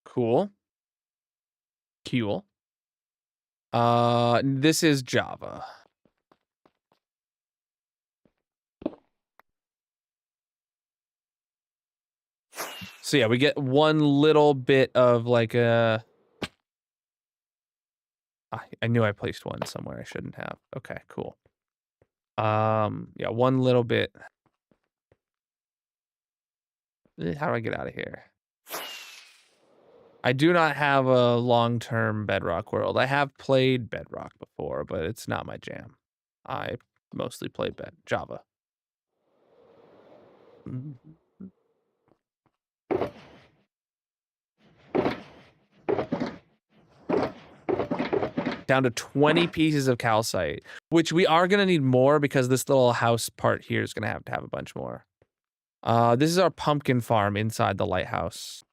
Cool. Cool. This is Java. So yeah, we get one little bit of like a... I knew I placed one somewhere I shouldn't have. Okay, cool. Yeah, one little bit. How do I get out of here? I do not have a long-term Bedrock world. I have played Bedrock before, but it's not my jam. I mostly play Java. Down to 20 pieces of calcite, which we are going to need more because this little house part here is going to have a bunch more. This is our pumpkin farm inside the lighthouse.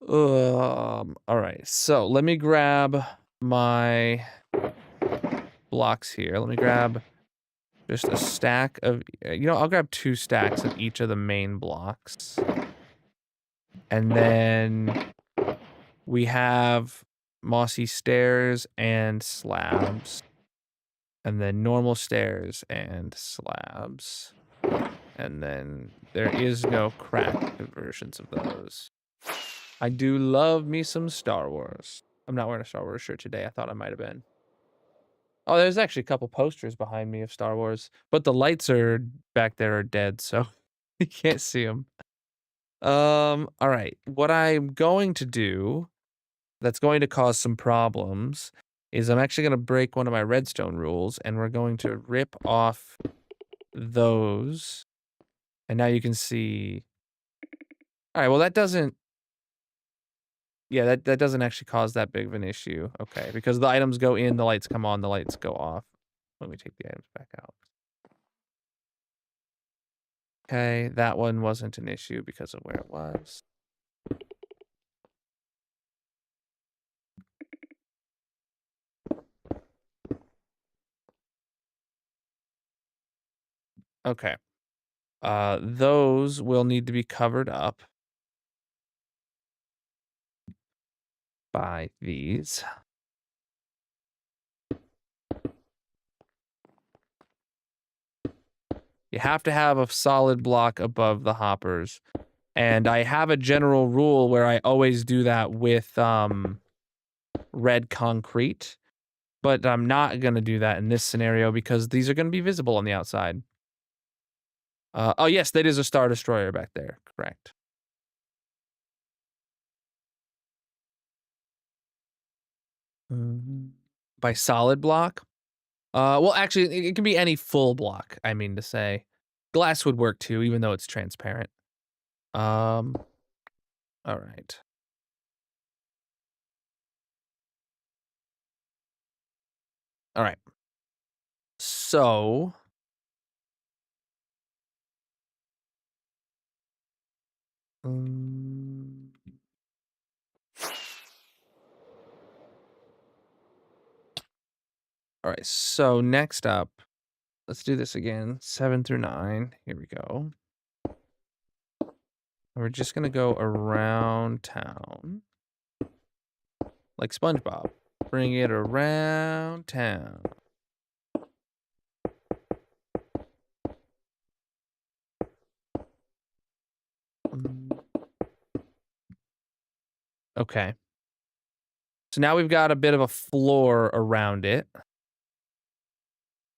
All right, so let me grab my blocks here. Let me grab just a stack of, I'll grab 2 stacks of each of the main blocks. And then we have mossy stairs and slabs. And then normal stairs and slabs. And then there is no cracked versions of those. I do love me some Star Wars. I'm not wearing a Star Wars shirt today. I thought I might have been. Oh, there's actually a couple posters behind me of Star Wars, but the lights are back there are dead, so you can't see them. All right. What I'm going to do that's going to cause some problems is I'm actually going to break one of my redstone rules, and we're going to rip off those. And now you can see. All right, well, that doesn't. Yeah, that doesn't actually cause that big of an issue. Okay, because the items go in, the lights come on, the lights go off. Let me take the items back out. Okay, that one wasn't an issue because of where it was. Okay. Those will need to be covered up by these. You have to have a solid block above the hoppers. And I have a general rule where I always do that with red concrete. But I'm not going to do that in this scenario because these are going to be visible on the outside. Oh, yes, that is a Star Destroyer back there. Correct. By solid block? Well, actually, it can be any full block, I mean to say. Glass would work too, even though it's transparent. All right. All right. So. All right, so next up, let's do this again. 7 through 9. Here we go. We're just going to go around town. Like SpongeBob. Bring it around town. Okay. So now we've got a bit of a floor around it.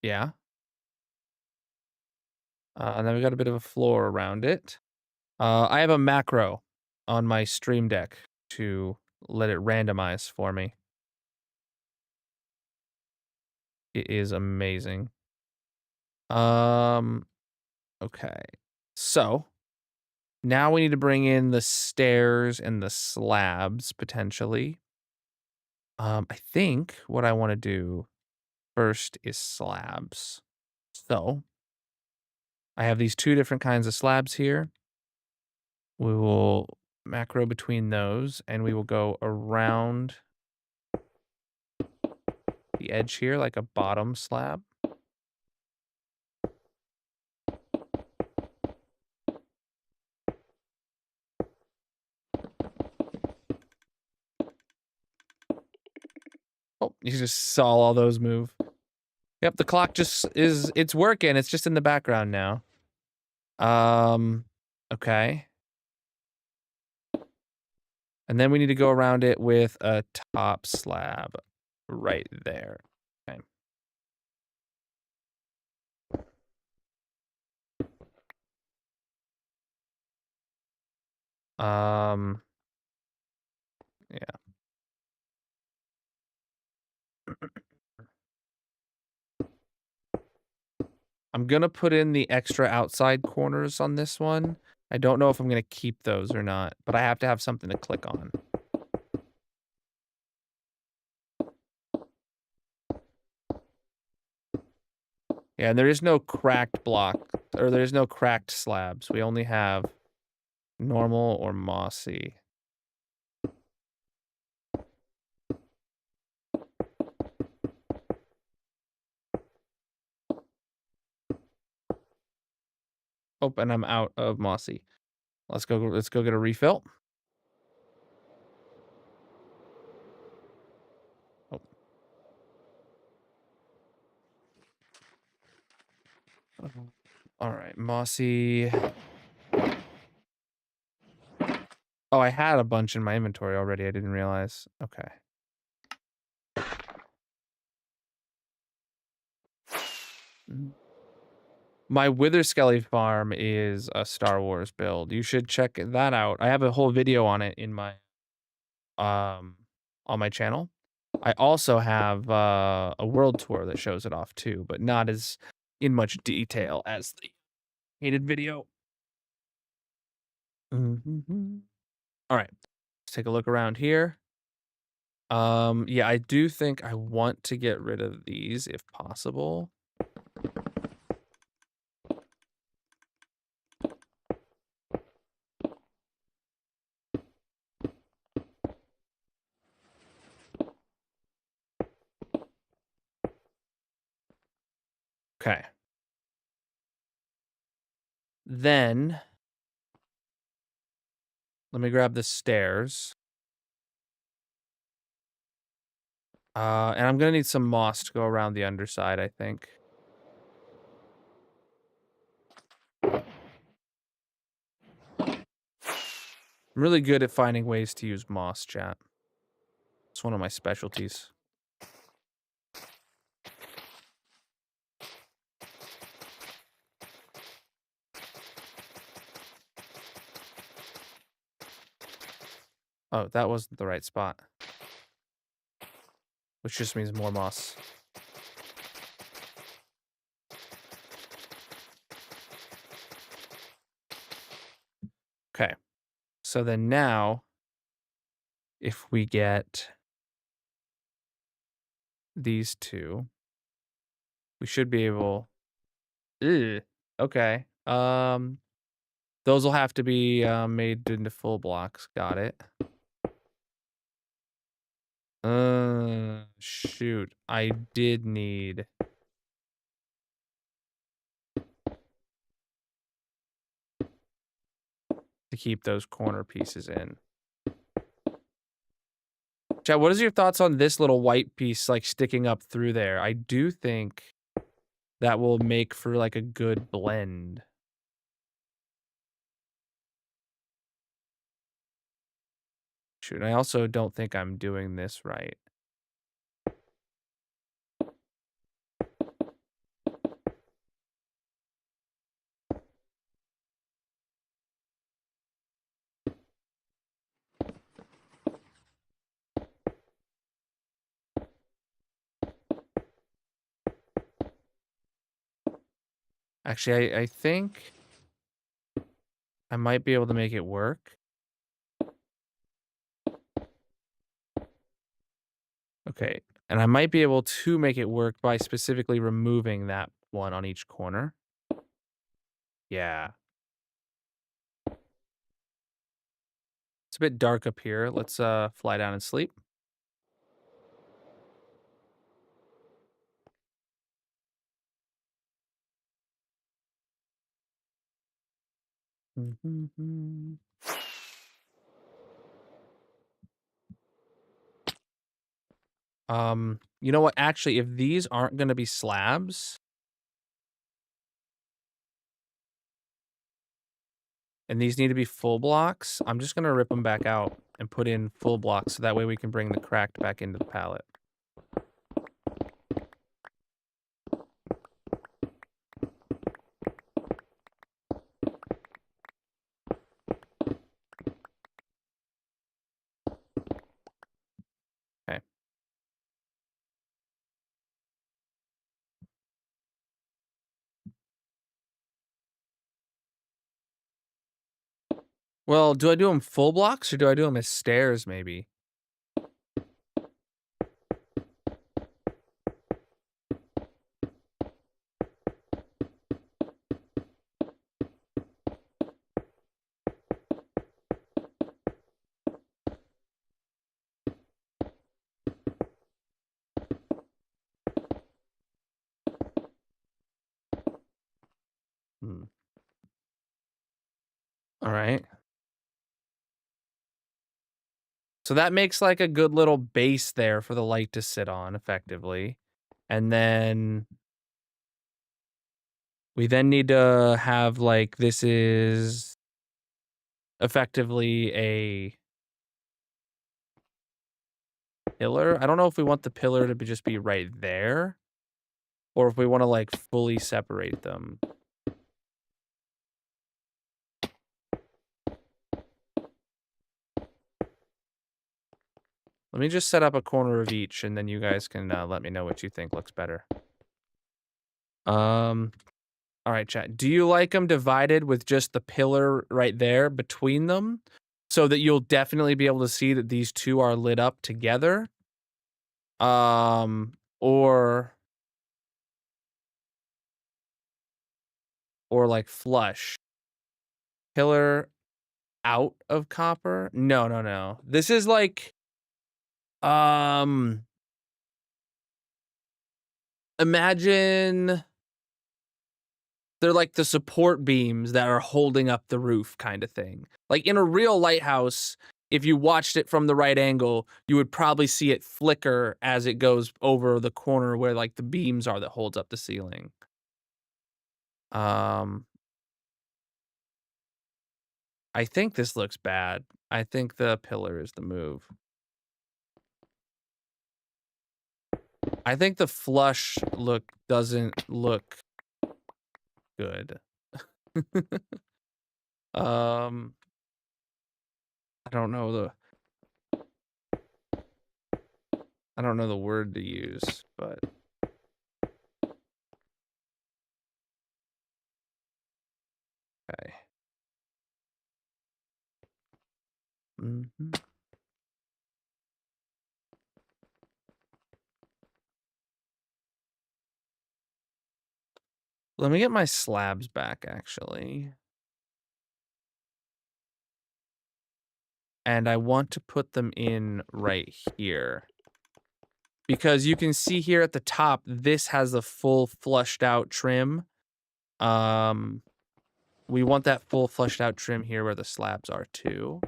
Yeah. And then we got a bit of a floor around it. I have a macro on my Stream Deck to let it randomize for me. It is amazing. Okay. So now we need to bring in the stairs and the slabs potentially. I think what I want to do first is slabs. So I have these two different kinds of slabs here. We will macro between those and we will go around the edge here like a bottom slab. Oh, you just saw all those move. Yep, the clock just it's working. It's just in the background now. Okay. And then we need to go around it with a top slab right there. Okay. Yeah. I'm gonna put in the extra outside corners on this one. I don't know if I'm gonna keep those or not, but I have to have something to click on. Yeah, and there is no cracked block, or there is no cracked slabs. We only have normal or mossy. Oh, and I'm out of mossy. Let's go get a refill. Oh. All right, mossy. Oh, I had a bunch in my inventory already. I didn't realize. Okay. My Wither Skelly farm is a Star Wars build. You should check that out. I have a whole video on it in my on my channel. I also have a world tour that shows it off too, but not as in much detail as the hated video. All right, let's take a look around here. Yeah, I do think I want to get rid of these if possible. Okay. Then let me grab the stairs. And I'm gonna need some moss to go around the underside, I think. I'm really good at finding ways to use moss, chat. It's one of my specialties. Oh, that wasn't the right spot. Which just means more moss. Okay. So then now, if we get these two, we should be able... Ugh. Okay. Those will have to be made into full blocks. Got it. Shoot. I did need... to keep those corner pieces in. Chad, what is your thoughts on this little white piece like sticking up through there? I do think that will make for like a good blend. Shoot, I also don't think I'm doing this right. Actually, I think I might be able to make it work. Okay, and I might be able to make it work by specifically removing that one on each corner. Yeah. It's a bit dark up here. Let's fly down and sleep. You know what? Actually, if these aren't going to be slabs, and these need to be full blocks, I'm just going to rip them back out and put in full blocks so that way we can bring the cracked back into the palette. Okay. Well, do I do them full blocks or do I do them as stairs maybe? All right. So that makes like a good little base there for the light to sit on effectively. And then we then need to have like, this is effectively a pillar. I don't know if we want the pillar to just be right there or if we want to like fully separate them. Let me just set up a corner of each, and then you guys can let me know what you think looks better. All right, chat. Do you like them divided with just the pillar right there between them, so that you'll definitely be able to see that these two are lit up together? Or like flush. Pillar out of copper? No, no, no. This is like, imagine they're like the support beams that are holding up the roof kind of thing. Like in a real lighthouse, if you watched it from the right angle, you would probably see it flicker as it goes over the corner where like the beams are that holds up the ceiling. I think this looks bad. I think the pillar is the move. I think the flush look doesn't look good. I don't know the word to use, but okay. Let me get my slabs back, actually. And I want to put them in right here. Because you can see here at the top, this has a full flushed out trim. We want that full flushed out trim here where the slabs are too.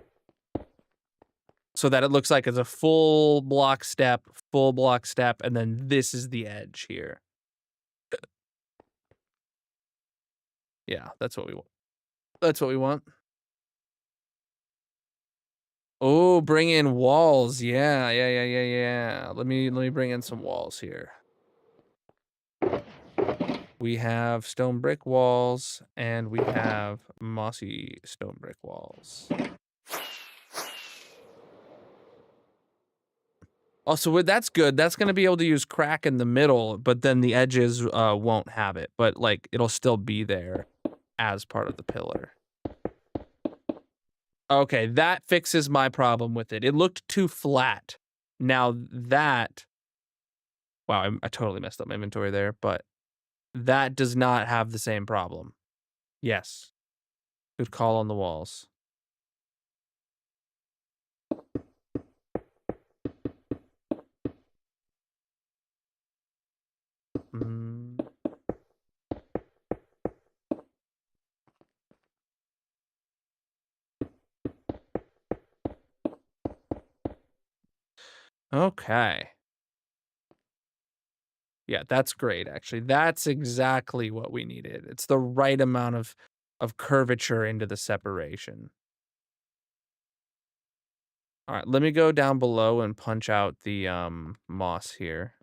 So that it looks like it's a full block step, and then this is the edge here. Yeah, that's what we want. That's what we want. Oh, bring in walls. Yeah. Let me bring in some walls here. We have stone brick walls, and we have mossy stone brick walls. Also, that's good. That's going to be able to use crack in the middle, but then the edges won't have it. But, like, it'll still be there as part of the pillar. Okay, that fixes my problem with it. It looked too flat. Now that... Wow, I totally messed up my inventory there, but that does not have the same problem. Yes. Good call on the walls. Okay. Yeah, that's great, actually. That's exactly what we needed. It's the right amount of curvature into the separation. All right, let me go down below and punch out the moss here.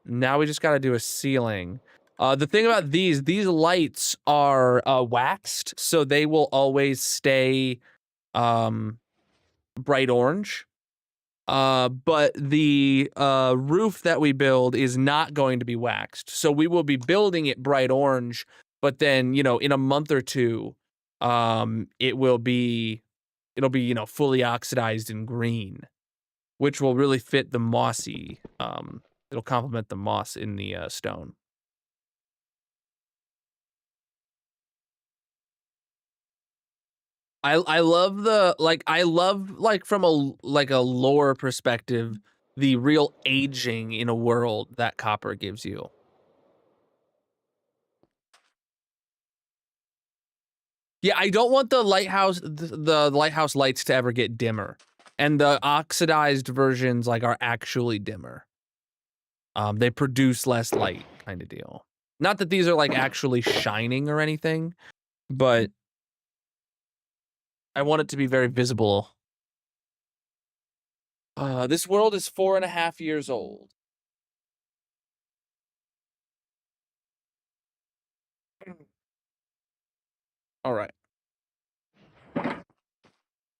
Now we just got to do a ceiling. The thing about these lights are waxed, so they will always stay bright orange. But the roof that we build is not going to be waxed. So we will be building it bright orange, but then, you know, in a month or two, it'll be, you know, fully oxidized and green, which will really fit the mossy, it'll complement the moss in the stone. I love the, like, from a lore perspective, the real aging in a world that copper gives you. Yeah, I don't want the lighthouse lights to ever get dimmer. And the oxidized versions like are actually dimmer. They produce less light kind of deal. Not that these are like actually shining or anything, but I want it to be very visible. This world is 4.5 years old. All right.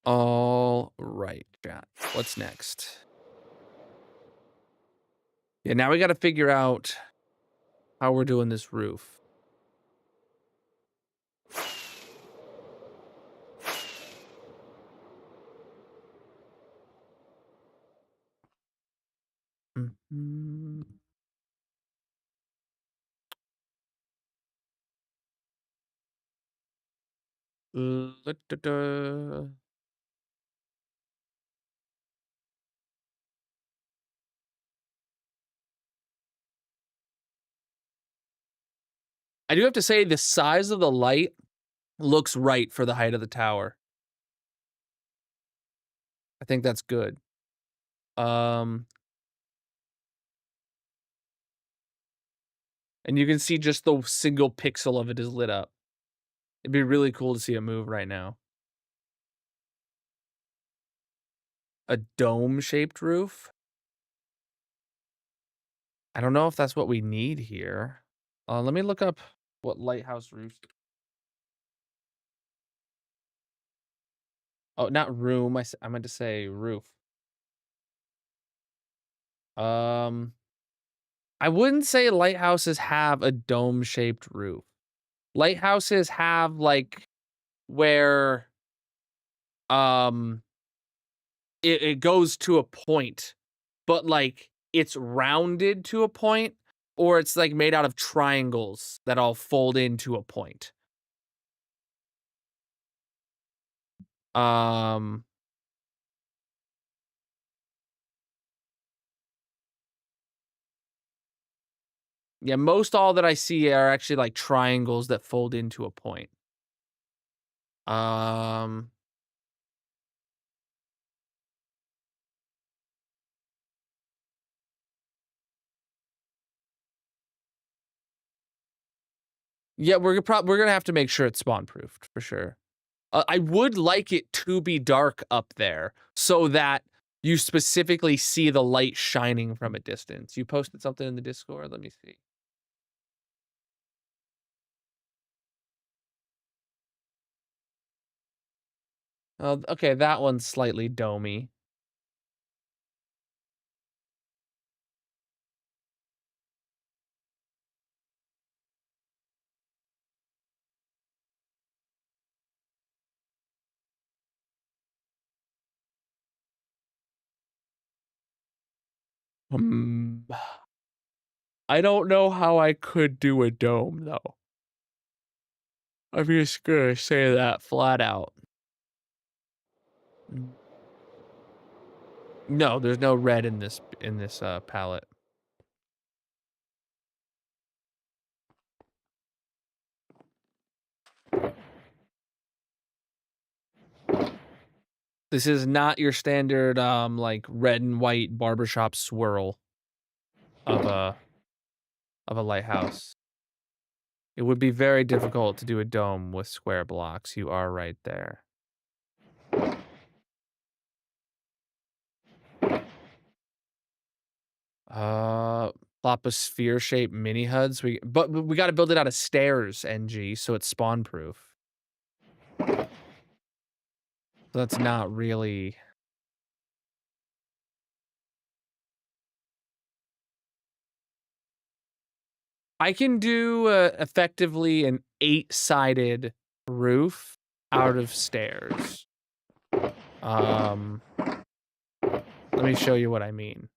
All right, chat. What's next? Yeah, now we got to figure out how we're doing this roof. Mm-hmm. Da-da-da. I do have to say the size of the light looks right for the height of the tower. I think that's good. And you can see just the single pixel of it is lit up. It'd be really cool to see it move right now. A dome-shaped roof? I don't know if that's what we need here. Let me look up what lighthouse roofs. Oh, not room. I meant to say roof. I wouldn't say lighthouses have a dome-shaped roof. Lighthouses have like where it goes to a point, but like it's rounded to a point, or it's like made out of triangles that all fold into a point. Yeah, most all that I see are actually like triangles that fold into a point. Yeah, we're gonna have to make sure it's spawn proofed for sure. I would like it to be dark up there so that you specifically see the light shining from a distance. You posted something in the Discord. Let me see. Oh, okay, that one's slightly domey. I don't know how I could do a dome though. I'm just gonna say that flat out. No, there's no red in this palette. This is not your standard like red and white barbershop swirl of a lighthouse. It would be very difficult to do a dome with square blocks. You are right there. Plop a sphere-shaped mini HUDs. But we got to build it out of stairs, NG, so it's spawn proof. So that's not really. I can do effectively an 8-sided roof out of stairs. Let me show you what I mean.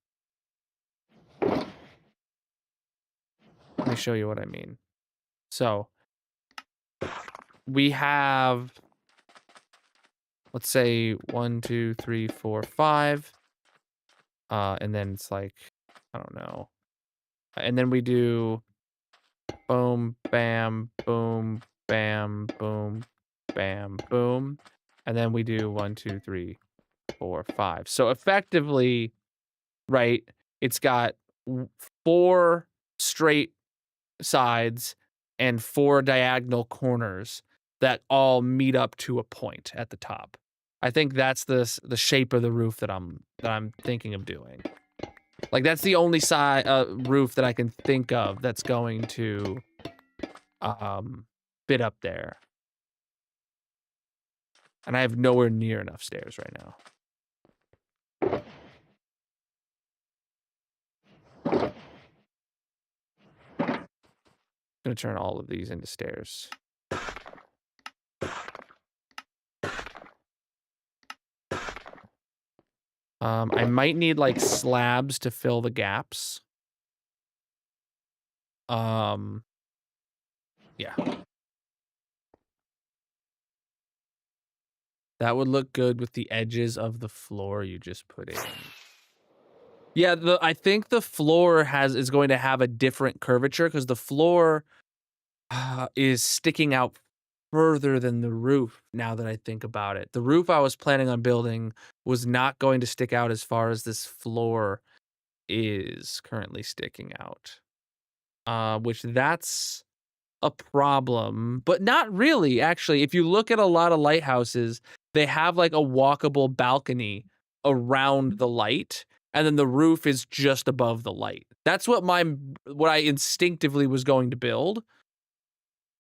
Let me show you what I mean. So we have, let's say 1, 2, 3, 4, 5. And then it's like, I don't know. And then we do boom, bam, boom, bam, boom, bam, boom. And then we do 1, 2, 3, 4, 5. So effectively, right, it's got 4 straight sides and 4 diagonal corners that all meet up to a point at the top. I think that's the shape of the roof that I'm thinking of doing. Like that's the only side roof that I can think of that's going to fit up there. And I have nowhere near enough stairs right now. I'm gonna turn all of these into stairs. I might need like slabs to fill the gaps. Yeah. That would look good with the edges of the floor you just put in. Yeah, I think the floor is going to have a different curvature because the floor is sticking out further than the roof now that I think about it. The roof I was planning on building was not going to stick out as far as this floor is currently sticking out. Which that's a problem, but not really, actually. If you look at a lot of lighthouses, they have like a walkable balcony around the light, and then the roof is just above the light. That's what I instinctively was going to build,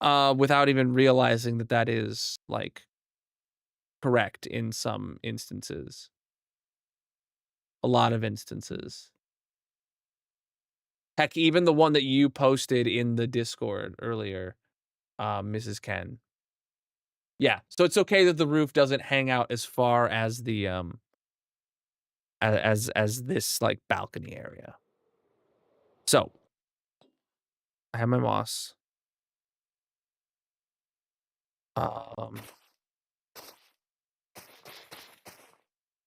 without even realizing that that is like correct in some instances. A lot of instances. Heck, even the one that you posted in the Discord earlier, Mrs. Ken. Yeah, so it's okay that the roof doesn't hang out as far as the as this like balcony area. So I have my moss.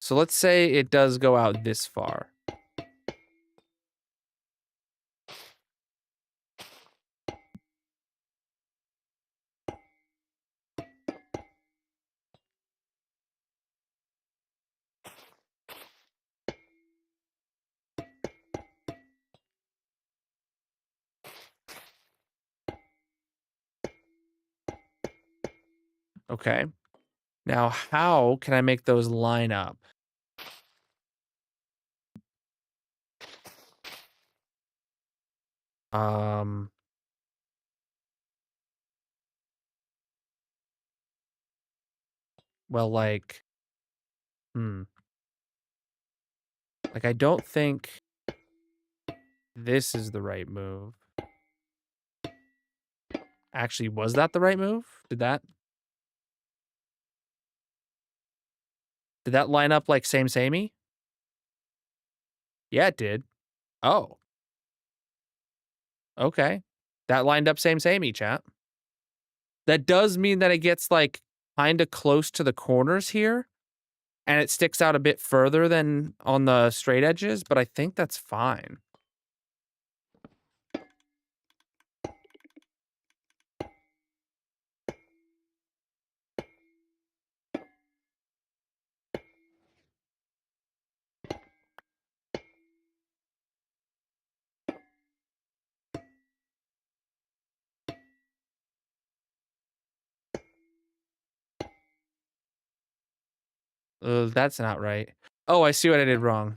So let's say it does go out this far. Okay. Now, how can I make those line up? Well, like, like I don't think this is the right move. Actually, was that the right move? Did that line up like samey? Yeah, it did. Oh, okay. That lined up samey, chat. That does mean that it gets like kind of close to the corners here, and it sticks out a bit further than on the straight edges, but I think that's fine. That's not right. Oh, I see what I did wrong.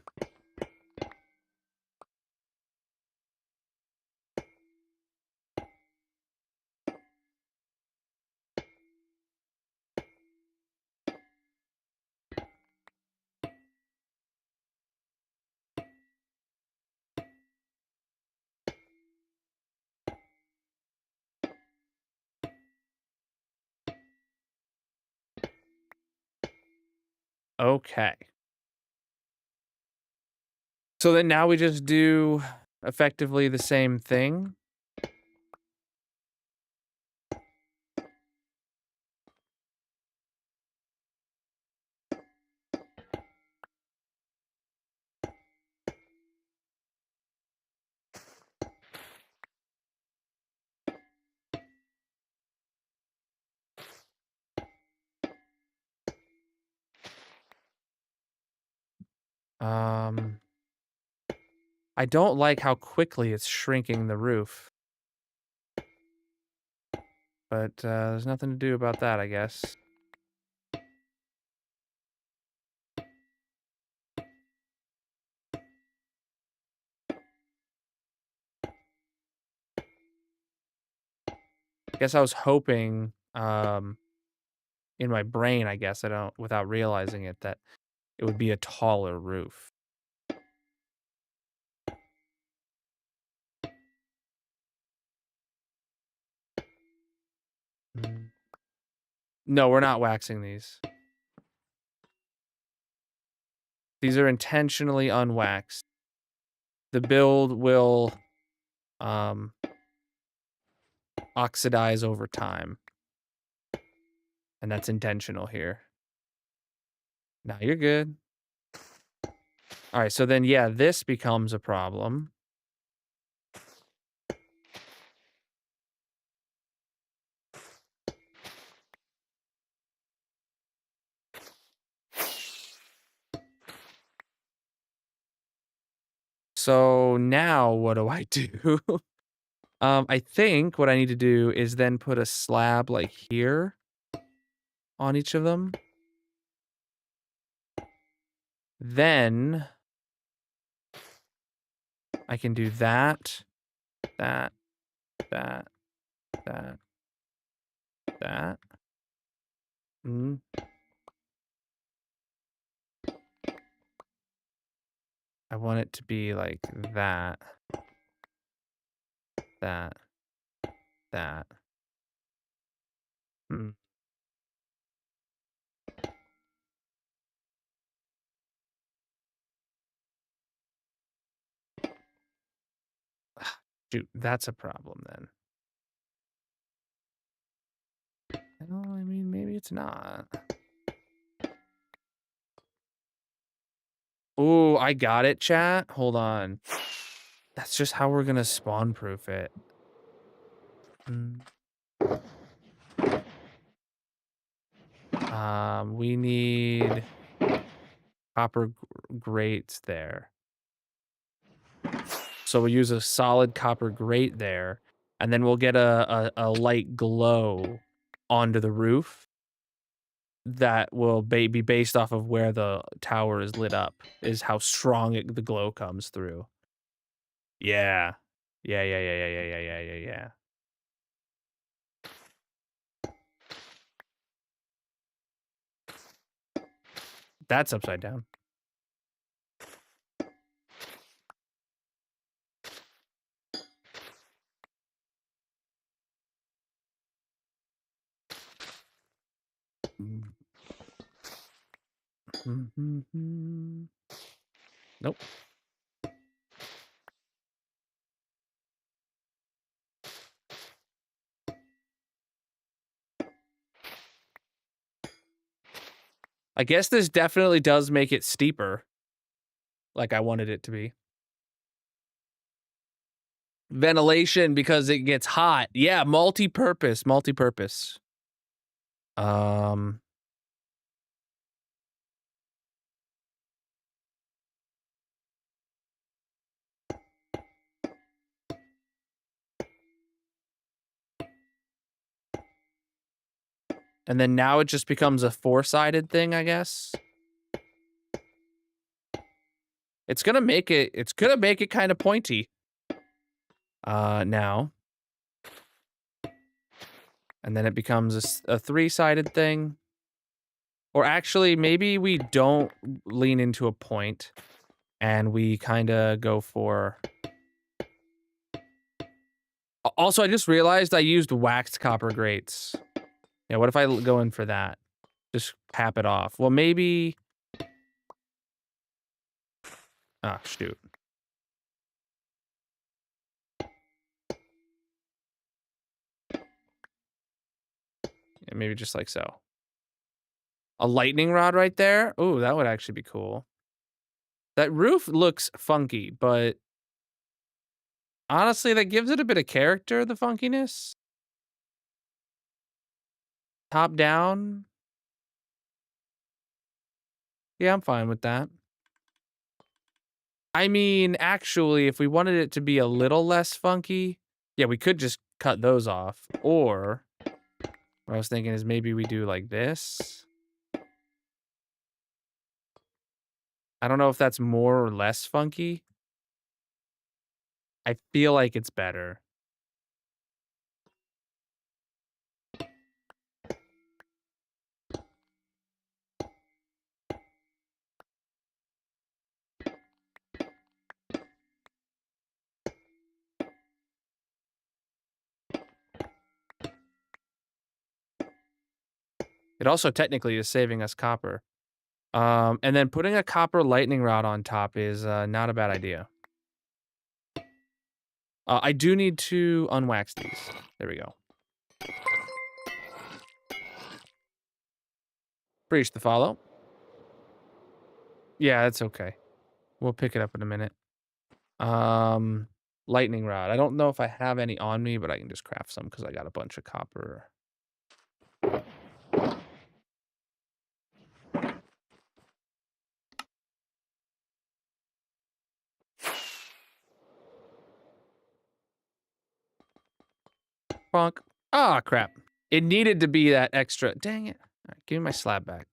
Okay. So then now we just do effectively the same thing. I don't like how quickly it's shrinking the roof. But there's nothing to do about that, I guess. Guess I was hoping, in my brain, I guess, without realizing it, that it would be a taller roof. Mm. No, we're not waxing these. These are intentionally unwaxed. The build will, oxidize over time. And that's intentional here. Now you're good. All right, so then, yeah, this becomes a problem. So now what do I do? I think what I need to do is then put a slab like here on each of them. Then I can do that, that, that, that, that. Mm. I want it to be like that, that, that. Mm. Shoot, that's a problem then. Well, I mean, maybe it's not. Ooh, I got it, chat. Hold on. That's just how we're gonna spawn proof it. Mm. We need copper grates there. So we'll use a solid copper grate there, and then we'll get a light glow onto the roof that will be based off of where the tower is lit up, is how strong the glow comes through. Yeah. Yeah. That's upside down. Nope. I guess this definitely does make it steeper, like I wanted it to be. Ventilation because it gets hot. Yeah, multi-purpose. And then now it just becomes a four-sided thing, I guess. It's gonna make it kind of pointy. Now. And then it becomes a three-sided thing. Or actually, maybe we don't lean into a point and we kind of go for... Also, I just realized I used waxed copper grates. Yeah, what if I go in for that? Just cap it off. Well, maybe... Ah, shoot. Yeah, maybe just like so. A lightning rod right there? Ooh, that would actually be cool. That roof looks funky, but... honestly, that gives it a bit of character, the funkiness. Top down. Yeah, I'm fine with that. I mean, actually, if we wanted it to be a little less funky, yeah, we could just cut those off. Or what I was thinking is maybe we do like this. I don't know if that's more or less funky. I feel like it's better. It also technically is saving us copper. And then putting a copper lightning rod on top is not a bad idea. I do need to unwax these. There we go. Breach the follow. Yeah, that's okay. We'll pick it up in a minute. Lightning rod. I don't know if I have any on me, but I can just craft some because I got a bunch of copper. Bonk. Ah, crap. It needed to be that extra. Dang it. All right, give me my slab back.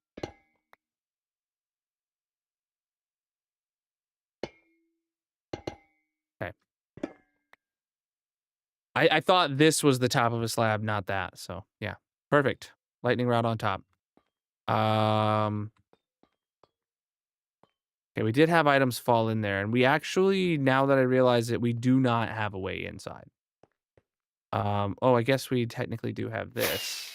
Okay. I thought this was the top of a slab, not that. So, yeah. Perfect. Lightning rod on top. Okay, we did have items fall in there, and we actually, now that I realize it, we do not have a way inside. Oh, I guess we technically do have this.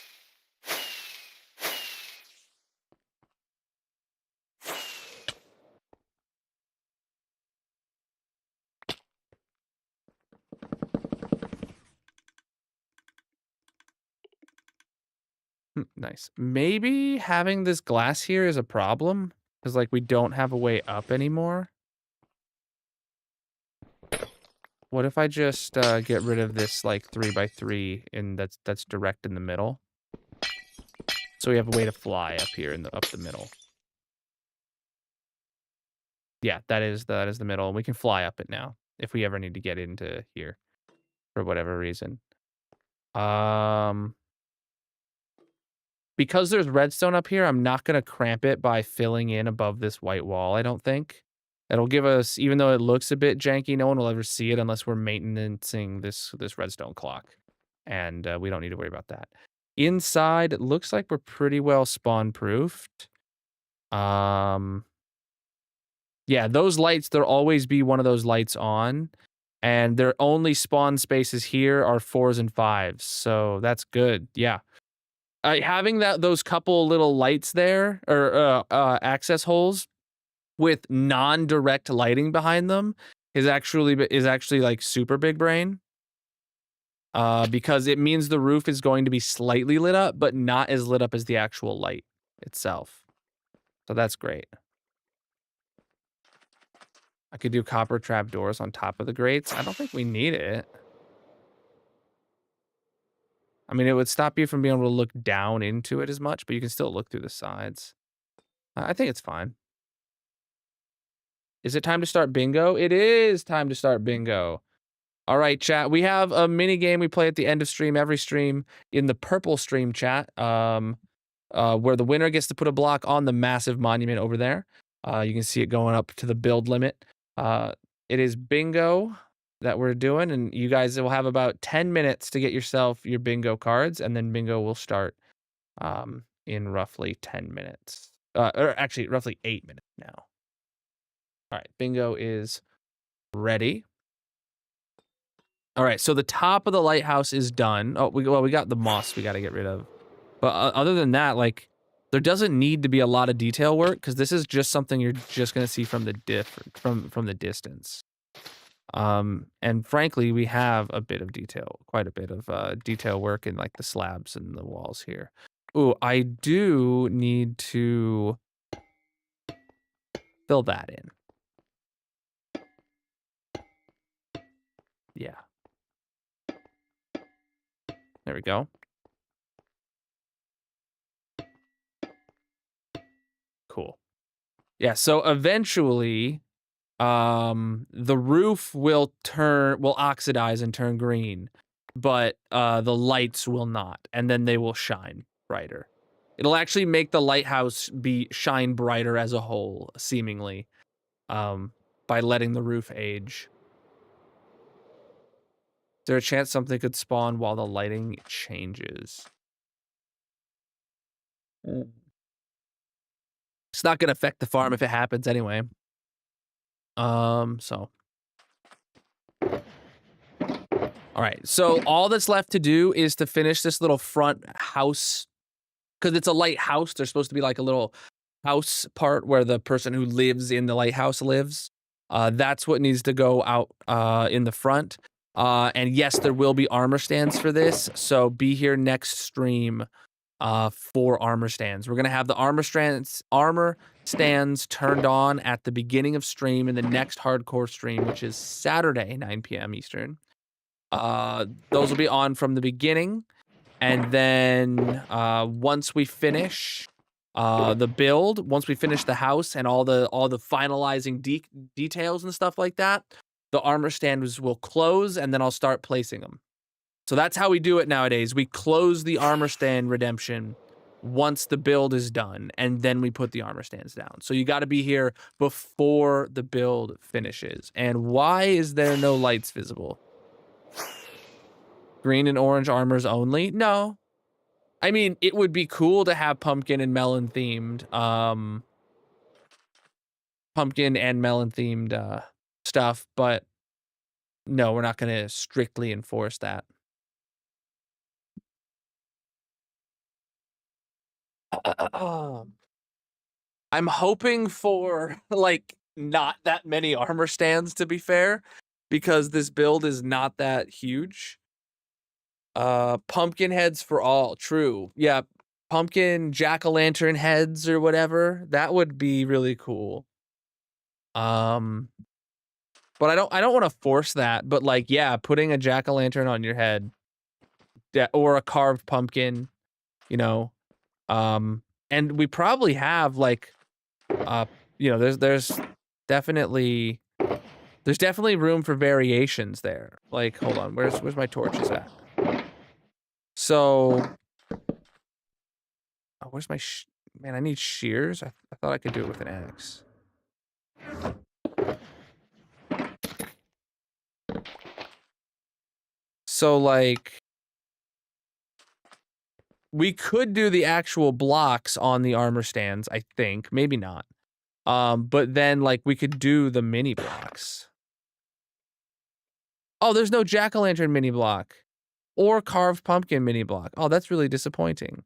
Nice. Maybe having this glass here is a problem, because, like, we don't have a way up anymore. What if I just get rid of this, like, 3x3, and that's direct in the middle? So we have a way to fly up here in up the middle. Yeah, that is the middle, and we can fly up it now if we ever need to get into here for whatever reason. Because there's redstone up here, I'm not gonna cramp it by filling in above this white wall, I don't think. It'll give us, even though it looks a bit janky, no one will ever see it unless we're maintaining this redstone clock. And we don't need to worry about that. Inside, it looks like we're pretty well spawn-proofed. Yeah, those lights, there'll always be one of those lights on. And their only spawn spaces here are 4s and 5s. So that's good, yeah. Having those couple little lights there, or access holes with non-direct lighting behind them is actually like super big brain. Because it means the roof is going to be slightly lit up, but not as lit up as the actual light itself. So that's great. I could do copper trap doors on top of the grates. I don't think we need it. I mean, it would stop you from being able to look down into it as much, but you can still look through the sides. I think it's fine. Is it time to start bingo? It is time to start bingo. All right, chat. We have a mini game we play at the end of stream, every stream, in the purple stream chat, where the winner gets to put a block on the massive monument over there. You can see it going up to the build limit. It is bingo that we're doing, and you guys will have about 10 minutes to get yourself your bingo cards, and then bingo will start in roughly 10 minutes. Or actually, roughly 8 minutes now. All right, bingo is ready. All right, so the top of the lighthouse is done. Oh, we got the moss we got to get rid of. But other than that, like, there doesn't need to be a lot of detail work because this is just something you're just gonna see from the from the distance. And frankly, we have a bit of detail, quite a bit of detail work in like the slabs and the walls here. Ooh, I do need to fill that in. Yeah. There we go. Cool. Yeah, so eventually, The roof will oxidize and turn green, but the lights will not, and then they will shine brighter. It'll actually make the lighthouse shine brighter as a whole, seemingly, by letting the roof age. Is there a chance something could spawn while the lighting changes? It's not going to affect the farm if it happens anyway. So. All right, so all that's left to do is to finish this little front house. Because it's a lighthouse, there's supposed to be like a little house part where the person who lives in the lighthouse lives. That's what needs to go out in the front. And yes, there will be armor stands for this, so be here next stream for armor stands. We're gonna have the armor stands turned on at the beginning of stream in the next hardcore stream, which is Saturday, 9 p.m. Eastern. Those will be on from the beginning, and then once we finish the build, once we finish the house and all the finalizing details and stuff like that, the armor stands will close, and then I'll start placing them. So that's how we do it nowadays. We close the armor stand redemption once the build is done, and then we put the armor stands down. So you got to be here before the build finishes. And why is there no lights visible? Green and orange armors only? No. I mean, it would be cool to have pumpkin and melon themed stuff, but no, we're not going to strictly enforce that. I'm hoping for like not that many armor stands, to be fair, because this build is not that huge. Pumpkin heads for all. True. Yeah. Pumpkin jack-o'-lantern heads or whatever. That would be really cool. But I don't want to force that, but like, yeah, putting a jack-o'-lantern on your head or a carved pumpkin, you know, and we probably have like, you know, there's definitely room for variations there. Like, hold on, where's my torches at? So, oh, where's my man? I need shears. I thought I could do it with an axe. So, like, we could do the actual blocks on the armor stands, I think. Maybe not. But then, like, we could do the mini blocks. Oh, there's no jack-o'-lantern mini block. Or carved pumpkin mini block. Oh, that's really disappointing.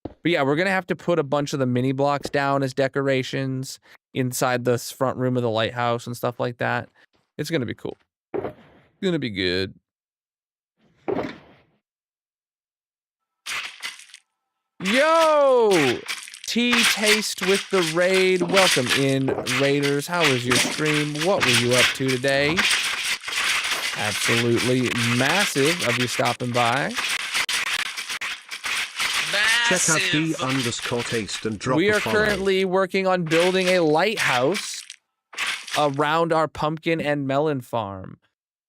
But yeah, we're going to have to put a bunch of the mini blocks down as decorations inside the front room of the lighthouse and stuff like that. It's going to be cool. It's going to be good. Yo! Tea Taste with the Raid. Welcome in, Raiders. How was your stream? What were you up to today? Absolutely massive of you stopping by. Check out D_taste and drop We a are follow. currently working on building a lighthouse around our pumpkin and melon farm.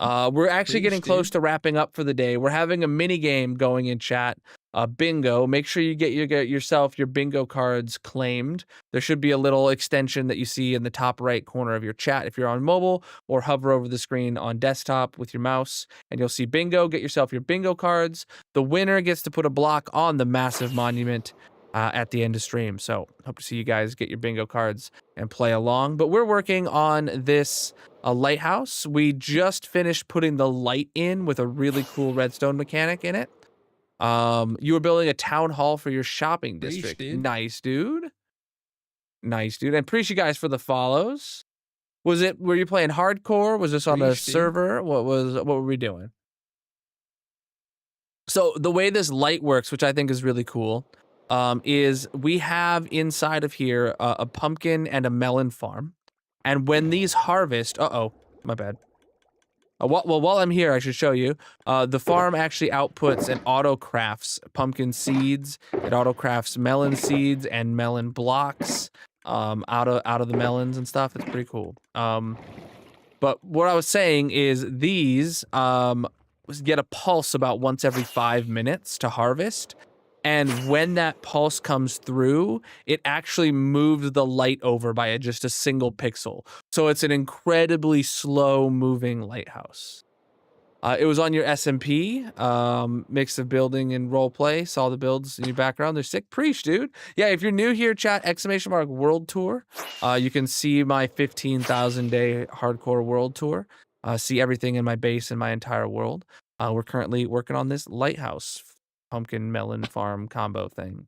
We're actually getting close to wrapping up for the day. We're having a mini game going in chat. Bingo. Make sure you get yourself your bingo cards claimed. There should be a little extension that you see in the top right corner of your chat if you're on mobile, or hover over the screen on desktop with your mouse, and you'll see bingo. Get yourself your bingo cards. The winner gets to put a block on the massive monument at the end of stream. So hope to see you guys get your bingo cards and play along. But we're working on this lighthouse. We just finished putting the light in with a really cool redstone mechanic in it. You were building a town hall for your shopping district. Nice, dude. Nice, dude. And appreciate you guys for the follows. Were you playing hardcore? Was this on a server? What were we doing? So the way this light works, which I think is really cool, is we have inside of here a pumpkin and a melon farm. And when these harvest, my bad. While I'm here, I should show you. The farm actually outputs and auto-crafts pumpkin seeds. It auto-crafts melon seeds and melon blocks. out of the melons and stuff. It's pretty cool. But what I was saying is these get a pulse about once every 5 minutes to harvest. And when that pulse comes through, it actually moves the light over by just a single pixel. So it's an incredibly slow moving lighthouse. It was on your SMP, mix of building and roleplay. Saw the builds in your background. They're sick. Preach, dude. Yeah, if you're new here, chat, ! World Tour. You can see my 15,000 day hardcore world tour. See everything in my base and my entire world. We're currently working on this lighthouse pumpkin melon farm combo thing.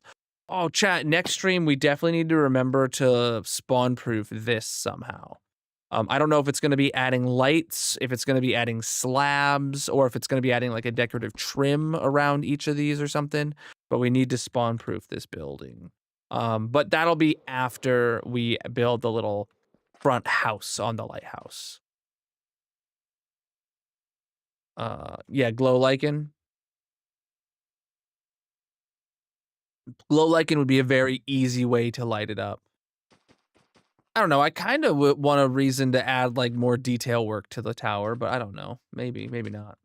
Oh, chat, next stream, we definitely need to remember to spawn proof this somehow. I don't know if it's going to be adding lights, if it's going to be adding slabs, or if it's going to be adding like a decorative trim around each of these or something, but we need to spawn proof this building. But that'll be after we build the little front house on the lighthouse. Yeah, glow lichen. Glow lichen would be a very easy way to light it up. I don't know. I kind of want a reason to add like more detail work to the tower, but I don't know. Maybe not.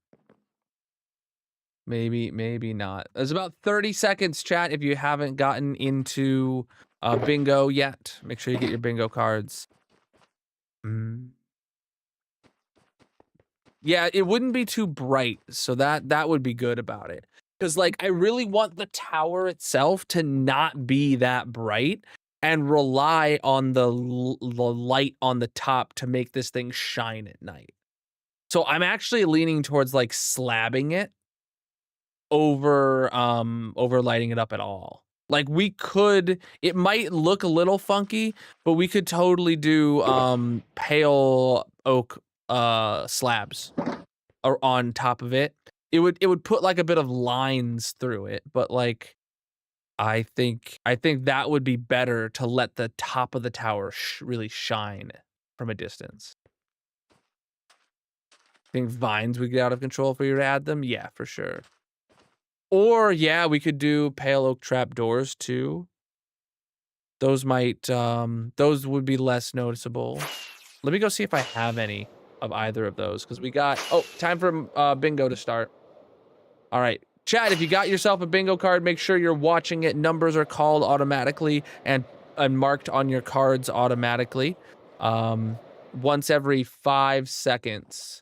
Maybe not. There's about 30 seconds, chat, if you haven't gotten into bingo yet. Make sure you get your bingo cards. Yeah, it wouldn't be too bright, so that would be good about it. Because like I really want the tower itself to not be that bright and rely on the light on the top to make this thing shine at night. So I'm actually leaning towards like slabbing it over lighting it up at all. Like we could, it might look a little funky, but we could totally do pale oak slabs on top of it. It would put like a bit of lines through it, but like I think that would be better to let the top of the tower really shine from a distance. Think vines would get out of control if we were to add them? Yeah, for sure. Or yeah, we could do pale oak trap doors too. Those might those would be less noticeable. Let me go see if I have any of either of those because we got time for bingo to start. All right. Chat, if you got yourself a bingo card, make sure you're watching it. Numbers are called automatically and marked on your cards automatically. Once every 5 seconds,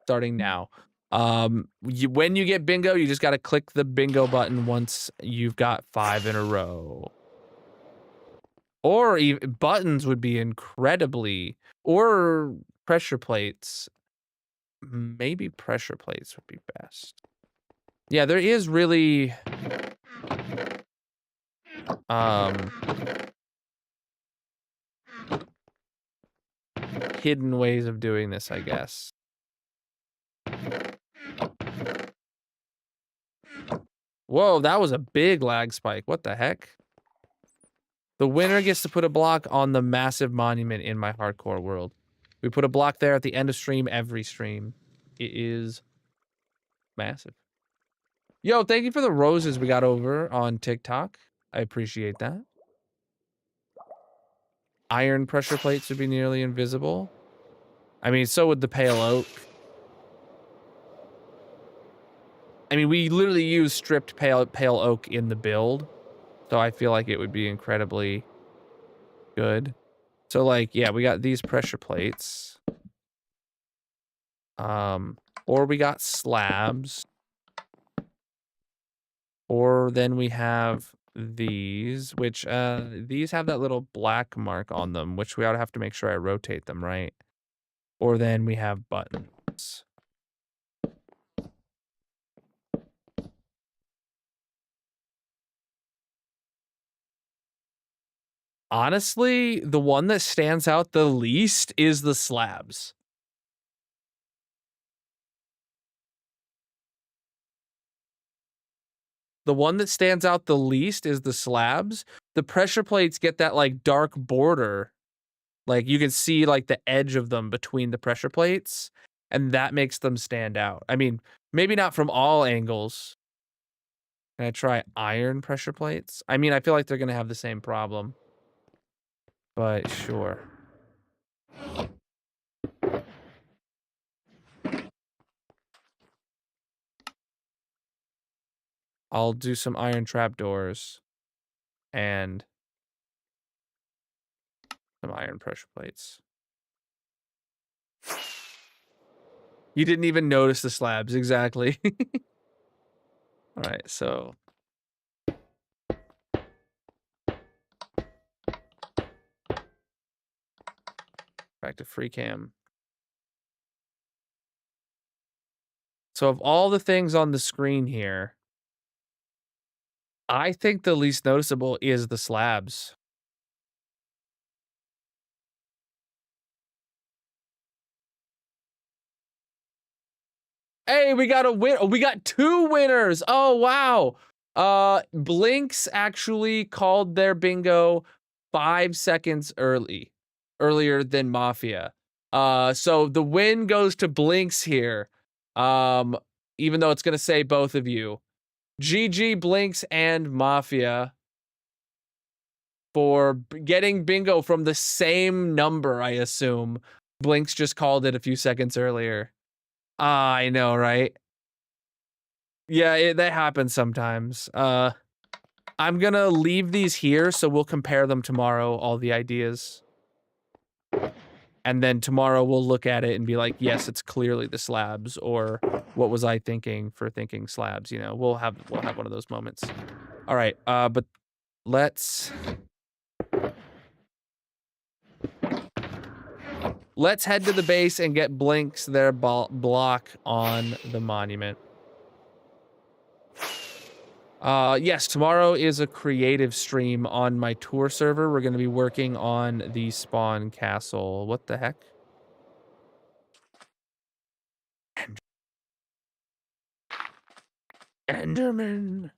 starting now. When you get bingo, you just got to click the bingo button once you've got 5 in a row. Or even buttons would be incredibly, or pressure plates. Maybe pressure plates would be best. Yeah, there is really hidden ways of doing this, I guess. Whoa, that was a big lag spike. What the heck? The winner gets to put a block on the massive monument in my hardcore world. We put a block there at the end of stream, every stream. It is massive. Yo, thank you for the roses we got over on TikTok. I appreciate that. Iron pressure plates would be nearly invisible. I mean, so would the pale oak. I mean, we literally use stripped pale oak in the build. So I feel like it would be incredibly good. So like, yeah, we got these pressure plates. Or we got slabs. Or then we have these, which these have that little black mark on them, which we ought to have to make sure I rotate them, right? Or then we have buttons. Honestly, the one that stands out the least is the slabs. The one that stands out the least is the slabs. The pressure plates get that like dark border. Like you can see like the edge of them between the pressure plates, and that makes them stand out. I mean, maybe not from all angles. Can I try iron pressure plates? I mean, I feel like they're going to have the same problem. but sure. I'll do some iron trapdoors and some iron pressure plates. You didn't even notice the slabs, exactly. All right, so back to free cam. So of all the things on the screen here, I think the least noticeable is the slabs. Hey, we got a win. Oh, we got 2 winners. Oh, wow. Blinks actually called their bingo 5 seconds earlier than Mafia. So the win goes to Blinks here. Even though it's going to say both of you. GG Blinks and Mafia for getting bingo from the same number, I assume. Blinks just called it a few seconds earlier. I know, right? Yeah, that happens sometimes. I'm gonna leave these here, so we'll compare them tomorrow, all the ideas. And then tomorrow we'll look at it and be like, yes, it's clearly the slabs, or what was I thinking for thinking slabs, you know? We'll have one of those moments. All right, but let's head to the base and get Blinks their block on the monument. Yes, tomorrow is a creative stream on my tour server. We're going to be working on the spawn castle. What the heck? Enderman.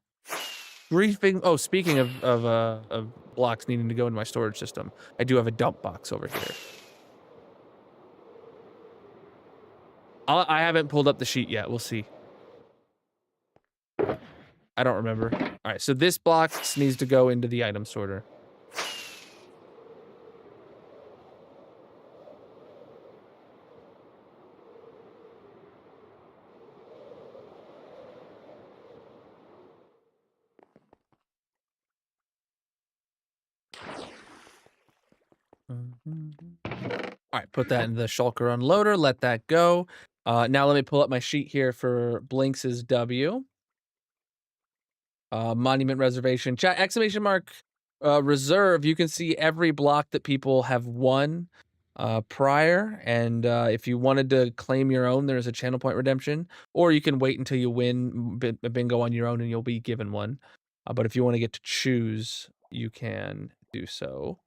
Briefing. Oh, speaking of blocks needing to go in my storage system, I do have a dump box over here. I haven't pulled up the sheet yet. We'll see. I don't remember. All right, so this block needs to go into the item sorter. All right, put that in the shulker unloader. Let that go. Now let me pull up my sheet here for Blinks's W. Monument reservation. Chat exclamation mark reserve. You can see every block that people have won prior, and if you wanted to claim your own, there's a channel point redemption, or you can wait until you win a bingo on your own and you'll be given one. But if you want to get to choose, you can do so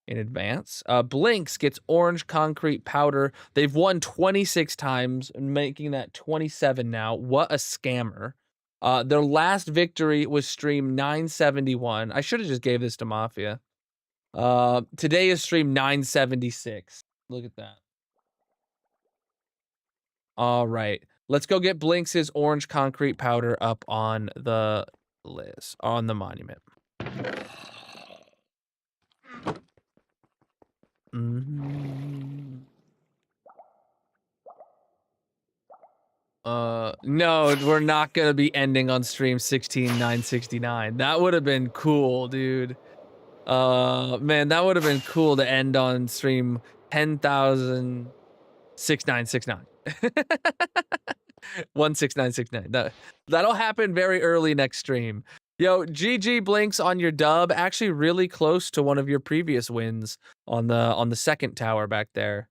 in advance. Blinks gets orange concrete powder. They've won 26 times, making that 27 now. What a scammer. Their last victory was stream 971. I should have just gave this to Mafia. Today is stream 976. Look at that. All right. Let's go get Blinks' orange concrete powder up on the list, on the monument. No, we're not gonna be ending on stream 16,969. That would have been cool, dude. Man, that would have been cool to end on stream 10,6969. 16969. That'll happen very early next stream. Yo, GG Blinks on your dub. Actually, really close to one of your previous wins on the second tower back there.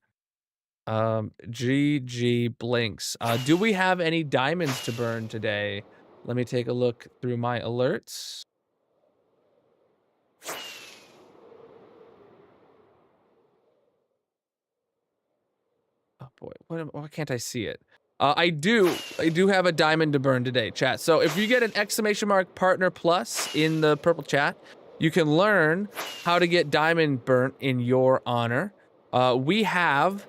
GG Blinks. Do we have any diamonds to burn today? Let me take a look through my alerts. Oh boy, why can't I see it? I do have a diamond to burn today, chat. So if you get an exclamation mark partner plus in the purple chat, you can learn how to get diamond burnt in your honor. We have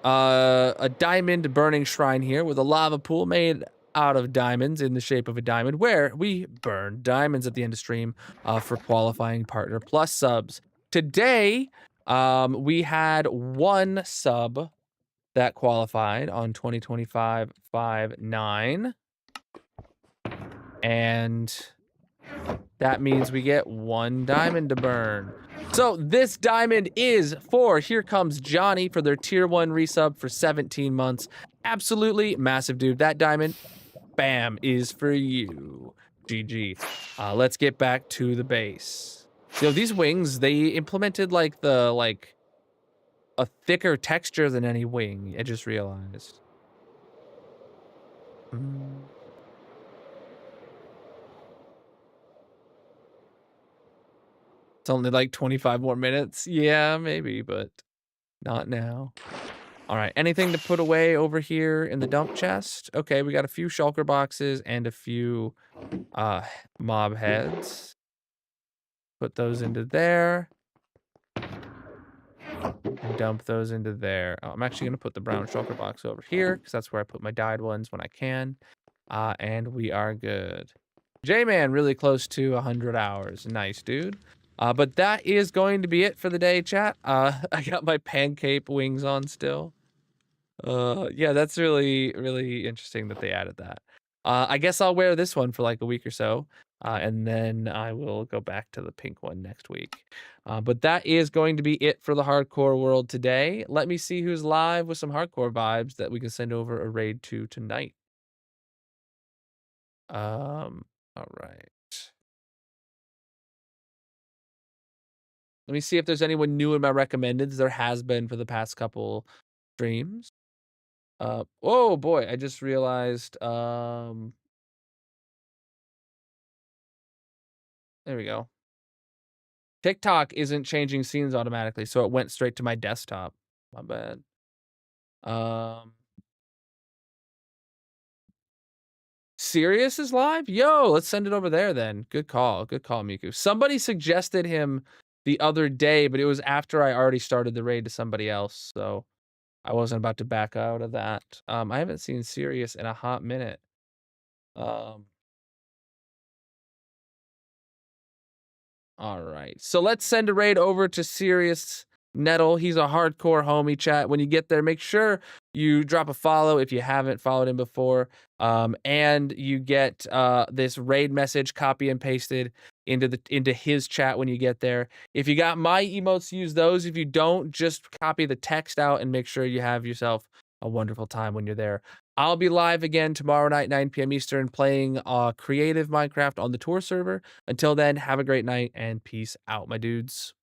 a diamond burning shrine here with a lava pool made out of diamonds in the shape of a diamond, where we burn diamonds at the end of stream for qualifying partner plus subs. Today, We had one sub that qualified on 2025 5-9. And that means we get 1 diamond to burn. So this diamond is for Here Comes Johnny for their tier 1 resub for 17 months. Absolutely massive, dude. That diamond, bam, is for you. GG. Let's get back to the base. Yo, these wings, they implemented like a thicker texture than any wing. I just realized. It's only like 25 more minutes. Yeah, maybe, but not now. All right, anything to put away over here in the dump chest? Okay, we got a few shulker boxes and a few mob heads. Put those into there. And dump those into there. Oh, I'm actually going to put the brown shulker box over here because that's where I put my dyed ones when I can. And we are good. J-Man really close to 100 hours. Nice, dude. But that is going to be it for the day, chat. I got my pancake wings on still. Yeah, that's really, really interesting that they added that. I guess I'll wear this one for like a week or so. And then I will go back to the pink one next week. But that is going to be it for the hardcore world today. Let me see who's live with some hardcore vibes that we can send over a raid to tonight. All right. Let me see if there's anyone new in my recommendeds. There has been for the past couple streams. Oh boy, I just realized, there we go. TikTok isn't changing scenes automatically, so it went straight to my desktop. My bad. Sirius is live? Yo, let's send it over there then. Good call. Good call, Miku. Somebody suggested him the other day, but it was after I already started the raid to somebody else, so I wasn't about to back out of that. I haven't seen Sirius in a hot minute. All right, so let's send a raid over to Sirius Nettle. He's a hardcore homie, chat. When you get there, make sure you drop a follow if you haven't followed him before. And you get this raid message copy and pasted into his chat when you get there. If you got my emotes, use those. If you don't, just copy the text out and make sure you have yourself a wonderful time when you're there. I'll be live again tomorrow night, 9 p.m. Eastern, playing creative Minecraft on the tour server. Until then, have a great night and peace out, my dudes.